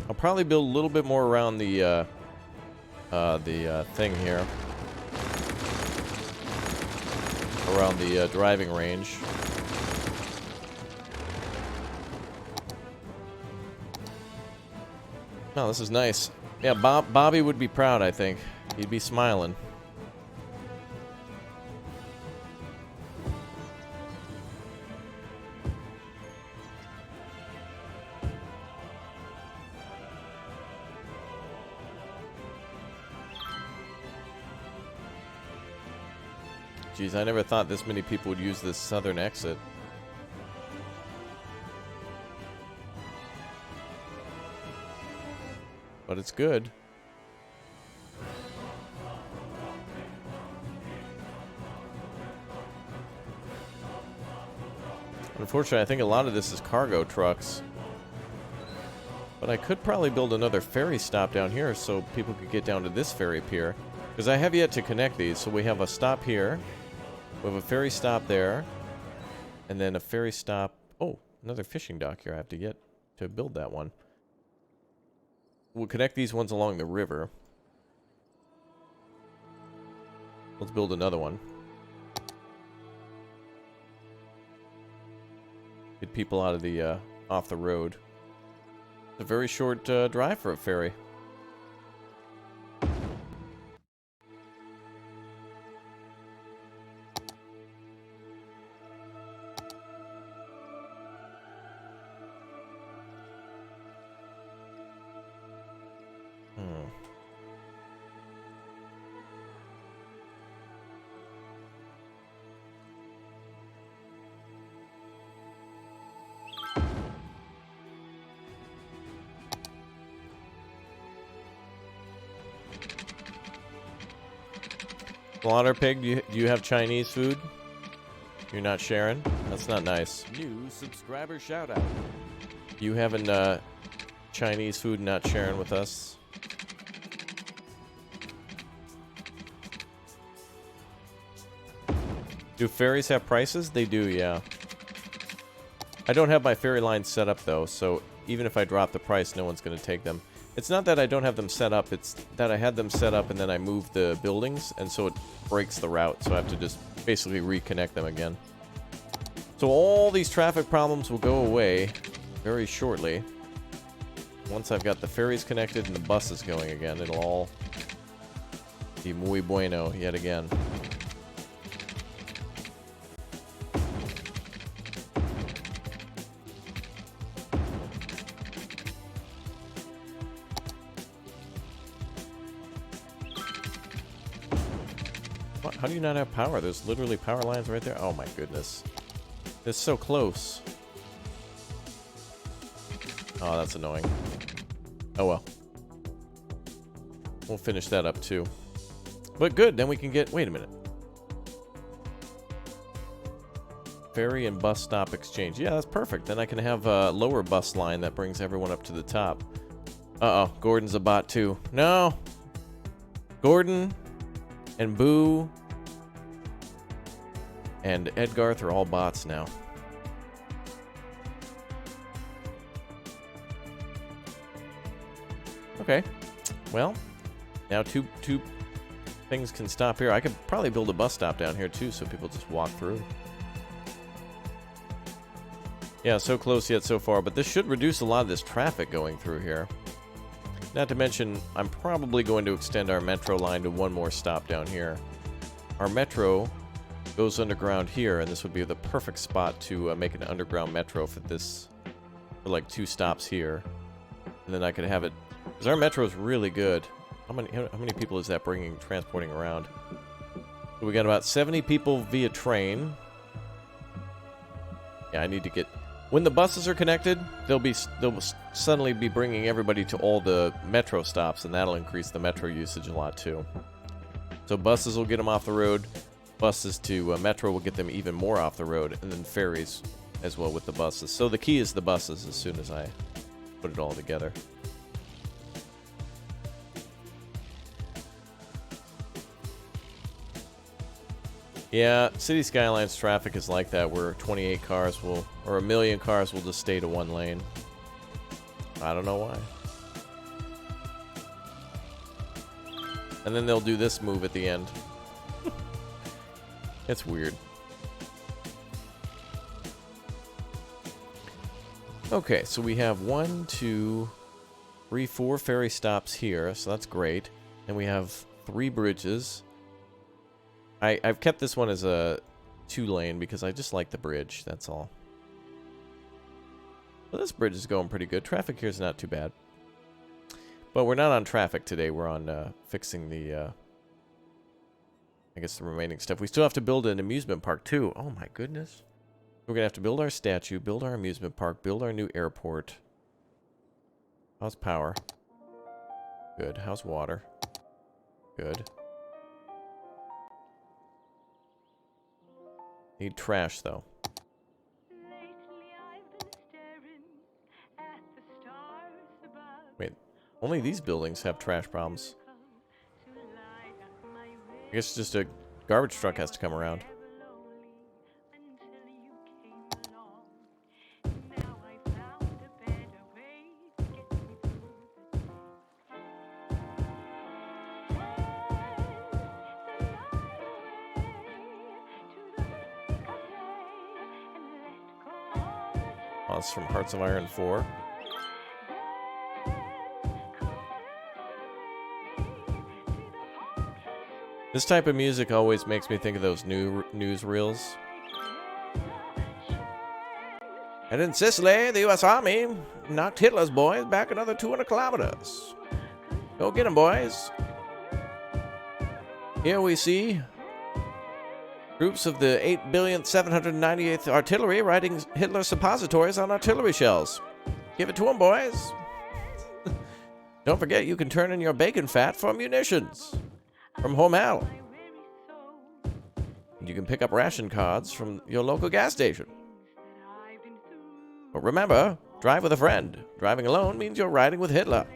I'll probably build a little bit more around the thing here. Around the driving range. Oh, this is nice. Yeah, Bobby would be proud, I think. He'd be smiling. Jeez, I never thought this many people would use this southern exit. But it's good. Unfortunately, I think a lot of this is cargo trucks. But I could probably build another ferry stop down here so people could get down to this ferry pier. Because I have yet to connect these. So we have a stop here. We have a ferry stop there. And then a ferry stop. Oh, another fishing dock here I have to get to build that one. We'll connect these ones along the river. Let's build another one. Get people out of the off the road. It's a very short drive for a ferry. Slaughter Pig, do you have Chinese food? You're not sharing? That's not nice. New subscriber shout out. You having Chinese food and not sharing with us? Do ferries have prices? They do, yeah. I don't have my ferry lines set up though, so even if I drop the price, no one's going to take them. It's not that I don't have them set up, it's that I had them set up and then I moved the buildings, and so it breaks the route, so I have to just basically reconnect them again. So all these traffic problems will go away very shortly. Once I've got the ferries connected and the buses going again, it'll all be muy bueno yet again. How do you not have power? There's literally power lines right there. Oh my goodness. It's so close. Oh, that's annoying. Oh well. We'll finish that up too. But good, then we can get... Wait a minute. Ferry and bus stop exchange. Yeah, that's perfect. Then I can have a lower bus line that brings everyone up to the top. Uh-oh, Gordon's a bot too. No! Gordon and Boo and Edgarth are all bots now. Okay. Well, now two things can stop here. I could probably build a bus stop down here too, so people just walk through. Yeah, so close yet so far, but this should reduce a lot of this traffic going through here. Not to mention, I'm probably going to extend our metro line to one more stop down here. Our metro goes underground here, and this would be the perfect spot to make an underground metro for this, for like 2 stops here. And then I could have it, because our metro is really good. How many people is that transporting around? So we got about 70 people via train. Yeah, I need to get... When the buses are connected, they'll suddenly be bringing everybody to all the metro stops, and that'll increase the metro usage a lot too. So buses will get them off the road. Buses to metro will get them even more off the road, and then ferries as well with the buses. So the key is the buses as soon as I put it all together. Yeah, City Skylines traffic is like that, where 28 cars will, or 1 million cars will just stay to one lane. I don't know why. And then they'll do this move at the end. It's weird. Okay, so we have 1, 2, 4 ferry stops here, so that's great. And we have 3 bridges. I've kept this one as a 2-lane because I just like the bridge, that's all. Well, this bridge is going pretty good. Traffic here is not too bad. But we're not on traffic today. We're on fixing the, I guess, the remaining stuff. We still have to build an amusement park, too. Oh, my goodness. We're going to have to build our statue, build our amusement park, build our new airport. How's power? Good. How's water? Good. Need trash, though. Wait, only these buildings have trash problems. I guess just a garbage truck has to come around. Oh, it's from Hearts of Iron 4. This type of music always makes me think of those new newsreels. And in Sicily, the U.S. Army knocked Hitler's boys back another 200 kilometers. Go get 'em, boys. Here we see groups of the 8,798th Artillery riding Hitler suppositories on artillery shells. Give it to 'em, boys. Don't forget you can turn in your bacon fat for munitions from Hormel. And you can pick up ration cards from your local gas station. But remember, drive with a friend. Driving alone means you're riding with Hitler.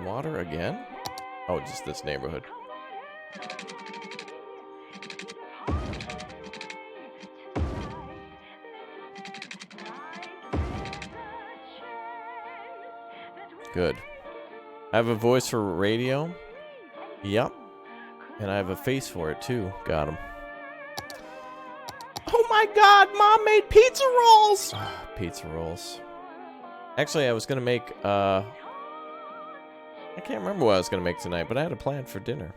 Water again? Oh, just this neighborhood. Good. I have a voice for radio. Yep. And I have a face for it too. Got him. Oh my god, Mom made pizza rolls! Pizza rolls. Actually, I was going to make, I can't remember what I was going to make tonight, but I had a plan for dinner.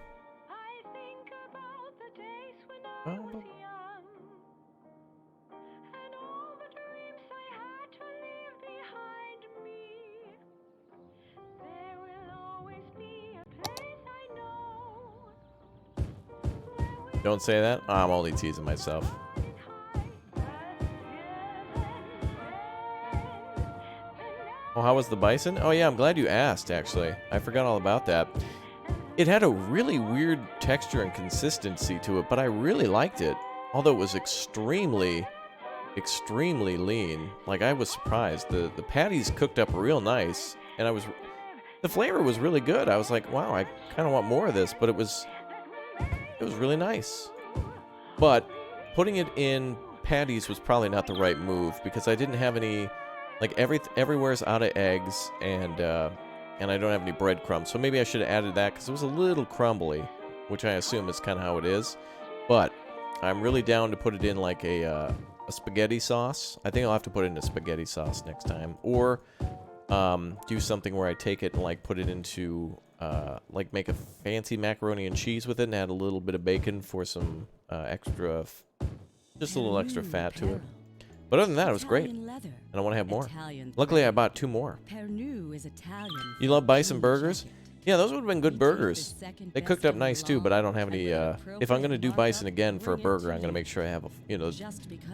Don't say that. Oh, I'm only teasing myself. Oh, how was the bison? Oh yeah, I'm glad you asked, actually. I forgot all about that. It had a really weird texture and consistency to it, but I really liked it. Although it was extremely lean. Like, I was surprised. The patties cooked up real nice, and the flavor was really good. I was like, wow, I kind of want more of this, but it was really nice. But putting it in patties was probably not the right move, because I didn't have any, like, everywhere's out of eggs, and I don't have any breadcrumbs. So maybe I should have added that, because it was a little crumbly, which I assume is kind of how it is. But I'm really down to put it in like a spaghetti sauce. I think I'll have to put it in a spaghetti sauce next time, or do something where I take it and like put it into like make a fancy macaroni and cheese with it, and add a little bit of bacon for some extra, just a little extra fat to it. But other than that, it was great, and I want to have more. Luckily, I bought 2 more. You love bison burgers? Yeah, those would have been good burgers. They cooked up nice too, but I don't have any. If I'm going to do bison again for a burger, I'm going to make sure I have, I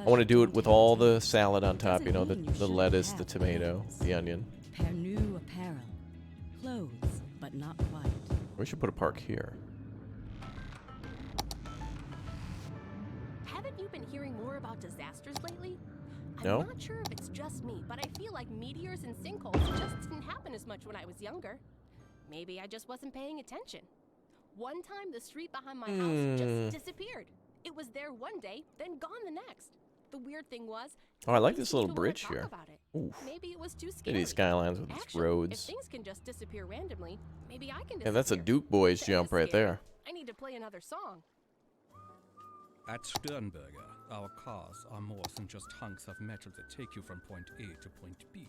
want to do it with all the salad on top, the lettuce, the tomato, the onion. Pernu apparel. Clothes, but not quite. We should put a park here. Haven't you been hearing more about disasters lately? No? I'm not sure if it's just me, but I feel like meteors and sinkholes just didn't happen as much when I was younger. Maybe I just wasn't paying attention. One time, the street behind my house just disappeared. It was there one day, then gone the next. The weird thing was, Oh, I like he this seemed little to wanna bridge talk here. about it. Oof. Maybe it was too Look at scary. these skylines with its Actually, roads. if things can just disappear randomly, maybe I can disappear. And that's a Duke Boys That jump is right scary. there. I need to play another song. At Sternberger, our cars are more than just hunks of metal that take you from point A to point B.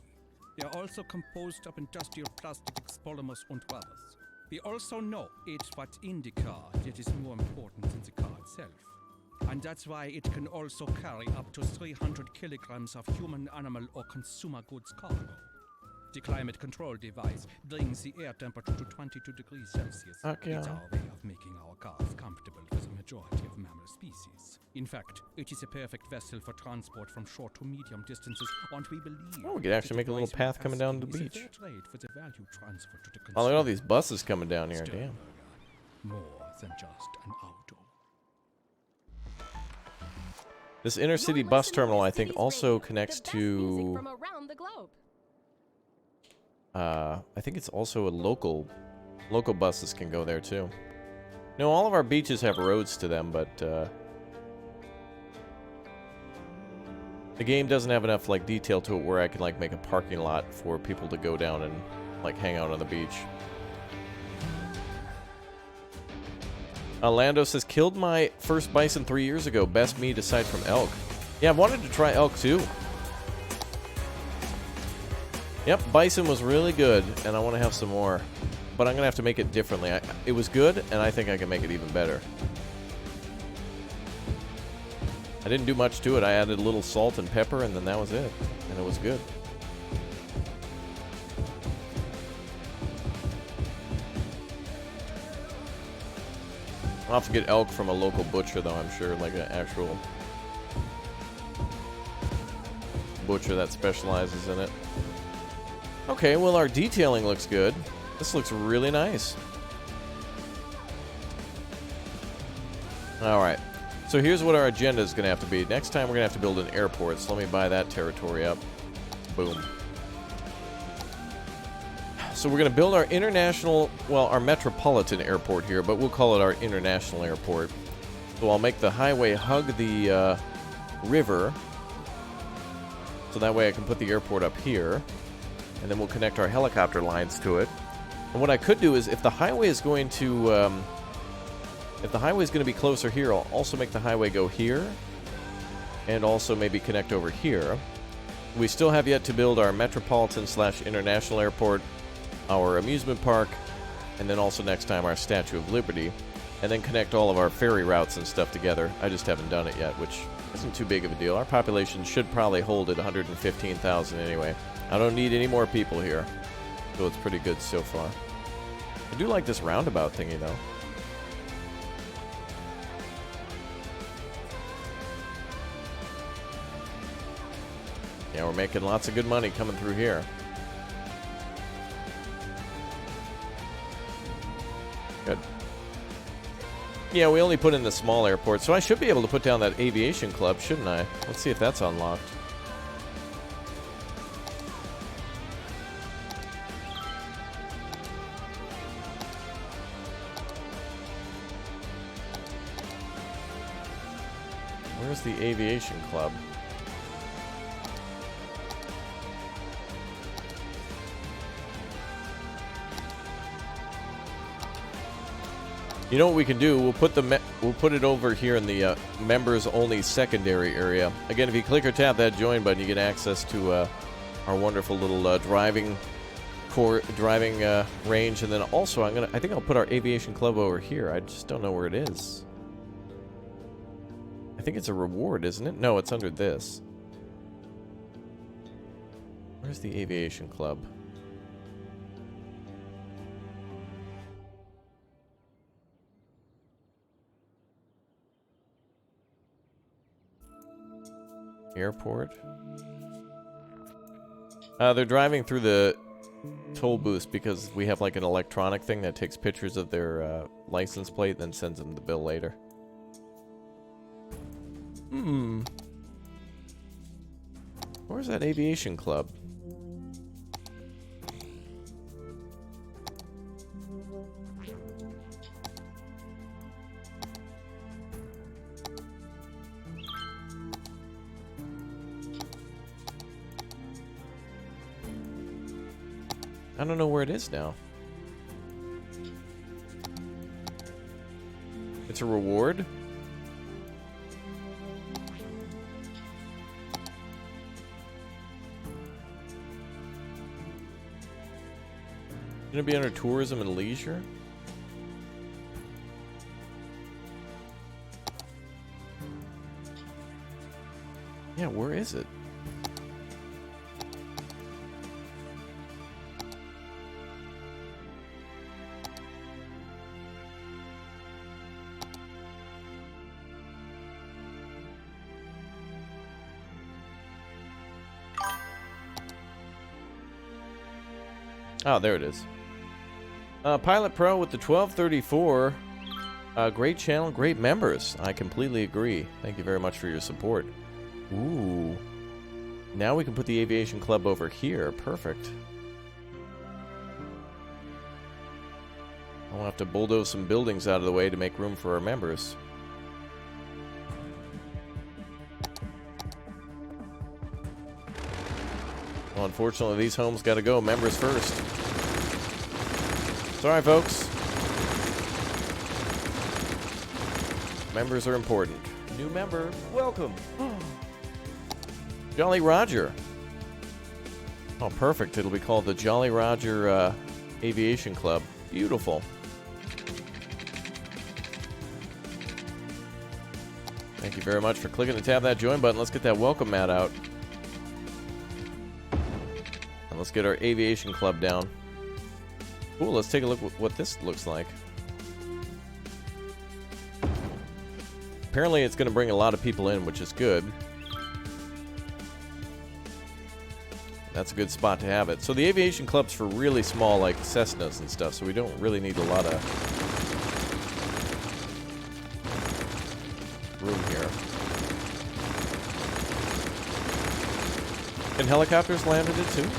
They are also composed of industrial plastics, polymers, and others. We also know it's what's in the car that is more important than the car itself. And that's why it can also carry up to 300 kilograms of human, animal, or consumer goods cargo. The climate control device brings the air temperature to 22 degrees Celsius. Okay. It's our way of making our cars comfortable for the majority of mammal species. In fact, it is a perfect vessel for transport from short to medium distances, and we believe Oh, we could actually that make a little device path coming down the is a beach. fair trade for the value transfer to the Oh, look at all consumer. these buses coming down here. Damn. Sternberger, more than just an auto. This inner city You're bus listening terminal, to I think, Cities also Radio, connects the best music to. from around the globe. I think it's also a local buses can go there too. No, all of our beaches have roads to them, but the game doesn't have enough like detail to it where I can like make a parking lot for people to go down and like hang out on the beach. Lando says, killed my first bison 3 years ago. Best meat aside from elk. Yeah, I've wanted to try elk too. Yep, bison was really good, and I want to have some more. But I'm going to have to make it differently. It was good, and I think I can make it even better. I didn't do much to it. I added a little salt and pepper, and then that was it. And it was good. I'll have to get elk from a local butcher, though, I'm sure. Like an actual butcher that specializes in it. Okay, well, our detailing looks good. This looks really nice. Alright, so here's what our agenda is going to have to be. Next time we're going to have to build an airport, so let me buy that territory up. Boom. So we're going to build our international, well, our Metropolitan Airport here, but we'll call it our international airport. So I'll make the highway hug the river, so that way I can put the airport up here. And then we'll connect our helicopter lines to it. And what I could do is, if the highway is going to, be closer here, I'll also make the highway go here, and also maybe connect over here. We still have yet to build our Metropolitan/International Airport, our amusement park, and then also next time our Statue of Liberty, and then connect all of our ferry routes and stuff together. I just haven't done it yet, which isn't too big of a deal. Our population should probably hold at 115,000 anyway. I don't need any more people here, so it's pretty good so far. I do like this roundabout thingy, though. Yeah, we're making lots of good money coming through here. Good. Yeah, we only put in the small airport, so I should be able to put down that aviation club, shouldn't I? Let's see if that's unlocked. Where's the aviation club? You know what we can do? We'll put it over here in the members only secondary area. Again, if you click or tap that join button, you get access to our wonderful little driving range, and then also I think I'll put our aviation club over here. I just don't know where it is. I think it's a reward, isn't it? No, it's under this. Where's the aviation club? Airport. They're driving through the toll booths because we have like an electronic thing that takes pictures of their license plate and then sends them the bill later. Where's that aviation club? I don't know where it is now. It's a reward? Gonna be under tourism and leisure? Yeah, where is it? Oh, there it is. Pilot Pro with the 1234. Great channel, great members. I completely agree. Thank you very much for your support. Ooh. Now we can put the Aviation Club over here. Perfect. I'll have to bulldoze some buildings out of the way to make room for our members. Well, unfortunately, these homes got to go. Members first. Sorry, folks. Members are important. New member, welcome. Jolly Roger. Oh, perfect. It'll be called the Jolly Roger Aviation Club. Beautiful. Thank you very much for clicking and tap that join button. Let's get that welcome mat out. And let's get our Aviation Club down. Cool, let's take a look at what this looks like. Apparently it's going to bring a lot of people in, which is good. That's a good spot to have it. So the Aviation Club's for really small, like Cessnas and stuff, so we don't really need a lot of room here. Can helicopters land in it too?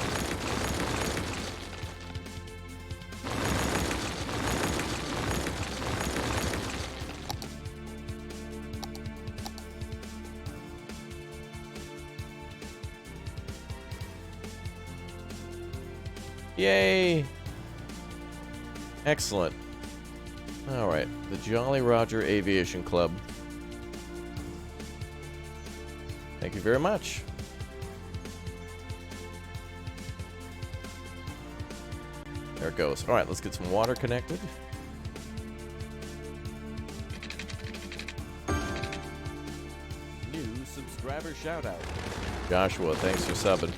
Yay! Excellent. Alright, the Jolly Roger Aviation Club. Thank you very much. There it goes. Alright, let's get some water connected. New subscriber shout out. Joshua, thanks for subbing.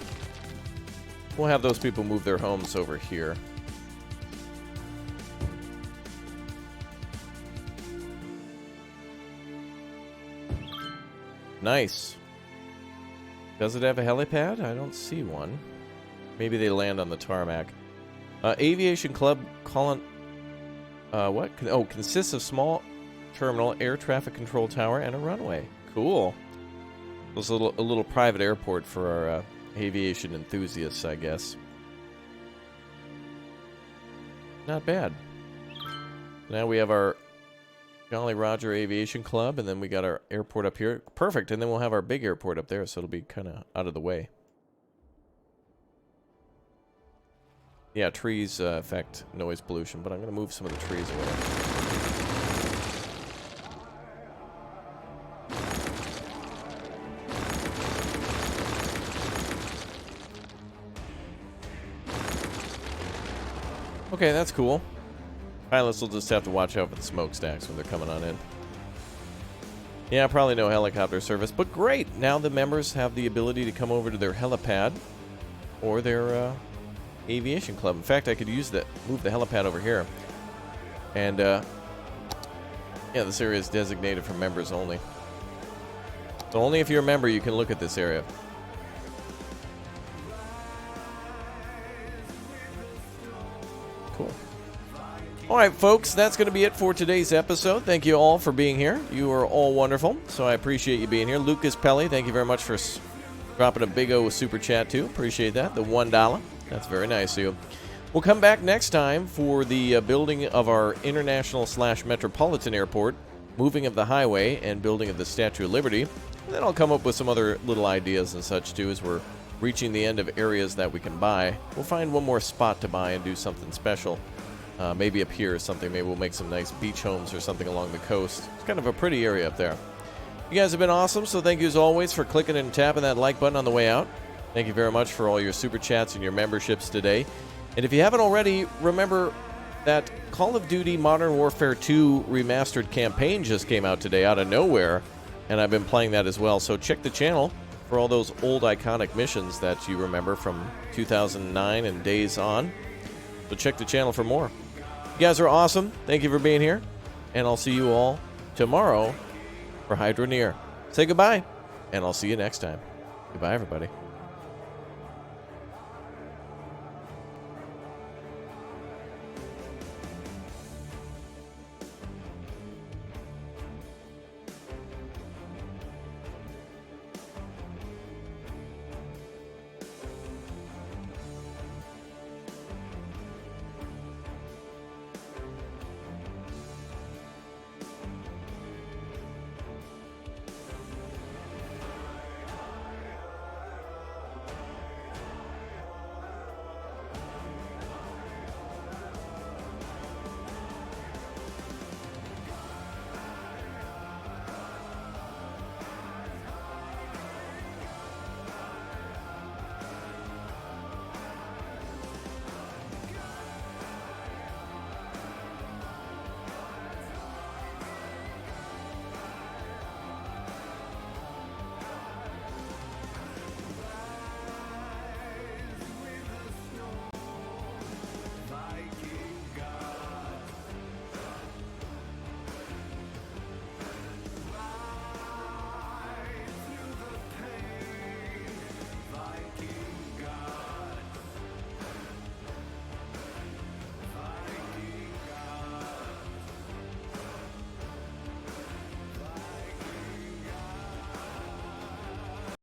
We'll have those people move their homes over here. Nice. Does it have a helipad? I don't see one. Maybe they land on the tarmac. Aviation Club what? Oh, consists of small terminal, air traffic control tower, and a runway. Cool. It's a little private airport for our aviation enthusiasts, I guess. Not bad. Now we have our Jolly Roger Aviation Club, and then we got our airport up here. Perfect, and then we'll have our big airport up there, so it'll be kind of out of the way. Yeah, trees affect noise pollution, but I'm going to move some of the trees away. Okay, that's cool. Pilots will just have to watch out for the smokestacks when they're coming on in. Yeah, probably no helicopter service, but great! Now the members have the ability to come over to their helipad or their aviation club. In fact, I could use that, move the helipad over here. And, yeah, this area is designated for members only. So only if you're a member you can look at this area. Cool. Alright, folks, that's going to be it for today's episode. Thank you all for being here. You are all wonderful, so I appreciate you being here. Lucas Pelly, thank you very much for dropping a big O super chat, too. Appreciate that. The $1. That's very nice of you. We'll come back next time for the building of our international/metropolitan airport, moving of the highway, and building of the Statue of Liberty. And then I'll come up with some other little ideas and such, too, as we're reaching the end of areas that we can buy. We'll find one more spot to buy and do something special. Maybe up here or something. Maybe we'll make some nice beach homes or something along the coast. It's kind of a pretty area up there. You guys have been awesome, so thank you as always for clicking and tapping that like button on the way out. Thank you very much for all your super chats and your memberships today. And if you haven't already, remember that Call of Duty Modern Warfare 2 Remastered campaign just came out today out of nowhere, and I've been playing that as well. So check the channel for all those old iconic missions that you remember from 2009 and days on. So check the channel for more. You guys are awesome. Thank you for being here, and I'll see you all tomorrow for Hydro Near. Say goodbye, and I'll see you next time. Goodbye, everybody.